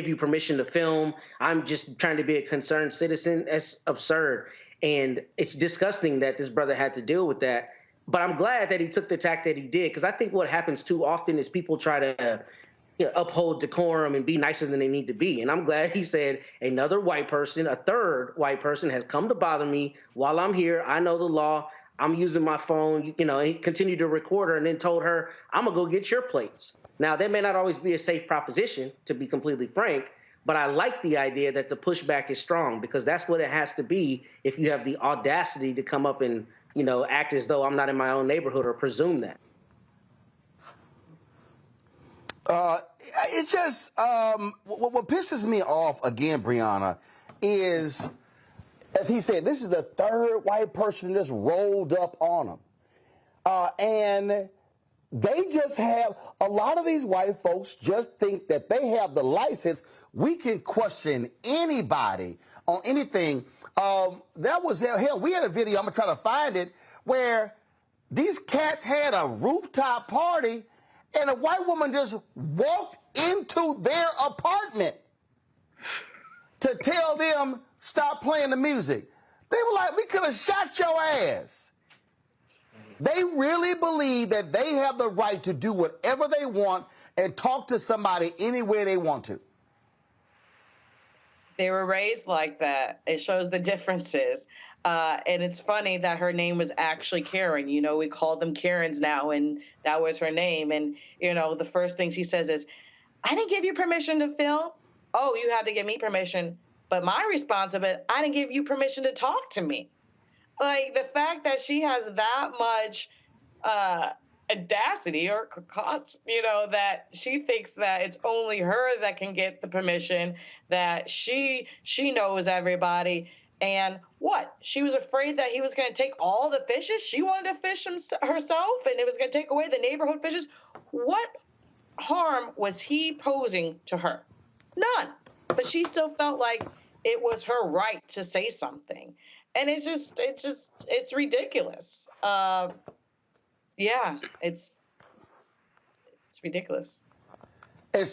[SPEAKER 17] you permission to film. I'm just trying to be a concerned citizen. That's absurd. And it's disgusting that this brother had to deal with that. But I'm glad that he took the tack that he did, because I think what happens too often is people try to uphold decorum and be nicer than they need to be. And I'm glad he said another white person, a third white person has come to bother me while I'm here. I know the law. I'm using my phone, he continued to record her and then told her, I'm going to go get your plates. Now, that may not always be a safe proposition, to be completely frank, but I like the idea that the pushback is strong, because that's what it has to be if you have the audacity to come up and, act as though I'm not in my own neighborhood or presume that.
[SPEAKER 1] It just, what pisses me off again, Brianna, is... As he said, this is the third white person just rolled up on him. And they just have, a lot of these white folks just think that they have the license. We can question anybody on anything. That was, hell, we had a video, I'm going to try to find it, where these cats had a rooftop party and a white woman just walked into their apartment to tell them, stop playing the music. They were like, we could have shot your ass. They really believe that they have the right to do whatever they want and talk to somebody anywhere they want to.
[SPEAKER 11] They were raised like that. It shows the differences. And it's funny that her name was actually Karen. We call them Karens now, and that was her name. And, the first thing she says is, I didn't give you permission to film. Oh, you had to give me permission. But my response of it, I didn't give you permission to talk to me. Like, the fact that she has that much audacity or that she thinks that it's only her that can get the permission, that she knows everybody. And what? She was afraid that he was going to take all the fishes? She wanted to fish herself, and it was going to take away the neighborhood fishes? What harm was he posing to her? None. But she still felt like it was her right to say something. And it's ridiculous. It's ridiculous.
[SPEAKER 1] And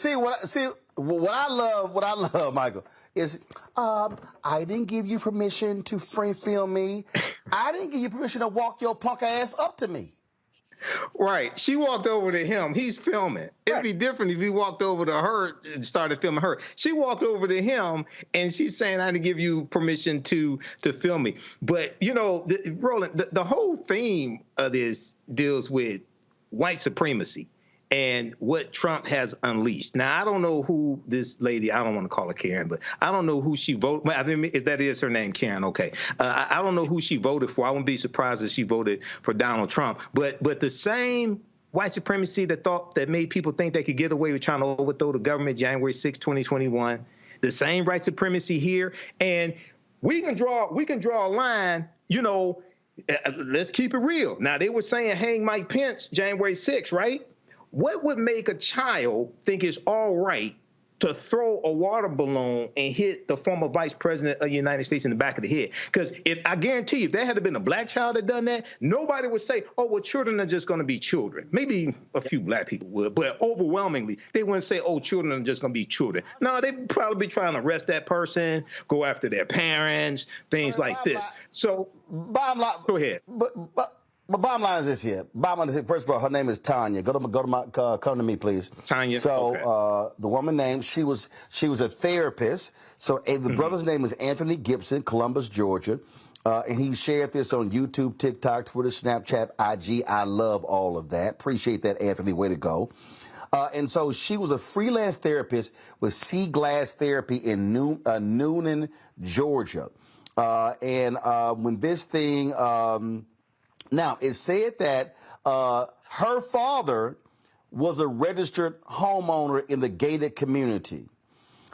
[SPEAKER 1] what I love, Michael, is I didn't give you permission to film me. I didn't give you permission to walk your punk ass up to me.
[SPEAKER 18] Right. She walked over to him. He's filming. It'd be different if he walked over to her and started filming her. She walked over to him, and she's saying, I didn't give you permission to film me. But, you know, Roland, the whole theme of this deals with white supremacy and what Trump has unleashed. Now, I don't know who this lady, I don't want to call her Karen, but I don't know who she voted. Well, I mean, if that is her name, Karen, okay. I don't know who she voted for. I wouldn't be surprised if she voted for Donald Trump. But the same white supremacy that made people think they could get away with trying to overthrow the government January 6, 2021, the same white supremacy here. And we can draw a line, you know, let's keep it real. Now, they were saying hang Mike Pence January 6, right? What would make a child think it's all right to throw a water balloon and hit the former vice president of the United States in the back of the head? Because I guarantee you, if there had been a black child that done that, nobody would say, oh, well, children are just going to be children. Maybe a few black people would, but overwhelmingly, they wouldn't say, oh, children are just going to be children. No, they'd probably be trying to arrest that person, go after their parents, things like this. So,
[SPEAKER 1] bottom line,
[SPEAKER 18] go ahead.
[SPEAKER 1] But bottom line is this here. Bottom line is this. First of all, her name is Tanya. Come to me, please.
[SPEAKER 18] Tanya.
[SPEAKER 1] So
[SPEAKER 18] okay.
[SPEAKER 1] The woman name, she was a therapist. So the brother's name is Anthony Gibson, Columbus, Georgia. And he shared this on YouTube, TikTok, Twitter, Snapchat, IG. I love all of that. Appreciate that, Anthony. Way to go. And so she was a freelance therapist with Sea Glass Therapy in Noonan, Georgia. When this thing... Now, it said that her father was a registered homeowner in the gated community.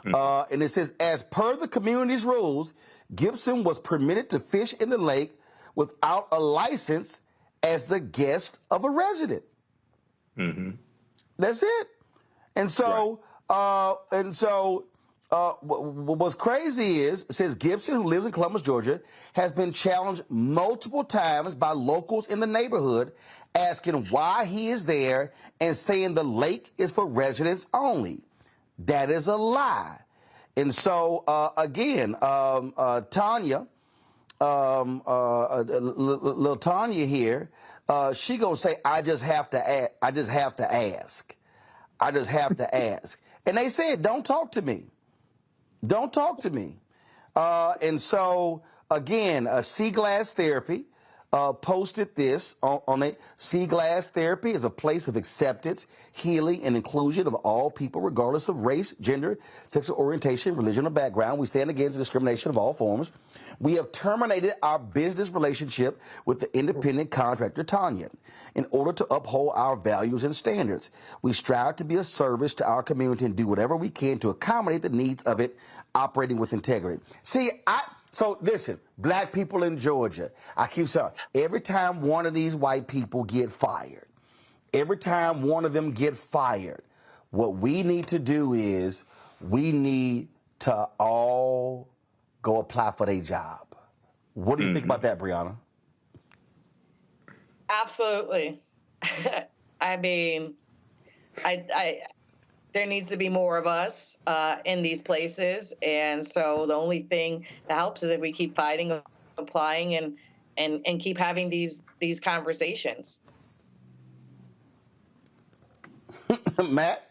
[SPEAKER 1] And it says, as per the community's rules, Gibson was permitted to fish in the lake without a license as the guest of a resident.
[SPEAKER 18] Mm-hmm.
[SPEAKER 1] That's it. And so, what's crazy is, it says Gibson, who lives in Columbus, Georgia, has been challenged multiple times by locals in the neighborhood, asking why he is there and saying the lake is for residents only. That is a lie. And so, again, Tanya, little Tanya here, she gonna say, I just have to ask. I just have to ask. And they said, don't talk to me. Don't talk to me. And so, again, Sea Glass Therapy posted this on it. Sea Glass Therapy is a place of acceptance, healing, and inclusion of all people, regardless of race, gender, sexual orientation, religion, or background. We stand against discrimination of all forms. We have terminated our business relationship with the independent contractor, Tanya, in order to uphold our values and standards. We strive to be a service to our community and do whatever we can to accommodate the needs of it, operating with integrity. See, so listen, black people in Georgia, I keep saying, every time one of these white people get fired, what we need to do is we need to all go apply for their job. What do you think about that, Brianna?
[SPEAKER 11] Absolutely. I mean, there needs to be more of us in these places. And so the only thing that helps is if we keep fighting, applying, and keep having these conversations.
[SPEAKER 1] Matt?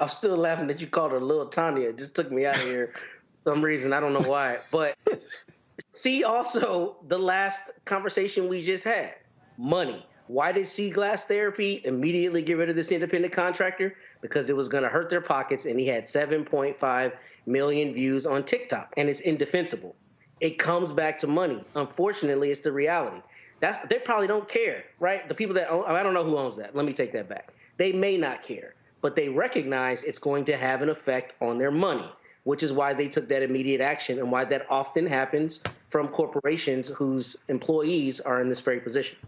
[SPEAKER 17] I'm still laughing that you called her Little Tanya. It just took me out of here for some reason. I don't know why. But see also the last conversation we just had, money. Why did Sea Glass Therapy immediately get rid of this independent contractor? Because it was going to hurt their pockets, and he had 7.5 million views on TikTok, and it's indefensible. It comes back to money. Unfortunately, it's the reality. They probably don't care, right? The people that own, I don't know who owns that. Let me take that back. They may not care, but they recognize it's going to have an effect on their money, which is why they took that immediate action and why that often happens from corporations whose employees are in this very position.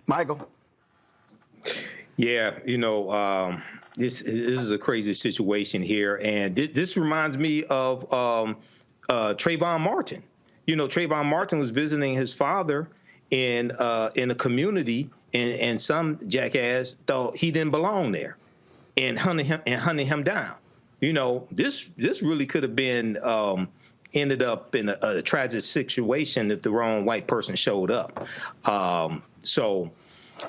[SPEAKER 1] Michael?
[SPEAKER 18] Yeah, this is a crazy situation here. And this reminds me of Trayvon Martin. Trayvon Martin was visiting his father in a community, and some jackass thought he didn't belong there and hunting him down. This really could have been ended up in a tragic situation if the wrong white person showed up. So,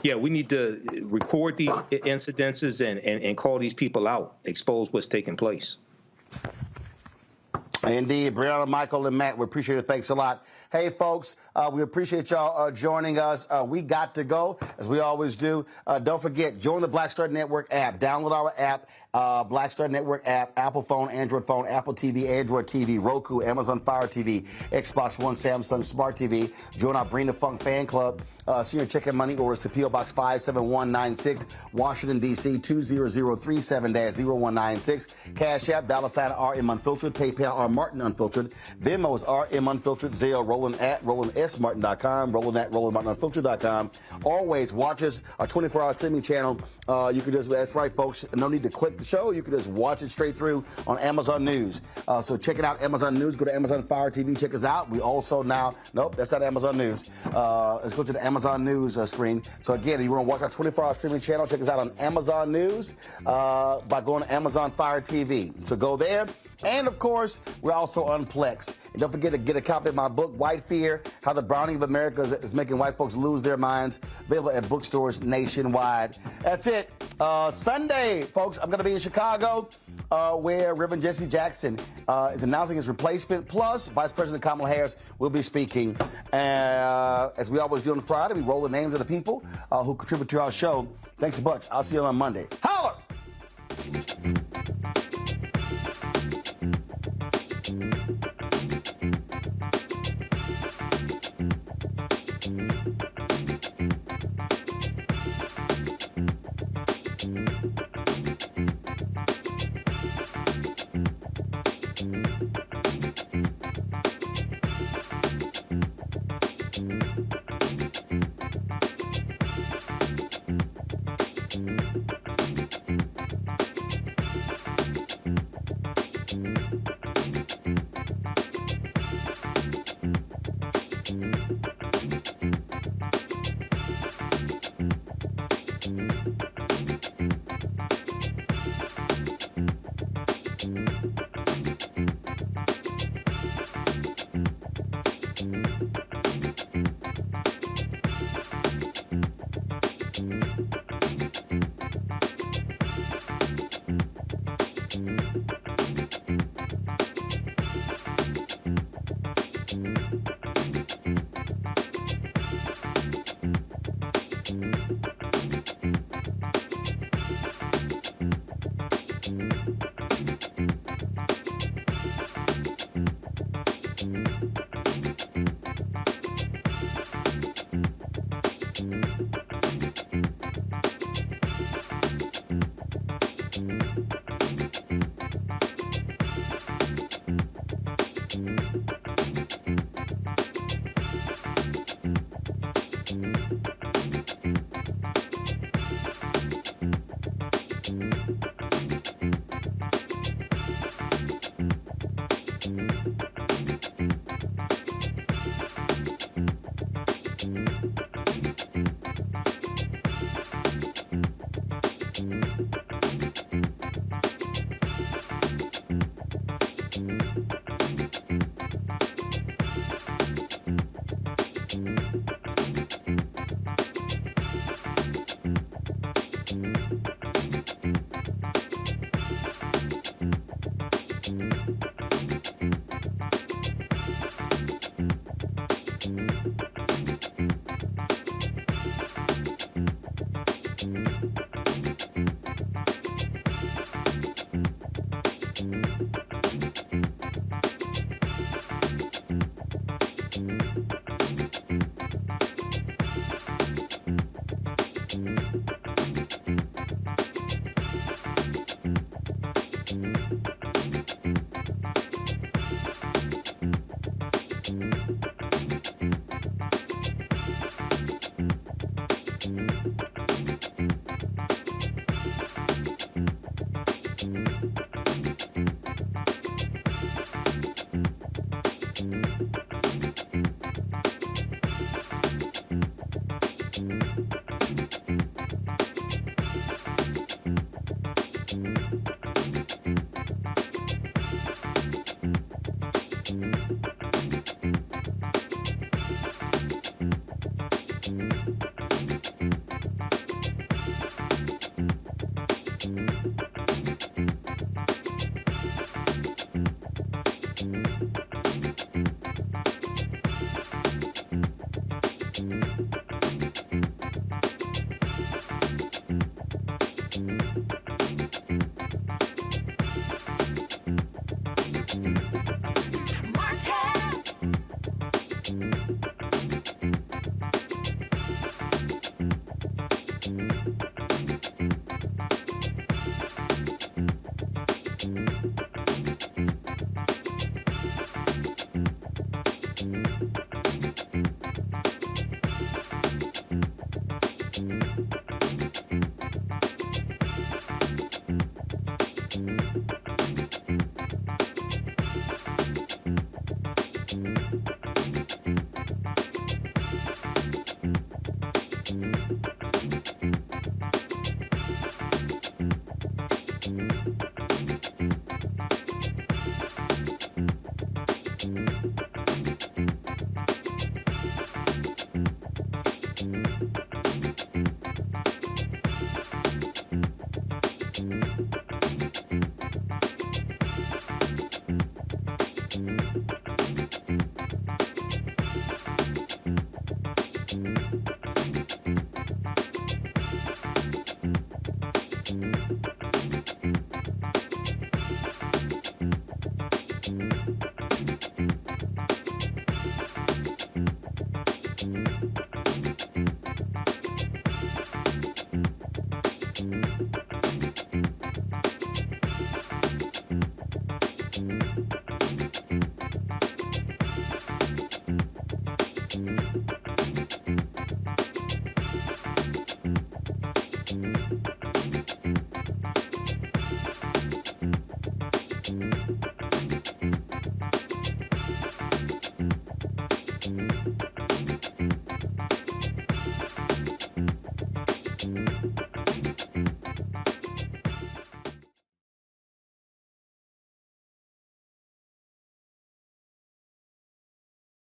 [SPEAKER 18] yeah, we need to record these incidences and call these people out, expose what's taking place.
[SPEAKER 1] Indeed. Brianna, Michael, and Matt, we appreciate it. Thanks a lot. Hey, folks, we appreciate y'all joining us. We got to go, as we always do. Don't forget, join the Black Star Network app. Download our app, Black Star Network app, Apple phone, Apple TV, Android TV, Roku, Amazon Fire TV, Xbox One, Samsung Smart TV. Join our Bring the Funk fan club. Senior check-in money orders to P.O. Box 57196, Washington, D.C. 20037-0196. Cash App, $RM Unfiltered. PayPal, R Martin Unfiltered. Venmo is RM Unfiltered. Zelle, Roland at RolandSMartin.com. Roland at RolandMartinUnfiltered.com. Always watch us, our 24-hour streaming channel. You can just, that's right, folks, no need to click the show. You can just watch it straight through on Amazon News. So check it out, Amazon News. Go to Amazon Fire TV. Check us out. We also now, nope, that's not Amazon News. Let's go to the Amazon News screen. So again, if you want to watch our 24-hour streaming channel, check us out on Amazon News by going to Amazon Fire TV. So go there. And, of course, we're also on Plex. And don't forget to get a copy of my book, White Fear, How the Browning of America is Making White Folks Lose Their Minds, available at bookstores nationwide. That's it. Sunday, folks, I'm going to be in Chicago, where Reverend Jesse Jackson is announcing his replacement, plus Vice President Kamala Harris will be speaking. As we always do on Friday, we roll the names of the people who contribute to our show. Thanks a bunch. I'll see you on Monday. Holler!